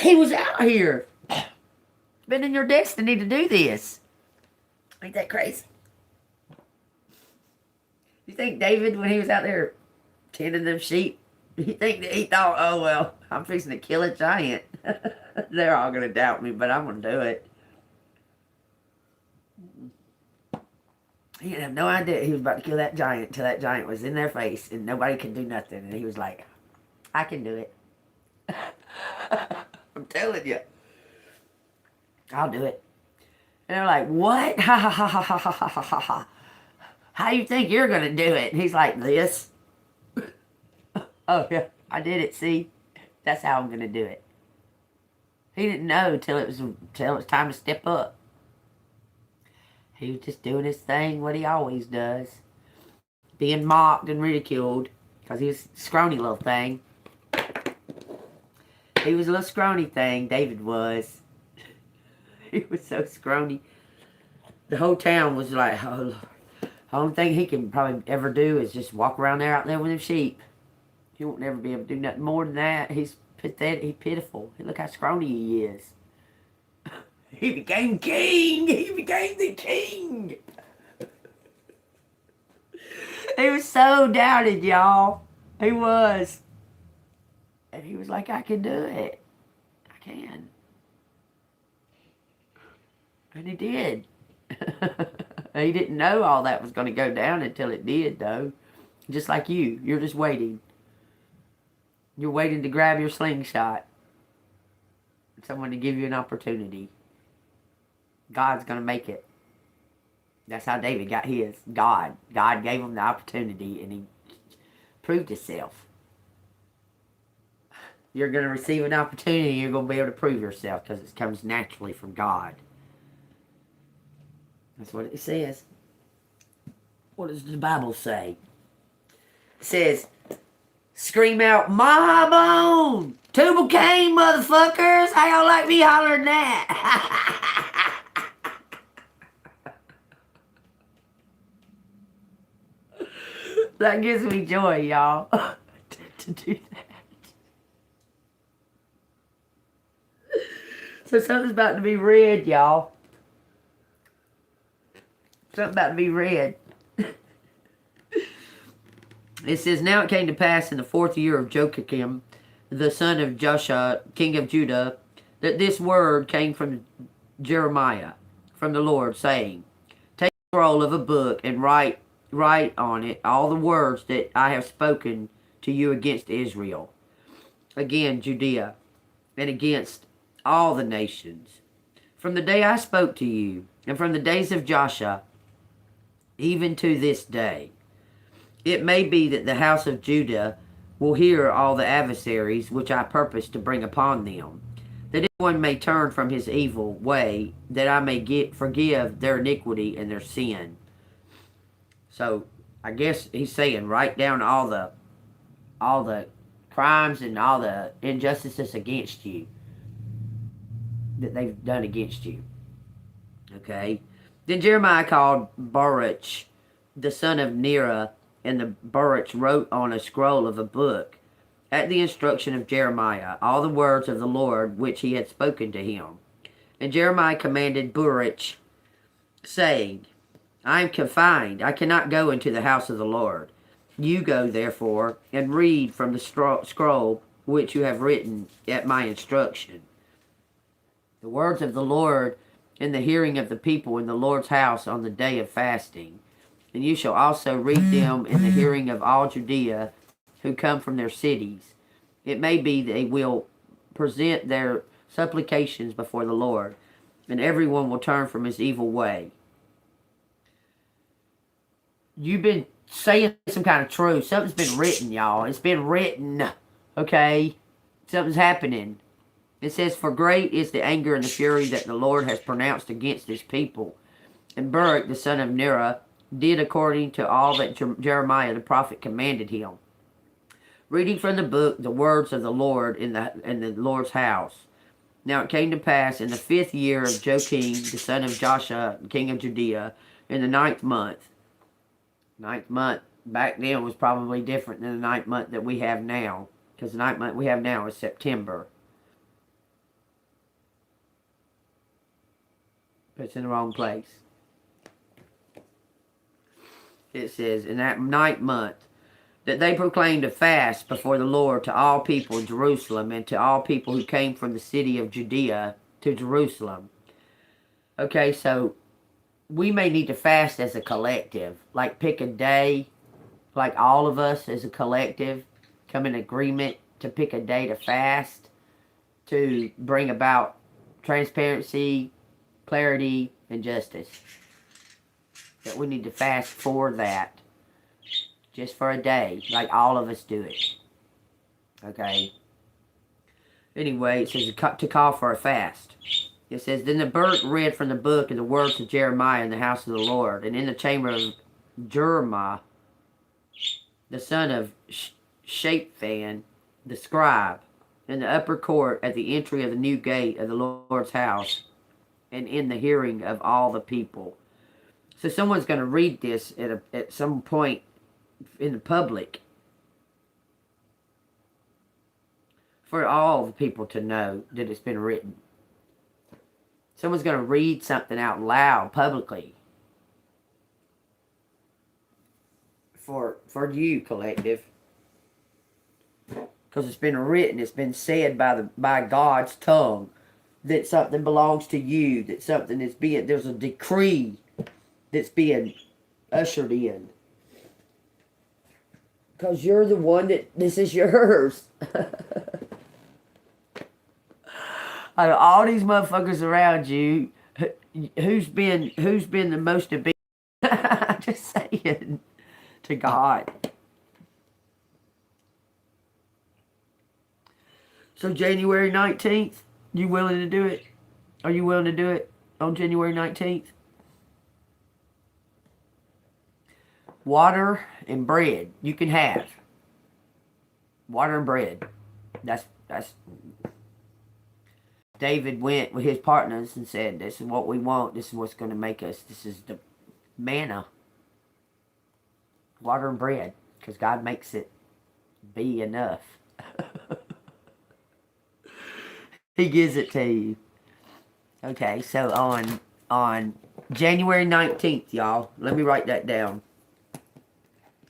He was out here. It's been in your destiny to do this. Ain't that crazy? You think David, when he was out there tending them sheep, you think that he thought, oh, well, I'm fixing to kill a giant. They're all going to doubt me, but I'm going to do it. He didn't have no idea he was about to kill that giant until that giant was in their face and nobody could do nothing. And he was like, I can do it. I'm telling you. I'll do it. And they're like, what? Ha ha ha ha ha ha ha ha ha. How do you think you're going to do it? And he's like, this. Oh, yeah, I did it, see? That's how I'm going to do it. He didn't know till it was time to step up. He was just doing his thing, what he always does. Being mocked and ridiculed because he was a scrawny little thing. He was a little scrawny thing, David was. He was so scrawny. The whole town was like, oh, Lord. The only thing he can probably ever do is just walk around there out there with them sheep. He won't never be able to do nothing more than that. He's pathetic. He's pitiful. Look how scrawny he is. He became king. He became the king. He was so doubted, y'all. He was. And he was like, I can do it. I can. And he did. He didn't know all that was going to go down until it did, though. Just like you. You're just waiting. You're waiting to grab your slingshot. Someone to give you an opportunity. God's going to make it. That's how David got his. God. God gave him the opportunity and he proved himself. You're going to receive an opportunity and you're going to be able to prove yourself because it comes naturally from God. That's what it says. What does the Bible say? It says, scream out, Mob on! Tubal Cain, motherfuckers! How y'all like me hollering that? That gives me joy, y'all, to do that. So something's about to be read, y'all. Something about to be read. It says, now it came to pass in the 4th year of Joachim, the son of Joshua, king of Judah, that this word came from Jeremiah, from the Lord, saying, take a scroll of a book and write write on it all the words that I have spoken to you against Israel, again Judea, and against all the nations. From the day I spoke to you, and from the days of Joshua, even to this day. It may be that the house of Judah will hear all the adversaries which I purpose to bring upon them, that anyone may turn from his evil way, that I may forgive their iniquity and their sin. So I guess he's saying write down all the crimes and all the injustices against you that they've done against you. Okay. Then Jeremiah called Baruch, the son of Neriah, and the Baruch wrote on a scroll of a book, at the instruction of Jeremiah, all the words of the Lord which he had spoken to him. And Jeremiah commanded Baruch, saying, I am confined, I cannot go into the house of the Lord. You go, therefore, and read from the scroll which you have written at my instruction. The words of the Lord in the hearing of the people in the Lord's house on the day of fasting. And you shall also read them in the hearing of all Judea who come from their cities. It may be they will present their supplications before the Lord, and everyone will turn from his evil way. You've been saying some kind of truth. Something's been written, y'all. It's been written. Okay? Something's happening. It says, for great is the anger and the fury that the Lord has pronounced against his people. And Baruch, the son of Neriah, did according to all that Jeremiah the prophet commanded him, reading from the book the words of the Lord in the Lord's house. Now it came to pass in the 5th year of Joachim, the son of Joshua, king of Judea, in the 9th month. 9th month back then was probably different than the 9th month that we have now, because the 9th month we have now is September. But it's in the wrong place. It says, in that 9th month, that they proclaimed a fast before the Lord to all people in Jerusalem, and to all people who came from the city of Judea to Jerusalem. Okay, so we may need to fast as a collective. Like pick a day, like all of us as a collective, come in agreement to pick a day to fast, to bring about transparency, clarity, and justice. That we need to fast for that. Just for a day. Like all of us do it. Okay. Anyway, it says to call for a fast. It says, then the Baruch read from the book of the words of Jeremiah in the house of the Lord, and in the chamber of Jeremiah, the son of Shaphan, the scribe, in the upper court at the entry of the new gate of the Lord's house, and in the hearing of all the people. So someone's going to read this at some point in the public for all the people to know that it's been written. Someone's going to read something out loud publicly for you, collective, because it's been written, it's been said by God's tongue that something belongs to you, that something is being, there's a decree that's being ushered in. Because you're the one that, this is yours. Out of all these motherfuckers around you, who's been the most obedient? Just saying, to God. So January 19th, you willing to do it? Are you willing to do it on January 19th? Water and bread you can have. Water and bread. That's David went with his partners and said, this is what we want. This is what's going to make us. This is the manna. Water and bread. Because God makes it be enough. He gives it to you. Okay, so on January 19th, y'all. Let me write that down,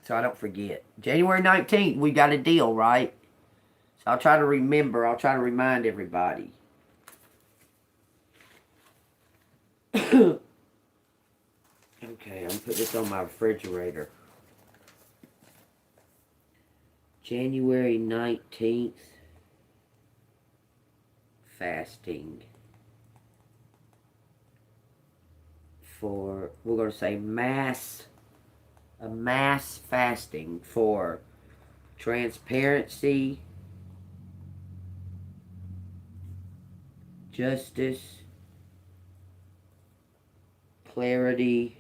so I don't forget. January 19th, we got a deal, right? So I'll try to remember. I'll try to remind everybody. Okay, I'm put this on my refrigerator. January 19th. Fasting. For, we're going to say a mass fasting for transparency, justice, clarity,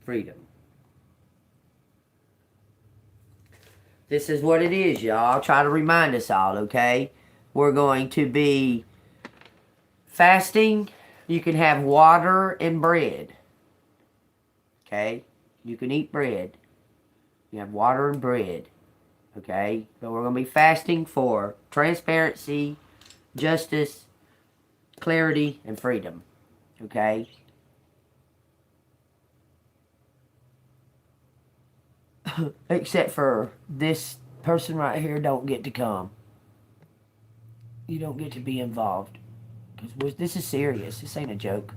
freedom. This is what it is, y'all. I'll try to remind us all, okay? We're going to be fasting. You can have water and bread. Okay? You can eat bread. You have water and bread. Okay? But we're going to be fasting for transparency, justice, clarity, and freedom. Okay? Except for this person right here don't get to come. You don't get to be involved. Because this is serious. This ain't a joke.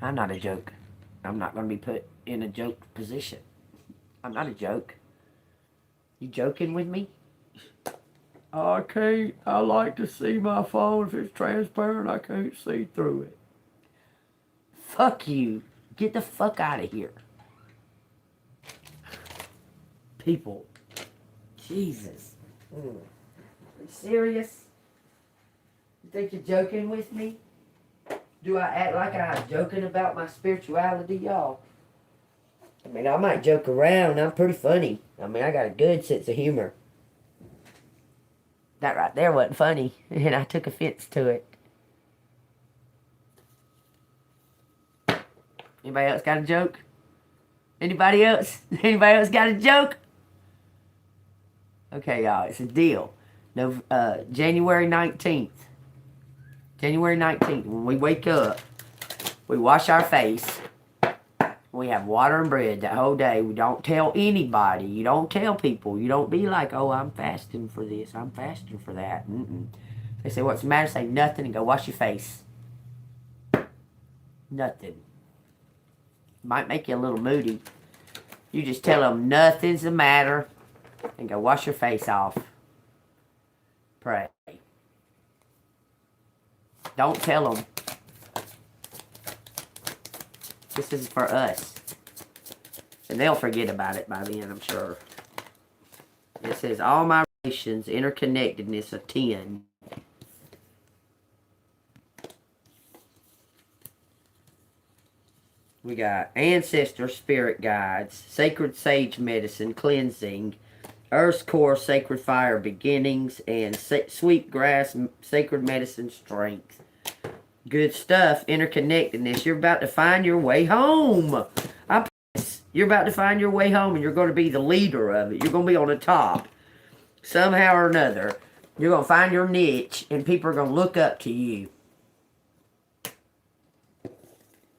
I'm not a joke. I'm not going to be put in a joke position. I'm not a joke. You joking with me? I can't. I like to see my phone. If it's transparent, I can't see through it. Fuck you. Get the fuck out of here. People. Jesus. Are you serious? You think you're joking with me? Do I act like I'm joking about my spirituality, y'all? I mean, I might joke around. I'm pretty funny. I mean, I got a good sense of humor. That right there wasn't funny, and I took offense to it. Anybody else got a joke? Anybody else? Anybody else got a joke? Okay, y'all, it's a deal. No, January 19th. January 19th, when we wake up, we wash our face. We have water and bread that whole day. We don't tell anybody. You don't tell people. You don't be like, oh, I'm fasting for this. I'm fasting for that. They say, what's the matter? Say nothing and go wash your face. Nothing. Might make you a little moody. You just tell them nothing's the matter and go wash your face off. Pray. Don't tell them. This is for us. And they'll forget about it by then, I'm sure. It says, all my relations, interconnectedness of 10. We got ancestor spirit guides, sacred sage medicine, cleansing, earth's core, sacred fire, beginnings, and sweet grass, sacred medicine, strength. Good stuff, interconnectedness. You're about to find your way home. You're about to find your way home, and you're going to be the leader of it. You're going to be on the top. Somehow or another, you're going to find your niche, and people are going to look up to you.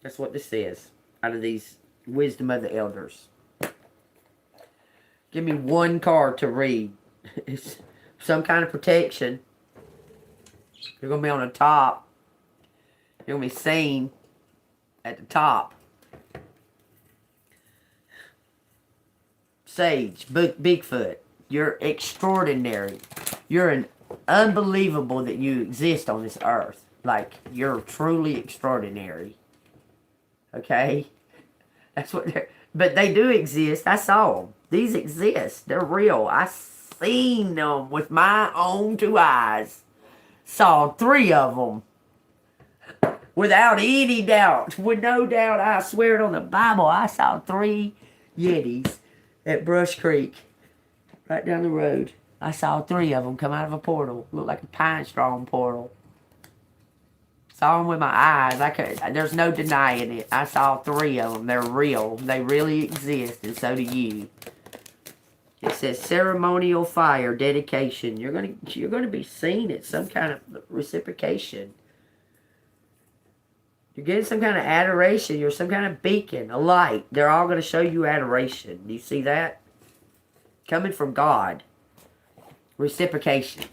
That's what this is, out of these wisdom of the elders. Give me one card to read. It's some kind of protection. You're going to be on the top. You're going to be seen at the top. Sage, Bigfoot. You're extraordinary. You're an unbelievable that you exist on this earth. Like, you're truly extraordinary. Okay? That's what they're... But they do exist. I saw them. These exist. They're real. I seen them with my own 2 eyes. Saw 3 of them. Without any doubt. With no doubt. I swear it on the Bible. I saw 3 Yetis at Brush Creek. Right down the road. I saw 3 of them come out of a portal. Looked like a pine straw portal. Saw them with my eyes. There's no denying it. I saw 3 of them. They're real. They really exist, and so do you. It says ceremonial fire, dedication. You're gonna be seen at some kind of reciprocation. You're getting some kind of adoration. You're some kind of beacon, a light. They're all going to show you adoration. Do you see that? Coming from God. Reciprocation.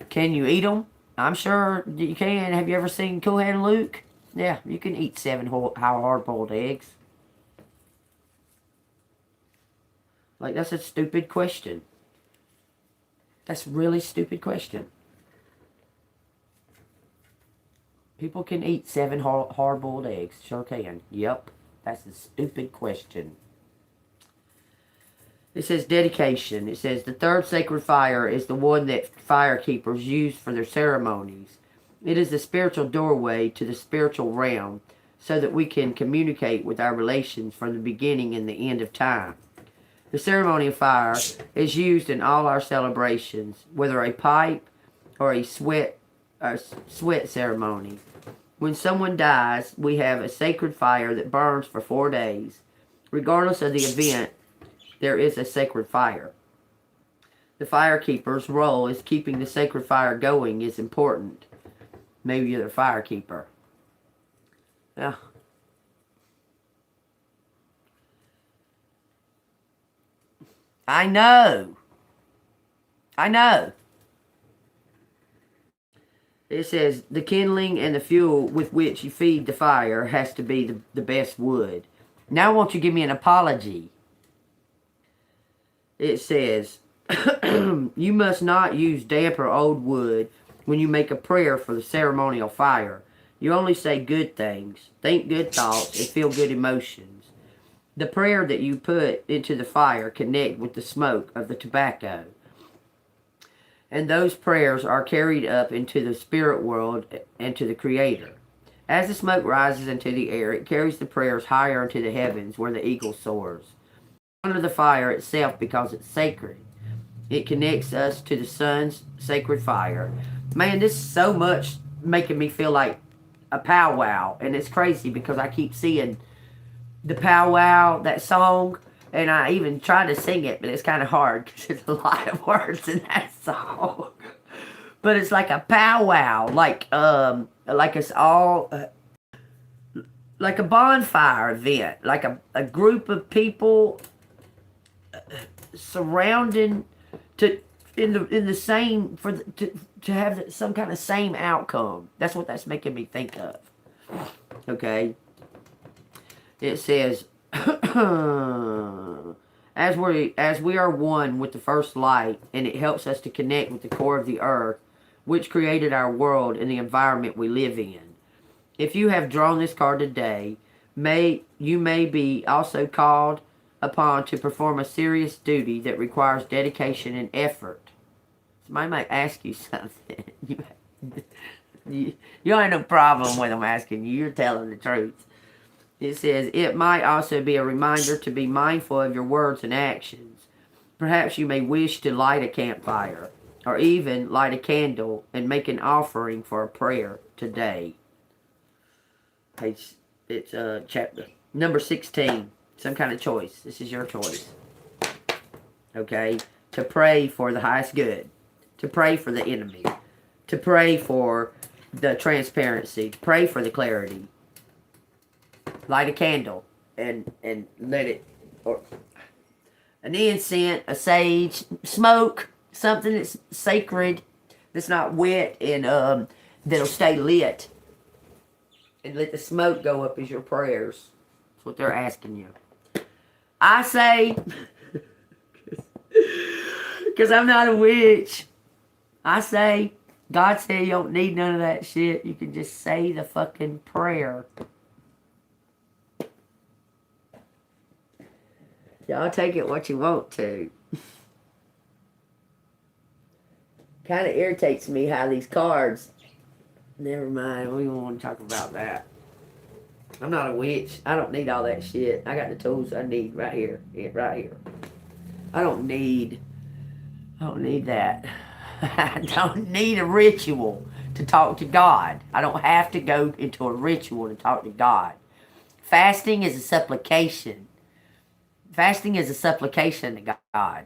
Can you eat them? I'm sure you can. Have you ever seen Cool Hand Luke? Yeah, you can eat 7 hard-boiled eggs. Like, that's a stupid question. That's a really stupid question. People can eat 7 hard-boiled eggs. Sure can. Yep. That's a stupid question. It says dedication. It says the third sacred fire is the one that fire keepers use for their ceremonies. It is the spiritual doorway to the spiritual realm so that we can communicate with our relations from the beginning and the end of time. The ceremony of fire is used in all our celebrations, whether a pipe or a sweat ceremony. When someone dies, we have a sacred fire that burns for 4 days. Regardless of the event, there is a sacred fire. The firekeeper's role is keeping the sacred fire going is important. Maybe you're the firekeeper. Yeah. I know. It says, the kindling and the fuel with which you feed the fire has to be the best wood. Now won't you give me an apology? It says, you must not use damp or old wood when you make a prayer for the ceremonial fire. You only say good things, think good thoughts, and feel good emotions. The prayer that you put into the fire connect with the smoke of the tobacco. And those prayers are carried up into the spirit world and to the Creator. As the smoke rises into the air, it carries the prayers higher into the heavens where the eagle soars. Under the fire itself because it's sacred. It connects us to the sun's sacred fire. Man, this is so much making me feel like a powwow. And it's crazy because I keep seeing the powwow, that song, and I even try to sing it, but it's kind of hard because there's a lot of words in that song. But it's like a powwow, like it's all like a bonfire event, like a group of people surrounding in the same to have some kind of same outcome. That's what that's making me think of. Okay. It says, as we are one with the first light, and it helps us to connect with the core of the earth, which created our world and the environment we live in. If you have drawn this card today, you may be also called upon to perform a serious duty that requires dedication and effort. Somebody might ask you something. You don't have no problem with them asking you. You're telling the truth. It says, it might also be a reminder to be mindful of your words and actions. Perhaps you may wish to light a campfire, or even light a candle and make an offering for a prayer today. It's chapter number 16. Some kind of choice. This is your choice. Okay? To pray for the highest good. To pray for the enemy. To pray for the transparency. To pray for the clarity. Light a candle and let it, or an incense, a sage, smoke, something that's sacred, that's not wet, and that'll stay lit. And let the smoke go up as your prayers. That's what they're asking you. I say, because I'm not a witch, I say, God said you don't need none of that shit. You can just say the fucking prayer. Y'all take it what you want to. Kind of irritates me how these cards... Never mind, we don't want to talk about that. I'm not a witch. I don't need all that shit. I got the tools I need right here. Right here. I don't need that. I don't need a ritual to talk to God. I don't have to go into a ritual to talk to God. Fasting is a supplication. Fasting is a supplication to God.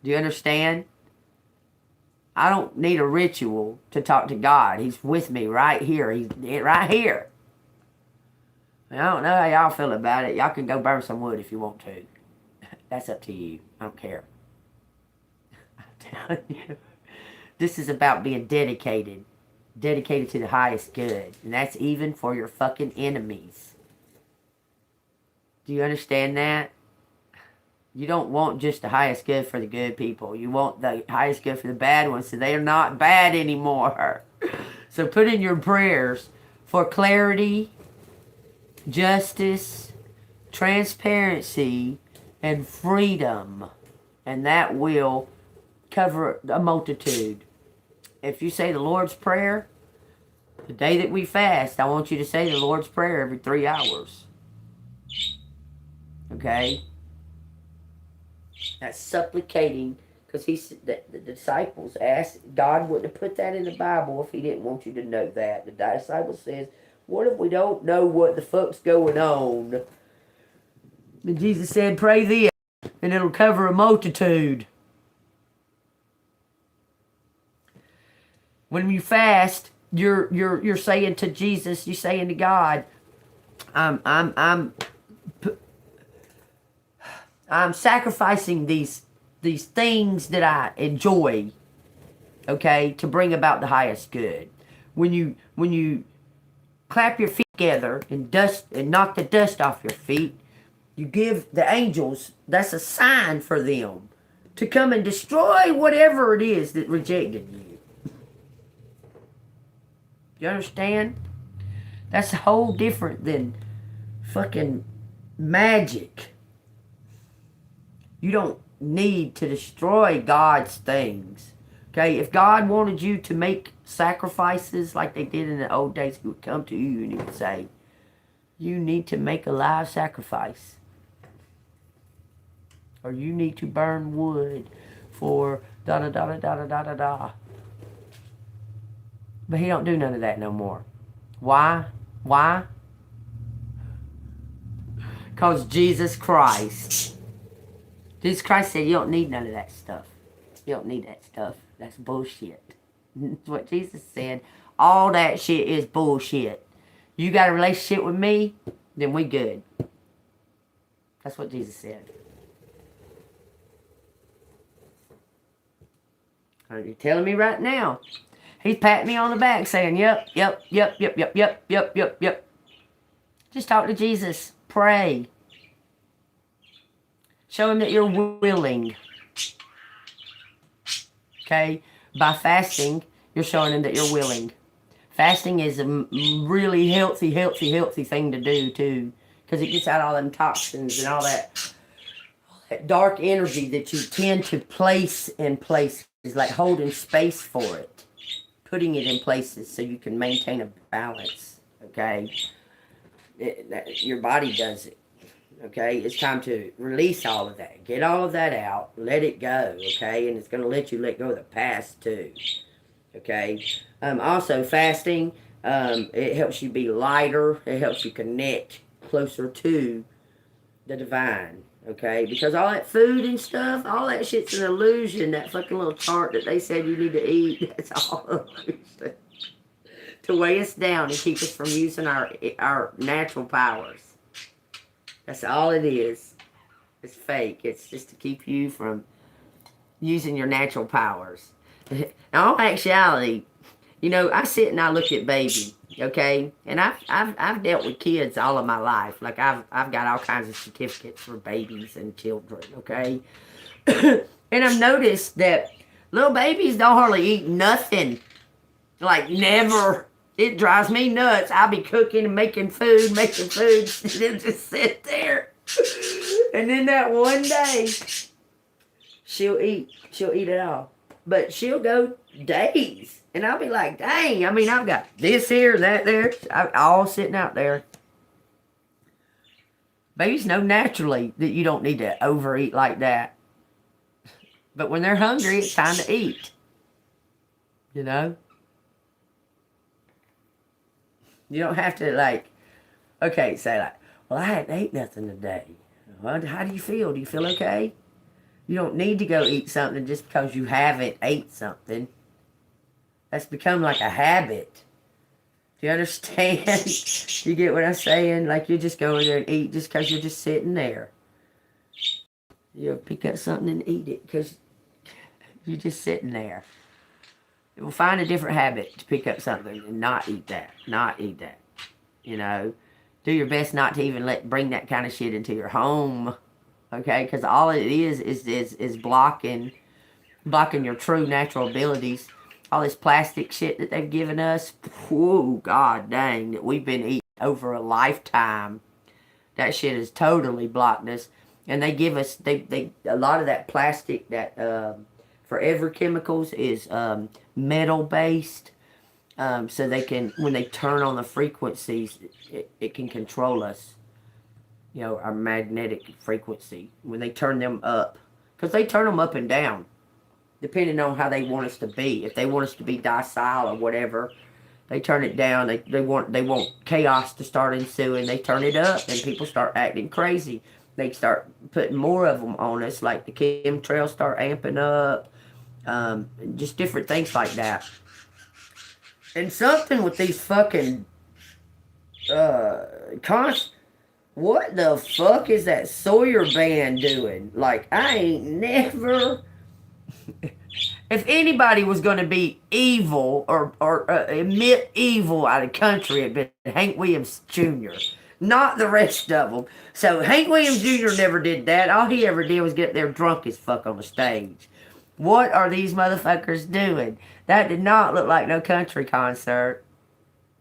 Do you understand? I don't need a ritual to talk to God. He's with me right here. He's right here. I don't know how y'all feel about it. Y'all can go burn some wood if you want to. That's up to you. I don't care. I'm telling you. This is about being dedicated. Dedicated to the highest good. And that's even for your fucking enemies. Do you understand that? You don't want just the highest good for the good people. You want the highest good for the bad ones, so they are not bad anymore. So put in your prayers for clarity, justice, transparency, and freedom. And that will cover a multitude. If you say the Lord's Prayer, the day that we fast, I want you to say the Lord's Prayer every 3 hours. Okay? That's supplicating, because the disciples asked, God wouldn't have put that in the Bible if he didn't want you to know that. The disciple says, what if we don't know what the fuck's going on? And Jesus said, pray this, and it'll cover a multitude. When you fast, you're saying to Jesus, you're saying to God, I'm sacrificing these things that I enjoy, okay, to bring about the highest good. When you clap your feet together and knock the dust off your feet, you give the angels, that's a sign for them to come and destroy whatever it is that rejected you. You understand? That's a whole different than fucking magic. You don't need to destroy God's things. Okay? If God wanted you to make sacrifices like they did in the old days, he would come to you and he would say, you need to make a live sacrifice. Or you need to burn wood for da-da-da-da-da-da-da-da. But he don't do none of that no more. Why? Why? Because Jesus Christ said you don't need none of that stuff. You don't need that stuff. That's bullshit. That's what Jesus said. All that shit is bullshit. You got a relationship with me, then we good. That's what Jesus said. Are you telling me right now? He's patting me on the back saying, yep. Just talk to Jesus. Pray. Show him that you're willing. Okay? By fasting, you're showing him that you're willing. Fasting is a really healthy thing to do, too. Because it gets out all them toxins and all that dark energy that you tend to place in places. Like holding space for it. Putting it in places so you can maintain a balance. Okay? Your body does it. Okay, it's time to release all of that. Get all of that out. Let it go. Okay, and it's going to let you let go of the past too. Okay. Also, fasting, it helps you be lighter. It helps you connect closer to the divine. Okay, because all that food and stuff, all that shit's an illusion. That fucking little chart that they said you need to eat, that's all an illusion. To weigh us down and keep us from using our natural powers. That's all it is. It's fake. It's just to keep you from using your natural powers. Now, in actuality, you know, I sit and I look at baby, okay? And I've dealt with kids all of my life. Like, I've got all kinds of certificates for babies and children, okay? And I've noticed that little babies don't hardly eat nothing. Like, never. It drives me nuts. I'll be cooking and making food, and they'll just sit there. And then that one day, she'll eat it all. But she'll go days. And I'll be like, dang, I mean, I've got this here, that there, all sitting out there. Babies know naturally that you don't need to overeat like that. But when they're hungry, it's time to eat. You know? You don't have to, like, okay, say like, well, I hadn't ate nothing today. Well, how do you feel? Do you feel okay? You don't need to go eat something just because you haven't ate something. That's become like a habit. Do you understand? You get what I'm saying? Like, you're just going there and eat just because you're just sitting there. You pick up something and eat it because you're just sitting there. We'll find a different habit to pick up something and not eat that. Not eat that. You know, do your best not to even bring that kind of shit into your home. Okay, because all it is blocking your true natural abilities. All this plastic shit that they've given us. Whoa, god dang, that we've been eating over a lifetime. That shit has totally blocked us. And they give us, they a lot of that plastic that forever chemicals is metal based. So they can, when they turn on the frequencies, it can control us. You know, our magnetic frequency. When they turn them up. Because they turn them up and down. Depending on how they want us to be. If they want us to be docile or whatever, they turn it down. They want chaos to start ensuing. They turn it up and people start acting crazy. They start putting more of them on us, like the chemtrails start amping up. Just different things like that. And something with these fucking what the fuck is that Sawyer band doing? Like, I ain't never. If anybody was going to be evil or emit evil out of the country, it'd been Hank Williams Jr., not the rest of them. So Hank Williams Jr. never did that. All he ever did was get there drunk as fuck on the stage. What are these motherfuckers doing? That did not look like no country concert.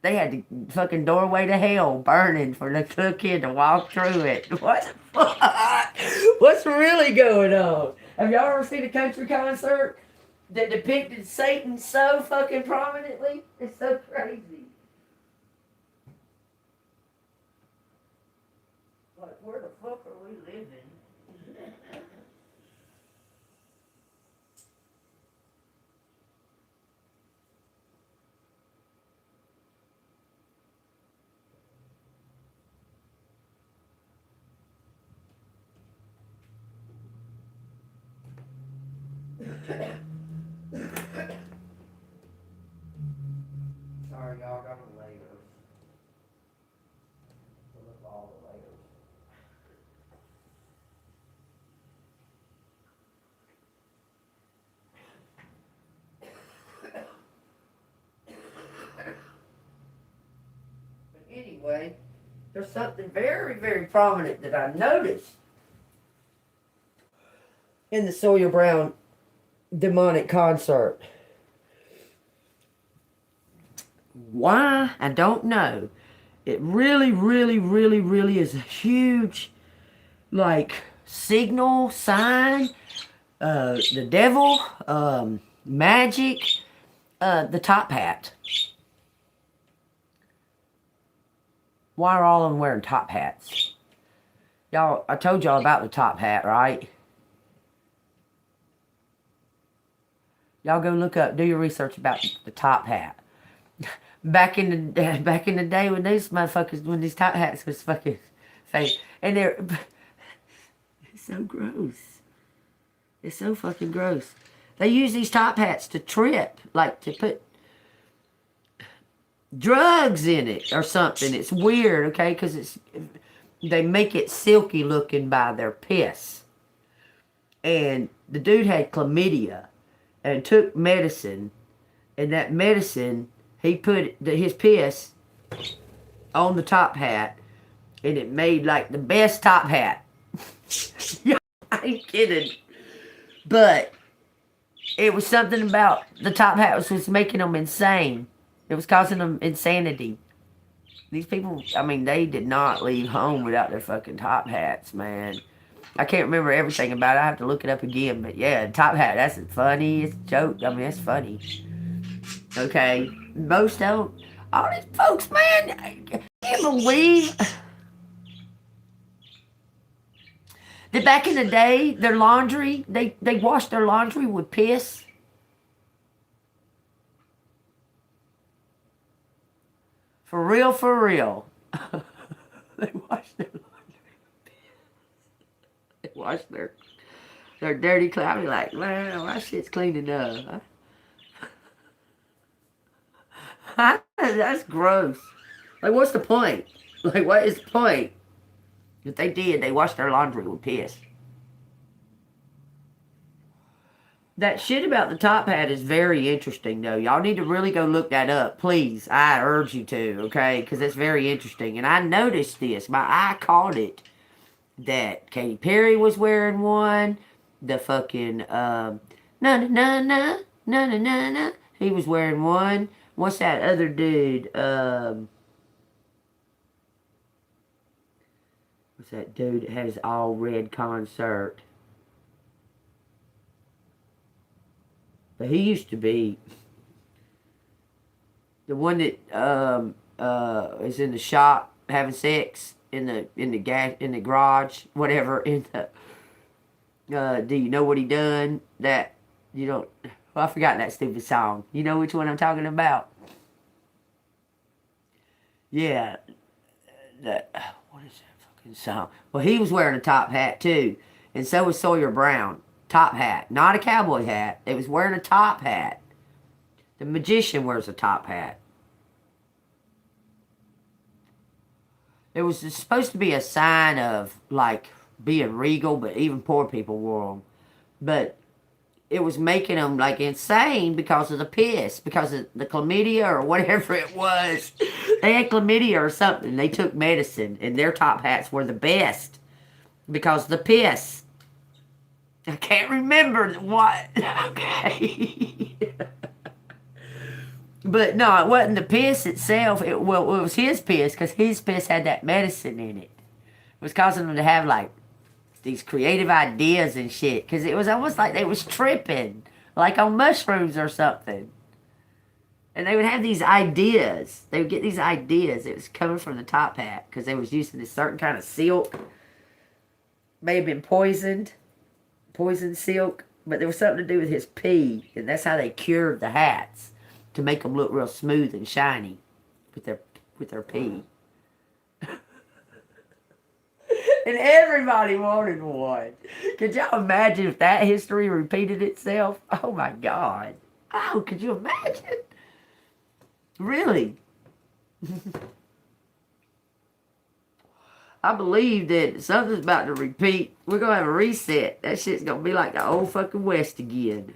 They had the fucking doorway to hell burning for the little kid to walk through it. What the fuck? What's really going on? Have y'all ever seen a country concert that depicted Satan so fucking prominently? It's so crazy. Like, where the fuck are we living? Sorry, y'all, got the layers. Pull up all the layers. But anyway, there's something very, very prominent that I noticed in the Sawyer Brown demonic concert. Why? I don't know. It really, really, really, really is a huge, like, signal, sign, the devil, magic, the top hat. Why are all of them wearing top hats? Y'all, I told y'all about the top hat, right? Y'all go look up, do your research about the top hat. Back in the day when these motherfuckers, when these top hats was fucking fake, and they're, it's so gross. It's so fucking gross. They use these top hats to trip, like to put drugs in it or something. It's weird, okay? Because they make it silky looking by their piss. And the dude had chlamydia and took medicine, and that medicine, he put his piss on the top hat, and it made like the best top hat. I ain't kidding. But it was something about the top hat was making them insane. It was causing them insanity. These people, I mean, they did not leave home without their fucking top hats, man. I can't remember everything about it. I have to look it up again. But yeah, top hat, that's the funniest joke. I mean, that's funny. Okay. Most of them, all these folks, man, I can't believe that back in the day, their laundry, they washed their laundry with piss. For real, for real. They washed their laundry with piss. They washed their dirty clothes. I be like, man, my shit's clean enough. That's gross. Like, what's the point? Like, what is the point? If they did, they washed their laundry with piss. That shit about the top hat is very interesting, though. Y'all need to really go look that up, please. I urge you to, okay? Because it's very interesting. And I noticed this. My eye caught it. That Katy Perry was wearing one. The fucking, na na na na, na na na na. He was wearing one. What's that other dude? What's that dude that has all red concert? But he used to be the one that is in the shop having sex in the garage, whatever. In the do you know what he done? That you don't. Well, I forgot that stupid song. You know which one I'm talking about? Yeah, that what is that fucking song? Well, he was wearing a top hat too, and so was Sawyer Brown. Top hat, not a cowboy hat. It was wearing a top hat. The magician wears a top hat. It was supposed to be a sign of, like, being regal, but even poor people wore them. But it was making them, like, insane because of the piss, because of the chlamydia or whatever it was. They had chlamydia or something. They took medicine, and their top hats were the best because of the piss. I can't remember what. Okay. But no, it wasn't the piss itself. It was his piss because his piss had that medicine in it. It was causing them to have like these creative ideas and shit because it was almost like they was tripping, like on mushrooms or something. And they would have these ideas. They would get these ideas. It was coming from the top hat because they was using this certain kind of silk. May have been poison silk, but there was something to do with his pee, and that's how they cured the hats to make them look real smooth and shiny with their pee. And everybody wanted one. Could y'all imagine if that history repeated itself? Oh my God. Oh, could you imagine? Really? I believe that something's about to repeat. We're going to have a reset. That shit's going to be like the old fucking West again.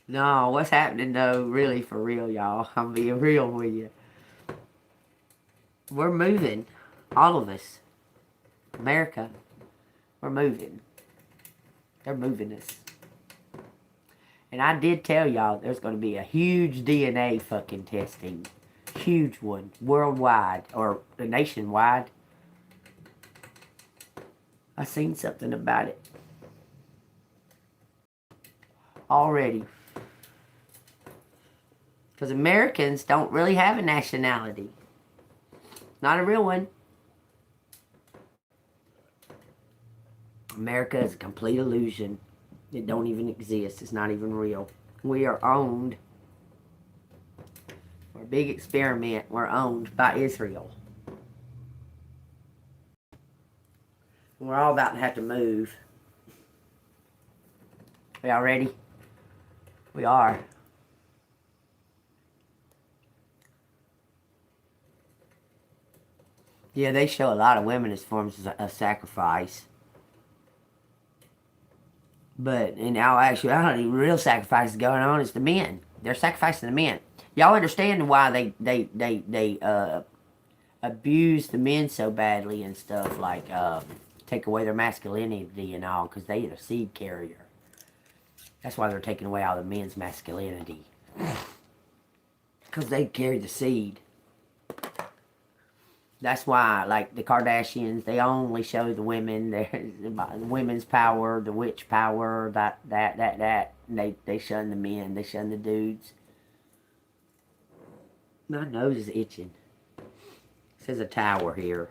No, what's happening though, really for real, y'all. I'm being real with you. We're moving. All of us. America. We're moving. They're moving us. And I did tell y'all there's going to be a huge DNA fucking testing. Huge one. Worldwide. Or nationwide. I seen something about it. Already. Because Americans don't really have a nationality. Not a real one. America is a complete illusion. It don't even exist. It's not even real. We are owned. We're a big experiment. We're owned by Israel. We're all about to have to move. Y'all ready? We are. Yeah, they show a lot of women as forms of sacrifice. But in all actuality, real sacrifice is going on is the men. They're sacrificing the men. Y'all understand why they abuse the men so badly and stuff, like take away their masculinity and all, because they are a seed carrier. That's why they're taking away all the men's masculinity. Because they carry the seed. That's why, like, the Kardashians, they only show the women, the women's power, the witch power, that. And they shun the men, they shun the dudes. My nose is itching. It says a tower here.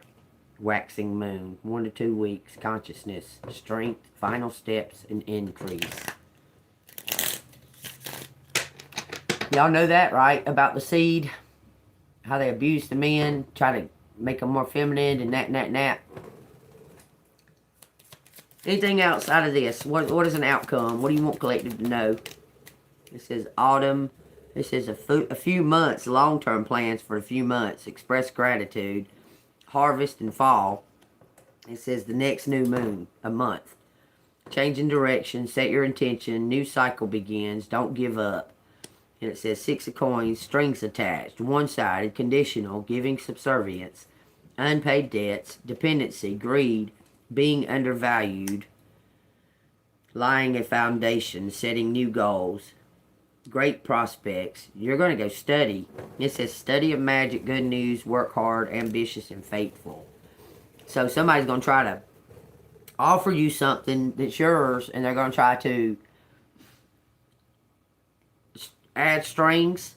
Waxing moon, 1 to 2 weeks, consciousness, strength, final steps, and increase. Y'all know that, right? About the seed? How they abuse the men, try to make them more feminine and that. Anything outside of this? What is an outcome? What do you want collective to know? This says autumn. This is a few months, long-term plans for a few months. Express gratitude. Harvest and fall. It says the next new moon, a month. Changing direction, set your intention, new cycle begins, don't give up. And it says 6 of coins, strings attached, one-sided, conditional, giving subservience, unpaid debts, dependency, greed, being undervalued, laying a foundation, setting new goals, great prospects. You're going to go study. It says study of magic, good news, work hard, ambitious, and faithful. So somebody's going to try to offer you something that's yours, and they're going to try to add strings.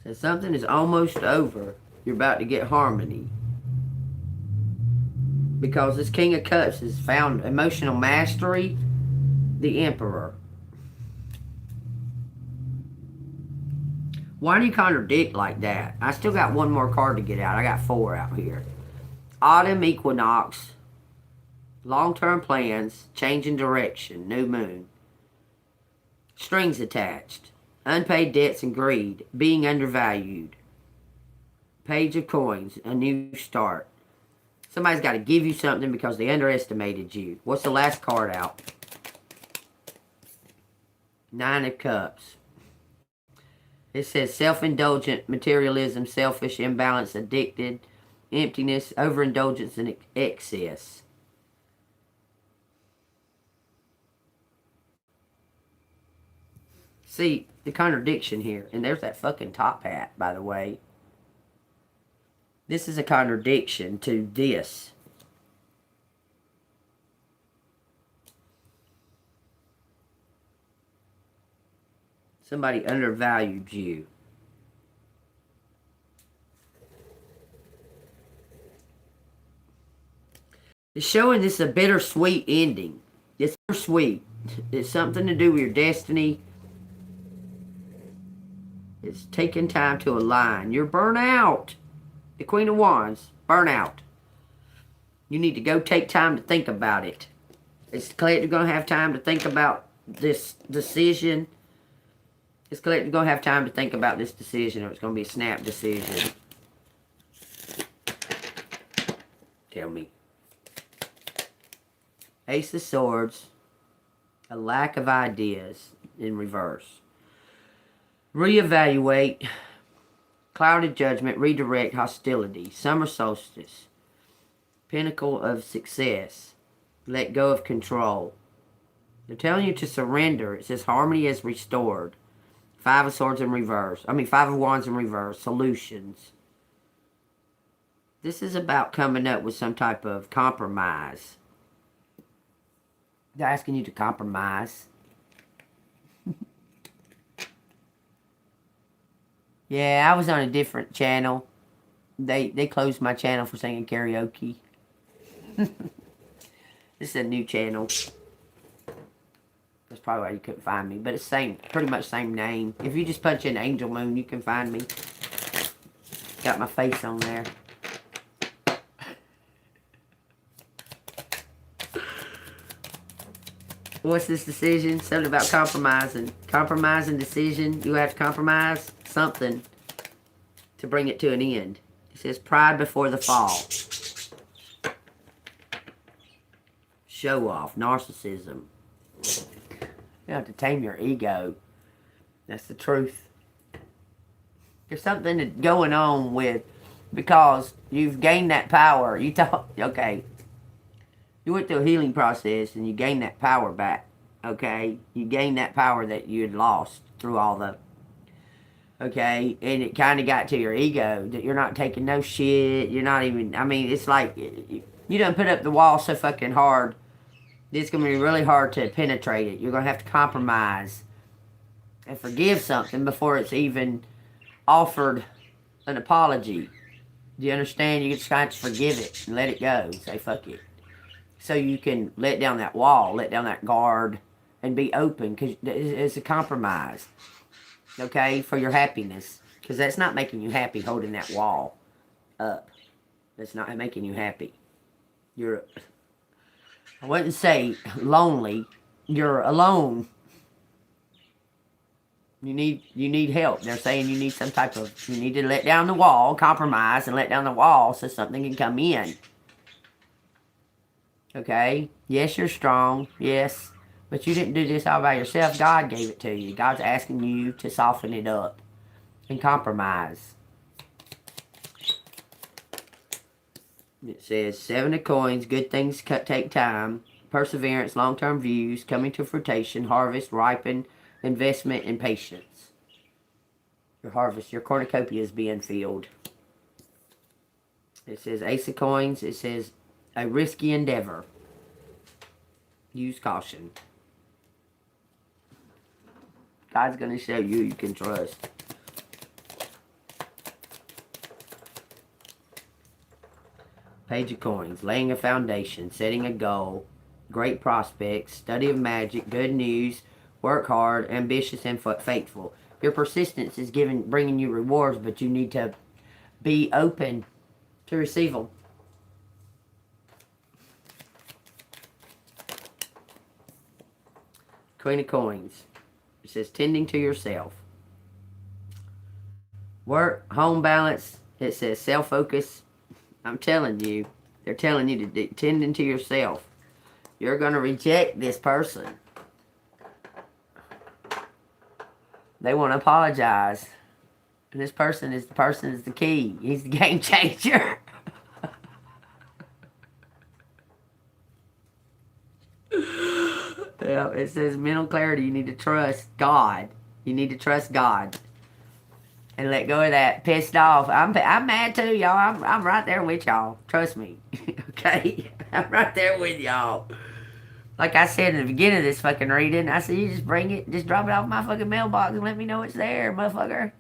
So something is almost over. You're about to get harmony. Because this King of Cups has found emotional mastery, the Emperor. Why do you contradict like that? I still got one more card to get out. I got 4 out here. Autumn equinox, long-term plans, changing direction, new moon. Strings attached, unpaid debts and greed, being undervalued. Page of coins, a new start. Somebody's got to give you something because they underestimated you. What's the last card out? 9 of Cups. It says self-indulgent, materialism, selfish, imbalance, addicted, emptiness, overindulgence, and excess. See, the contradiction here. And there's that fucking top hat, by the way. This is a contradiction to this. Somebody undervalued you. It's showing this a bittersweet ending. It's bittersweet. It's something to do with your destiny. It's taking time to align. You're burnt out. The Queen of Wands, burnout. You need to go take time to think about it. It's collective going to have time to think about this decision. It's collective going to have time to think about this decision, or it's going to be a snap decision. Tell me. Ace of Swords. A lack of ideas in reverse. Reevaluate. Clouded judgment, redirect, hostility, summer solstice, pinnacle of success, let go of control. They're telling you to surrender. It says harmony is restored. 5 of Swords in reverse. 5 of Wands in reverse. Solutions. This is about coming up with some type of compromise. They're asking you to compromise. Yeah, I was on a different channel. They closed my channel for singing karaoke. This is a new channel. That's probably why you couldn't find me. But it's pretty much same name. If you just punch in Angel Moon, you can find me. Got my face on there. What's this decision? Something about compromising. Compromising decision. You have to compromise something to bring it to an end. It says pride before the fall. Show off. Narcissism. You have to tame your ego. That's the truth. There's something going on with, because you've gained that power. You thought, okay, you went through a healing process and you gained that power back. Okay, you gained that power that you had lost through all the, okay, and it kind of got to your ego that you're not taking no shit. You're not even, it's like you done put up the wall so fucking hard. It's going to be really hard to penetrate it. You're going to have to compromise and forgive something before it's even offered an apology. Do you understand? You just have to forgive it and let it go. Say fuck it. So you can let down that wall, let down that guard, and be open, because it's a compromise. Okay? For your happiness. Because that's not making you happy, holding that wall up. That's not making you happy. You're, I wouldn't say lonely. You're alone. You need help. They're saying you need some type of, you need to let down the wall, compromise, and let down the wall so something can come in. Okay? Yes, you're strong. Yes. But you didn't do this all by yourself. God gave it to you. God's asking you to soften it up and compromise. It says, 7 of coins, good things take time, perseverance, long-term views, coming to fruition, harvest, ripen, investment, and patience. Your harvest, your cornucopia is being filled. It says Ace of Coins. It says a risky endeavor. Use caution. God's going to show you can trust. Page of Coins. Laying a foundation. Setting a goal. Great prospects. Study of magic. Good news. Work hard. Ambitious and faithful. Your persistence is bringing you rewards, but you need to be open to receive them. Queen of Coins. It says tending to yourself. Work, home balance. It says self-focus. I'm telling you, they're telling you to tending to yourself. You're going to reject this person. They want to apologize. And this person is the key. He's the game changer. Yeah, it says mental clarity. You need to trust God. You need to trust God. And let go of that pissed off. I'm mad too, y'all. I'm right there with y'all. Trust me. Okay? I'm right there with y'all. Like I said in the beginning of this fucking reading, I said, you just bring it, just drop it off my fucking mailbox and let me know it's there, motherfucker.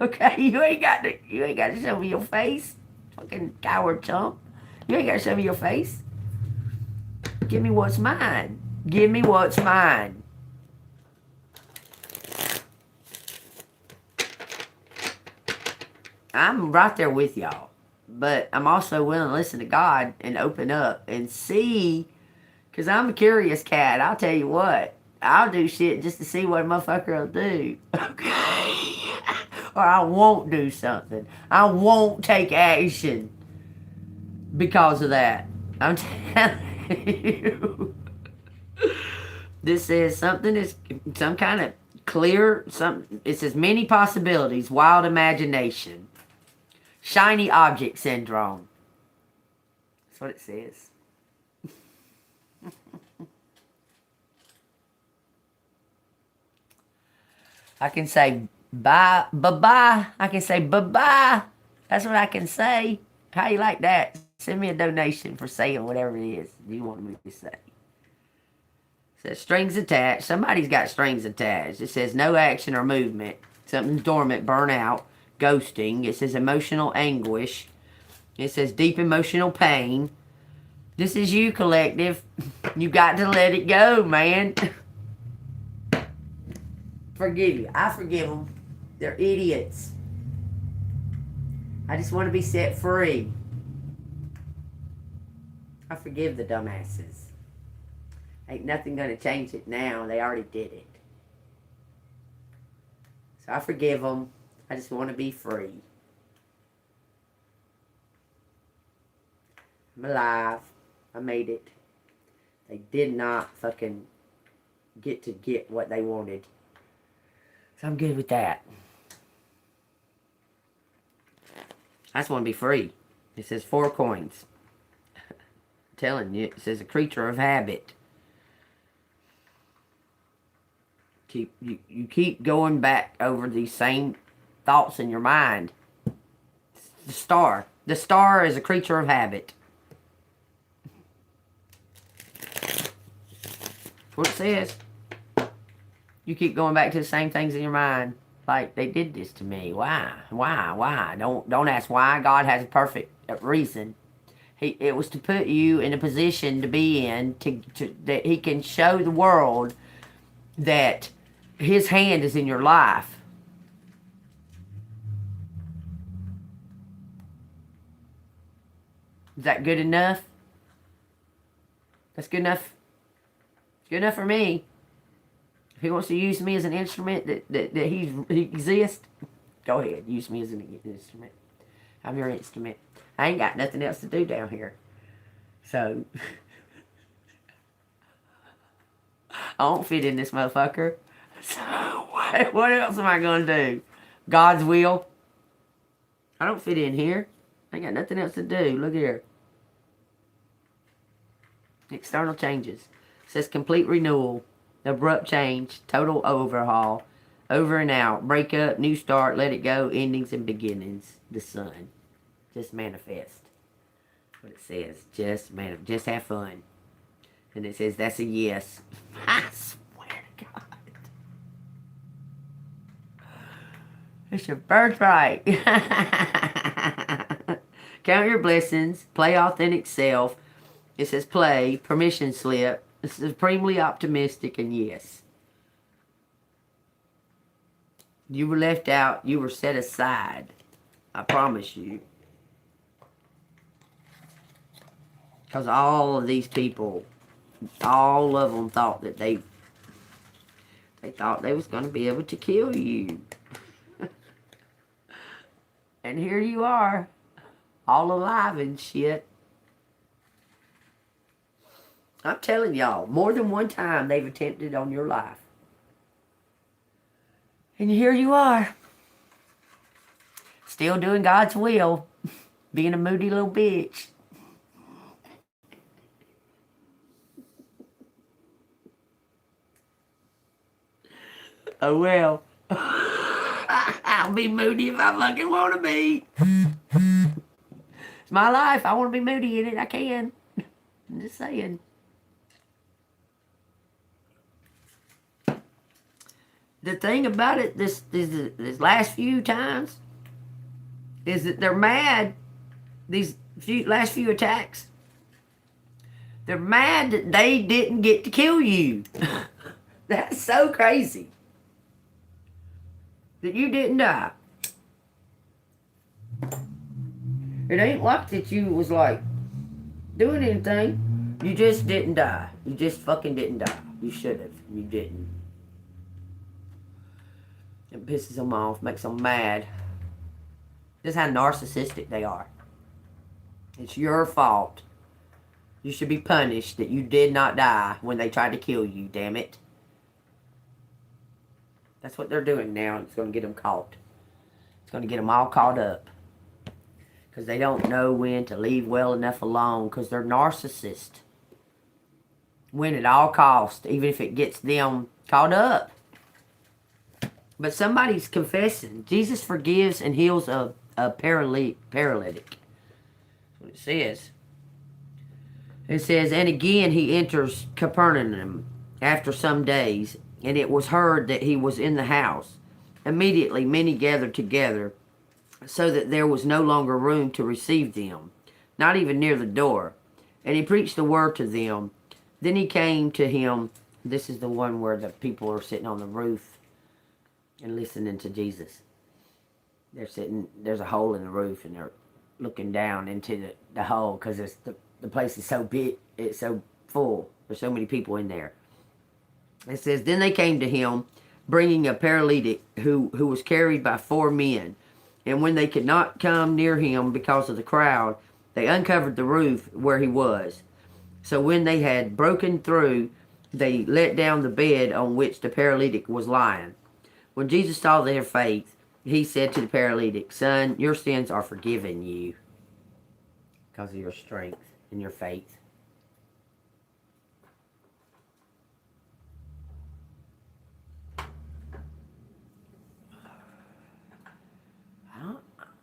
Okay? You ain't got to show me your face. Fucking coward chump. You ain't got to show me your face. Give me what's mine. Give me what's mine. I'm right there with y'all. But I'm also willing to listen to God and open up and see. Because I'm a curious cat. I'll tell you what. I'll do shit just to see what a motherfucker will do. Okay? Or I won't do something. I won't take action because of that. I'm telling you. This says something is some kind of clear. It says many possibilities, wild imagination. Shiny object syndrome. That's what it says. I can say bye, bye-bye. I can say bye-bye. That's what I can say. How you like that? Send me a donation for saying whatever it is you want me to say. It says strings attached. Somebody's got strings attached. It says no action or movement. Something dormant, burnout. Ghosting. It says emotional anguish. It says deep emotional pain. This is you, collective. You got to let it go, man. Forgive you. I forgive them. They're idiots. I just want to be set free. I forgive the dumbasses. Ain't nothing going to change it now. They already did it. So I forgive them. I just want to be free. I'm alive. I made it. They did not fucking get what they wanted. So I'm good with that. I just want to be free. It says 4 coins. I'm telling you, it says a creature of habit. You keep going back over these same thoughts in your mind. The star. The star is a creature of habit. That's what it says. You keep going back to the same things in your mind. Like, they did this to me. Why? Why? Don't ask why. God has a perfect reason. It was to put you in a position to be in, that He can show the world that His hand is in your life. Is that good enough? That's good enough. It's good enough for me. If he wants to use me as an instrument that he exists, go ahead. Use me as an instrument. I'm your instrument. I ain't got nothing else to do down here. So, I don't fit in this motherfucker. So, what else am I going to do? God's will. I don't fit in here. I ain't got nothing else to do. Look here. External changes. It says complete renewal. Abrupt change. Total overhaul. Over and out. Break up. New start. Let it go. Endings and beginnings. The sun. Just manifest. What it says. Just have fun. And it says that's a yes. I swear to God. It's your birthright. Count your blessings. Play authentic self. It says play. Permission slip. It's supremely optimistic and yes. You were left out. You were set aside. I promise you. Because all of these people, all of them thought that they thought they was going to be able to kill you. And here you are, all alive and shit. I'm telling y'all, more than one time they've attempted on your life. And here you are, still doing God's will, being a moody little bitch. Oh well. I'll be moody if I fucking want to be. It's my life. I want to be moody in it. I can. I'm just saying. The thing about it, this last few times, is that they're mad. These last few attacks, they're mad that they didn't get to kill you. That's so crazy. That you didn't die. It ain't like that you was like doing anything. You just didn't die. You just fucking didn't die. You should have. You didn't. It pisses them off, makes them mad. Just how narcissistic they are. It's your fault. You should be punished that you did not die when they tried to kill you, damn it. That's what they're doing now. It's going to get them caught. It's going to get them all caught up. Because they don't know when to leave well enough alone. Because they're narcissists. Win at all costs. Even if it gets them caught up. But somebody's confessing. Jesus forgives and heals a paralytic. That's what it says. It says, and again he enters Capernaum after some days. And it was heard that he was in the house. Immediately many gathered together, so that there was no longer room to receive them, not even near the door. And he preached the word to them. Then he came to him. This is the one where the people are sitting on the roof and listening to Jesus. They're sitting, there's a hole in the roof, and they're looking down into the hole, because the place is so big, it's so full. There's so many people in there. It says, then they came to him, bringing a paralytic who was carried by 4 men. And when they could not come near him because of the crowd, they uncovered the roof where he was. So when they had broken through, they let down the bed on which the paralytic was lying. When Jesus saw their faith, he said to the paralytic, son, your sins are forgiven you because of your strength and your faith.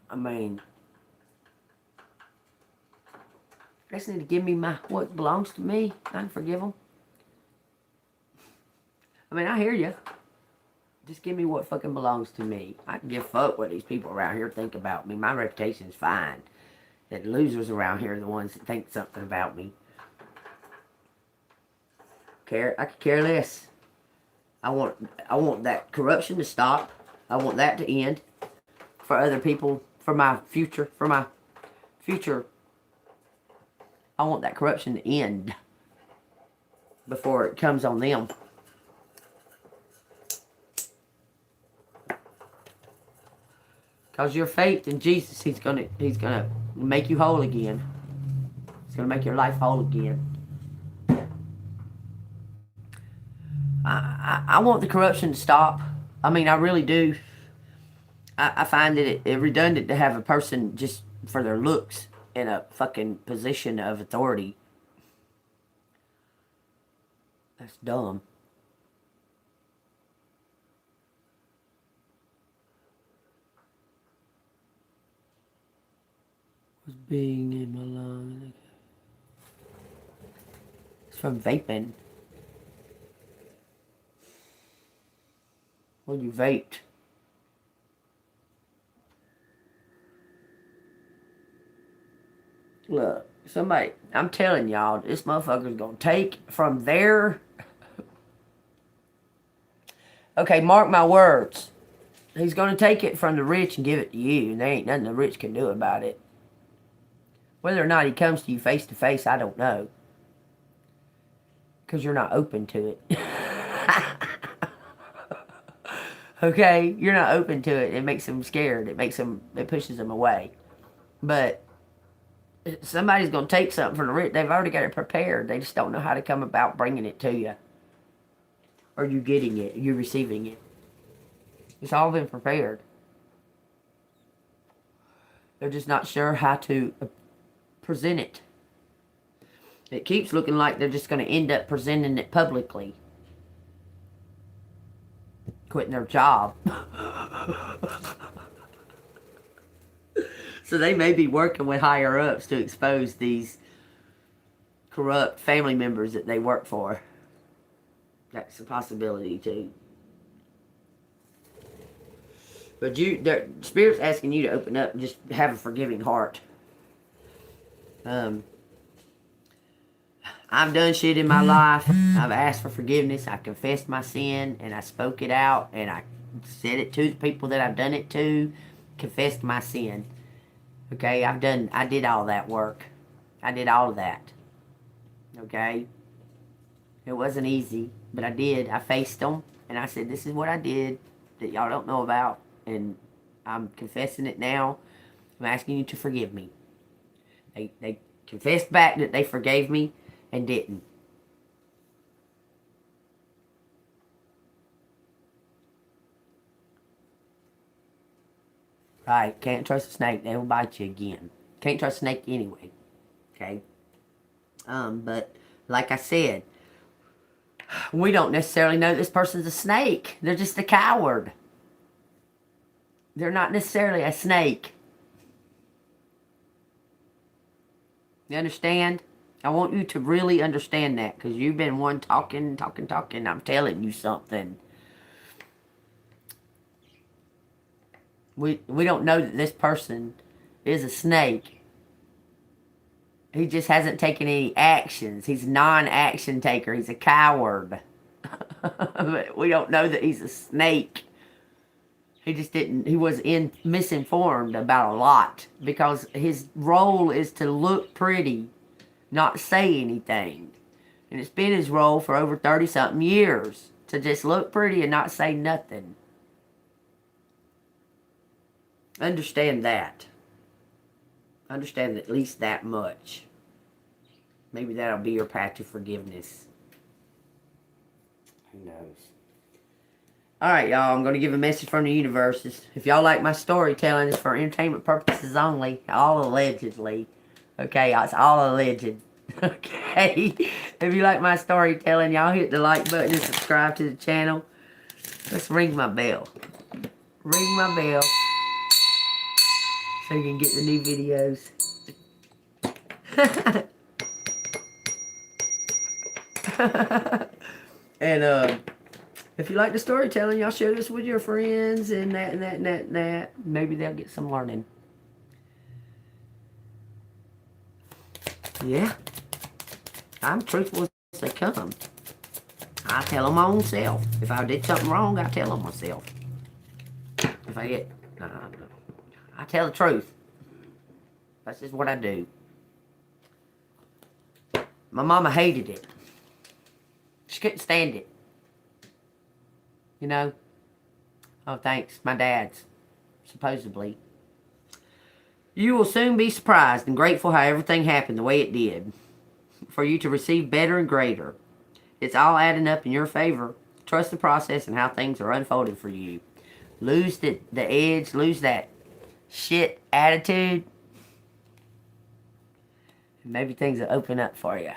I mean, they just need to give me what belongs to me. I can forgive them. I mean, I hear you. Just give me what fucking belongs to me. I can give fuck what these people around here think about me. My reputation's fine. The losers around here are the ones that think something about me. I could care less. I want that corruption to stop. I want that to end. For other people. For my future. I want that corruption to end before it comes on them. Because your faith in Jesus, He's gonna make you whole again. He's gonna make your life whole again. I want the corruption to stop. I mean, I really do. I find it redundant to have a person just for their looks in a fucking position of authority. That's dumb. Was being in my lungs. It's from vaping. Well, you vaped. Look, somebody, I'm telling y'all, this motherfucker's gonna take from there. Okay, mark my words. He's gonna take it from the rich and give it to you, and there ain't nothing the rich can do about it. Whether or not he comes to you face to face, I don't know. Because you're not open to it. Okay? You're not open to it. It makes them scared. It pushes them away. But somebody's going to take something from the rich. They've already got it prepared. They just don't know how to come about bringing it to you. Or you getting it. You receiving it. It's all been prepared. They're just not sure how to present it. It keeps looking like they're just going to end up presenting it publicly. Quitting their job. So they may be working with higher ups to expose these corrupt family members that they work for. That's a possibility too. But the Spirit's asking you to open up and just have a forgiving heart. I've done shit in my life. I've asked for forgiveness. I confessed my sin and I spoke it out and I said it to the people that I've done it to. Confessed my sin. Okay, I did all that work. I did all of that. Okay? It wasn't easy, but I did. I faced them and I said, this is what I did that y'all don't know about, and I'm confessing it now. I'm asking you to forgive me. They confessed back that they forgave me and didn't. Right, can't trust a snake. They will bite you again. Can't trust a snake anyway. Okay? But like I said, we don't necessarily know this person's a snake. They're just a coward. They're not necessarily a snake. You understand? I want you to really understand that, because you've been one talking. I'm telling you something. We don't know that this person is a snake. He just hasn't taken any actions. He's a non-action taker. He's a coward. But we don't know that he's a snake. He was misinformed about a lot, because his role is to look pretty, not say anything. And it's been his role for over 30-something years to just look pretty and not say nothing. Understand that. Understand at least that much. Maybe that'll be your path to forgiveness. Who knows? Alright, y'all. I'm going to give a message from the universe. If y'all like my storytelling, it's for entertainment purposes only. All allegedly. Okay, it's all alleged. Okay? If you like my storytelling, y'all hit the like button and subscribe to the channel. Let's ring my bell. Ring my bell. So you can get the new videos. And if you like the storytelling, y'all share this with your friends and that. Maybe they'll get some learning. Yeah. I'm truthful as they come. I tell them my own self. If I did something wrong, I tell them myself. If I get... I tell the truth. That's just what I do. My mama hated it. She couldn't stand it. You know? Oh, thanks. My dad's. supposedly. You will soon be surprised and grateful how everything happened the way it did. For you to receive better and greater. It's all adding up in your favor. Trust the process and how things are unfolding for you. Lose the edge, lose that shit attitude. And maybe things will open up for you.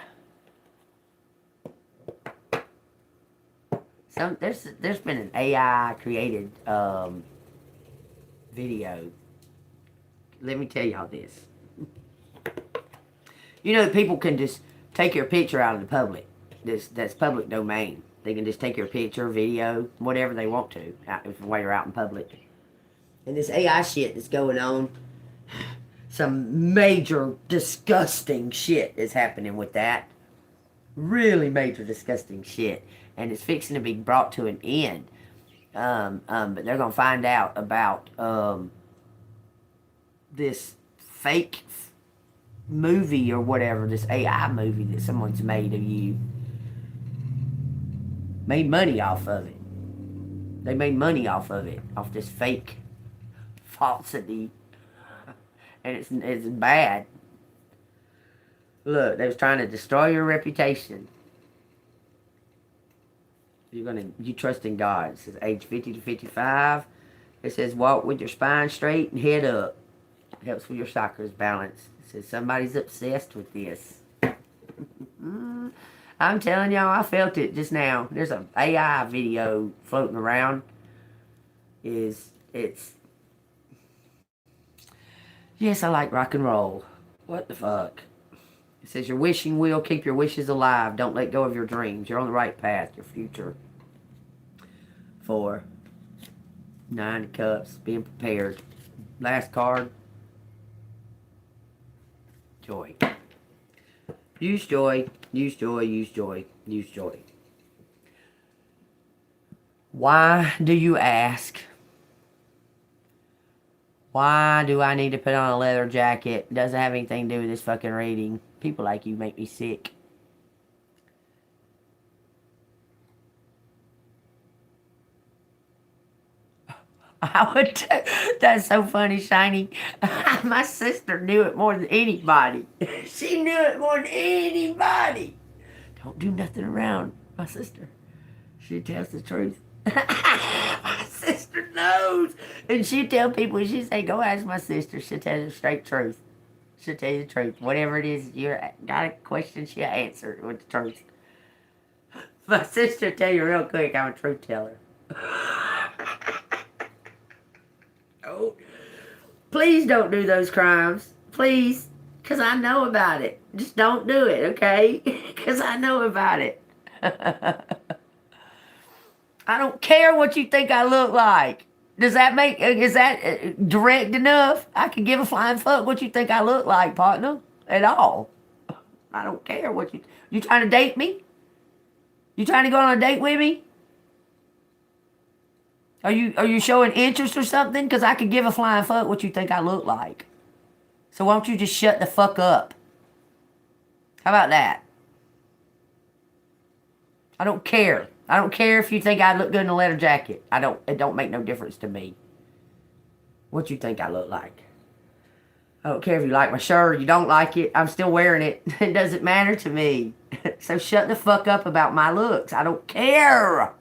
There's been an AI created video. Let me tell y'all this. You know, people can just take your picture out of the public. That's public domain. They can just take your picture, video, whatever they want to, while you're out in public. And this AI shit that's going on, some major disgusting shit is happening with that. Really major disgusting shit. And it's fixing to be brought to an end. But they're going to find out about this fake movie or whatever, this AI movie that someone's made of you. Made money off of it. They made money off of it, off this fake falsity. And it's bad. Look, they was trying to destroy your reputation. You trust in God. It says age 50 to 55. It says walk with your spine straight and head up. It helps with your chakras balance. It says somebody's obsessed with this. I'm telling y'all, I felt it just now. There's an AI video floating around. Yes, I like rock and roll. What the fuck? It says your wishing wheel, keep your wishes alive. Don't let go of your dreams. You're on the right path, your future. 4. 9 of Cups, being prepared. Last card. Joy. Use joy, use joy, use joy, use joy. Why do you ask? Why do I need to put on a leather jacket? Doesn't have anything to do with this fucking reading. People like you make me sick. That's so funny, Shiny. My sister knew it more than anybody. She knew it more than anybody. Don't do nothing around my sister. She tells the truth. My sister knows. And she tell people, she say, go ask my sister. She'll tell you the straight truth. She'll tell you the truth. Whatever it is, you got a question, she'll answer it with the truth. My sister tell you real quick, I'm a truth teller. Oh, please don't do those crimes. Please. Because I know about it. Just don't do it, okay? Because I know about it. I don't care what you think I look like. Is that direct enough? I can give a flying fuck what you think I look like, partner. At all. I don't care what you trying to date me? You trying to go on a date with me? Are you showing interest or something? Because I could give a flying fuck what you think I look like. So why don't you just shut the fuck up? How about that? I don't care. I don't care if you think I look good in a leather jacket. It don't make no difference to me. What you think I look like? I don't care if you like my shirt or you don't like it. I'm still wearing it. It doesn't matter to me. So shut the fuck up about my looks. I don't care.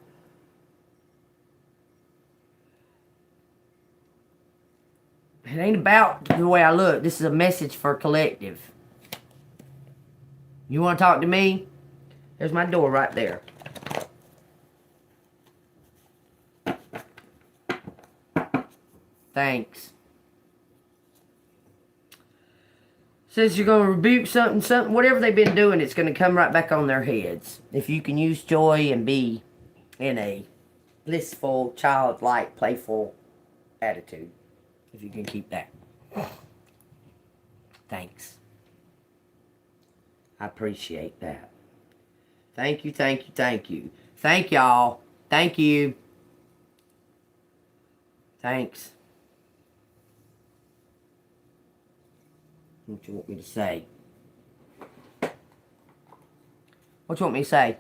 It ain't about the way I look. This is a message for collective. You want to talk to me? There's my door right there. Thanks. Says you're going to rebuke something, whatever they've been doing, it's going to come right back on their heads. If you can use joy and be in a blissful, childlike, playful attitude. If you can keep that. Thanks. I appreciate that. Thank you, thank you, thank you. Thank y'all. Thank you. Thanks. What you want me to say? What you want me to say?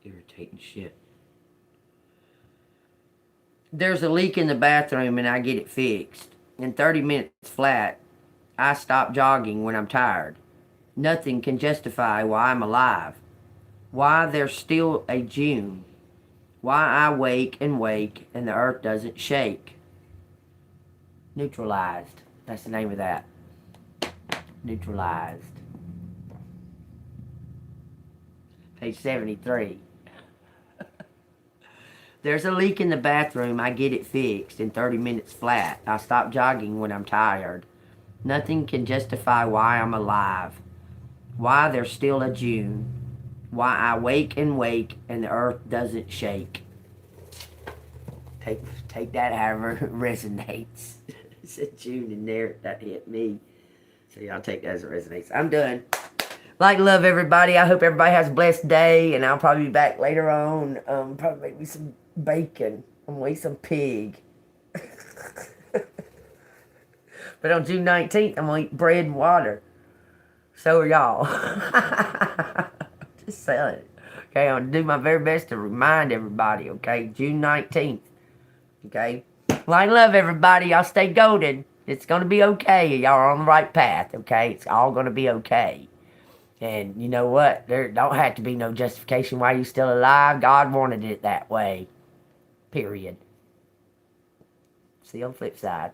Irritating shit. There's a leak in the bathroom and I get it fixed. In 30 minutes flat, I stop jogging when I'm tired. Nothing can justify why I'm alive. Why there's still a June. Why I wake and the earth doesn't shake. Neutralized. That's the name of that. Neutralized. Page 73. There's a leak in the bathroom, I get it fixed in 30 minutes flat. I stop jogging when I'm tired. Nothing can justify why I'm alive. Why there's still a June. Why I wake and the earth doesn't shake. Take that however it resonates. It's a June in there, that hit me. So y'all take that as it resonates. I'm done. Like, love everybody. I hope everybody has a blessed day, and I'll probably be back later on. Probably make me some bacon. I'm gonna eat some pig. But on June 19th, I'm gonna eat bread and water. So are y'all. Just saying it. Okay, I'm gonna do my very best to remind everybody, okay? June 19th. Okay? Like, love everybody. Y'all stay golden. It's gonna be okay. Y'all are on the right path, okay? It's all gonna be okay. And you know what? There don't have to be no justification why you're still alive. God wanted it that way. Period. See you on the flip side.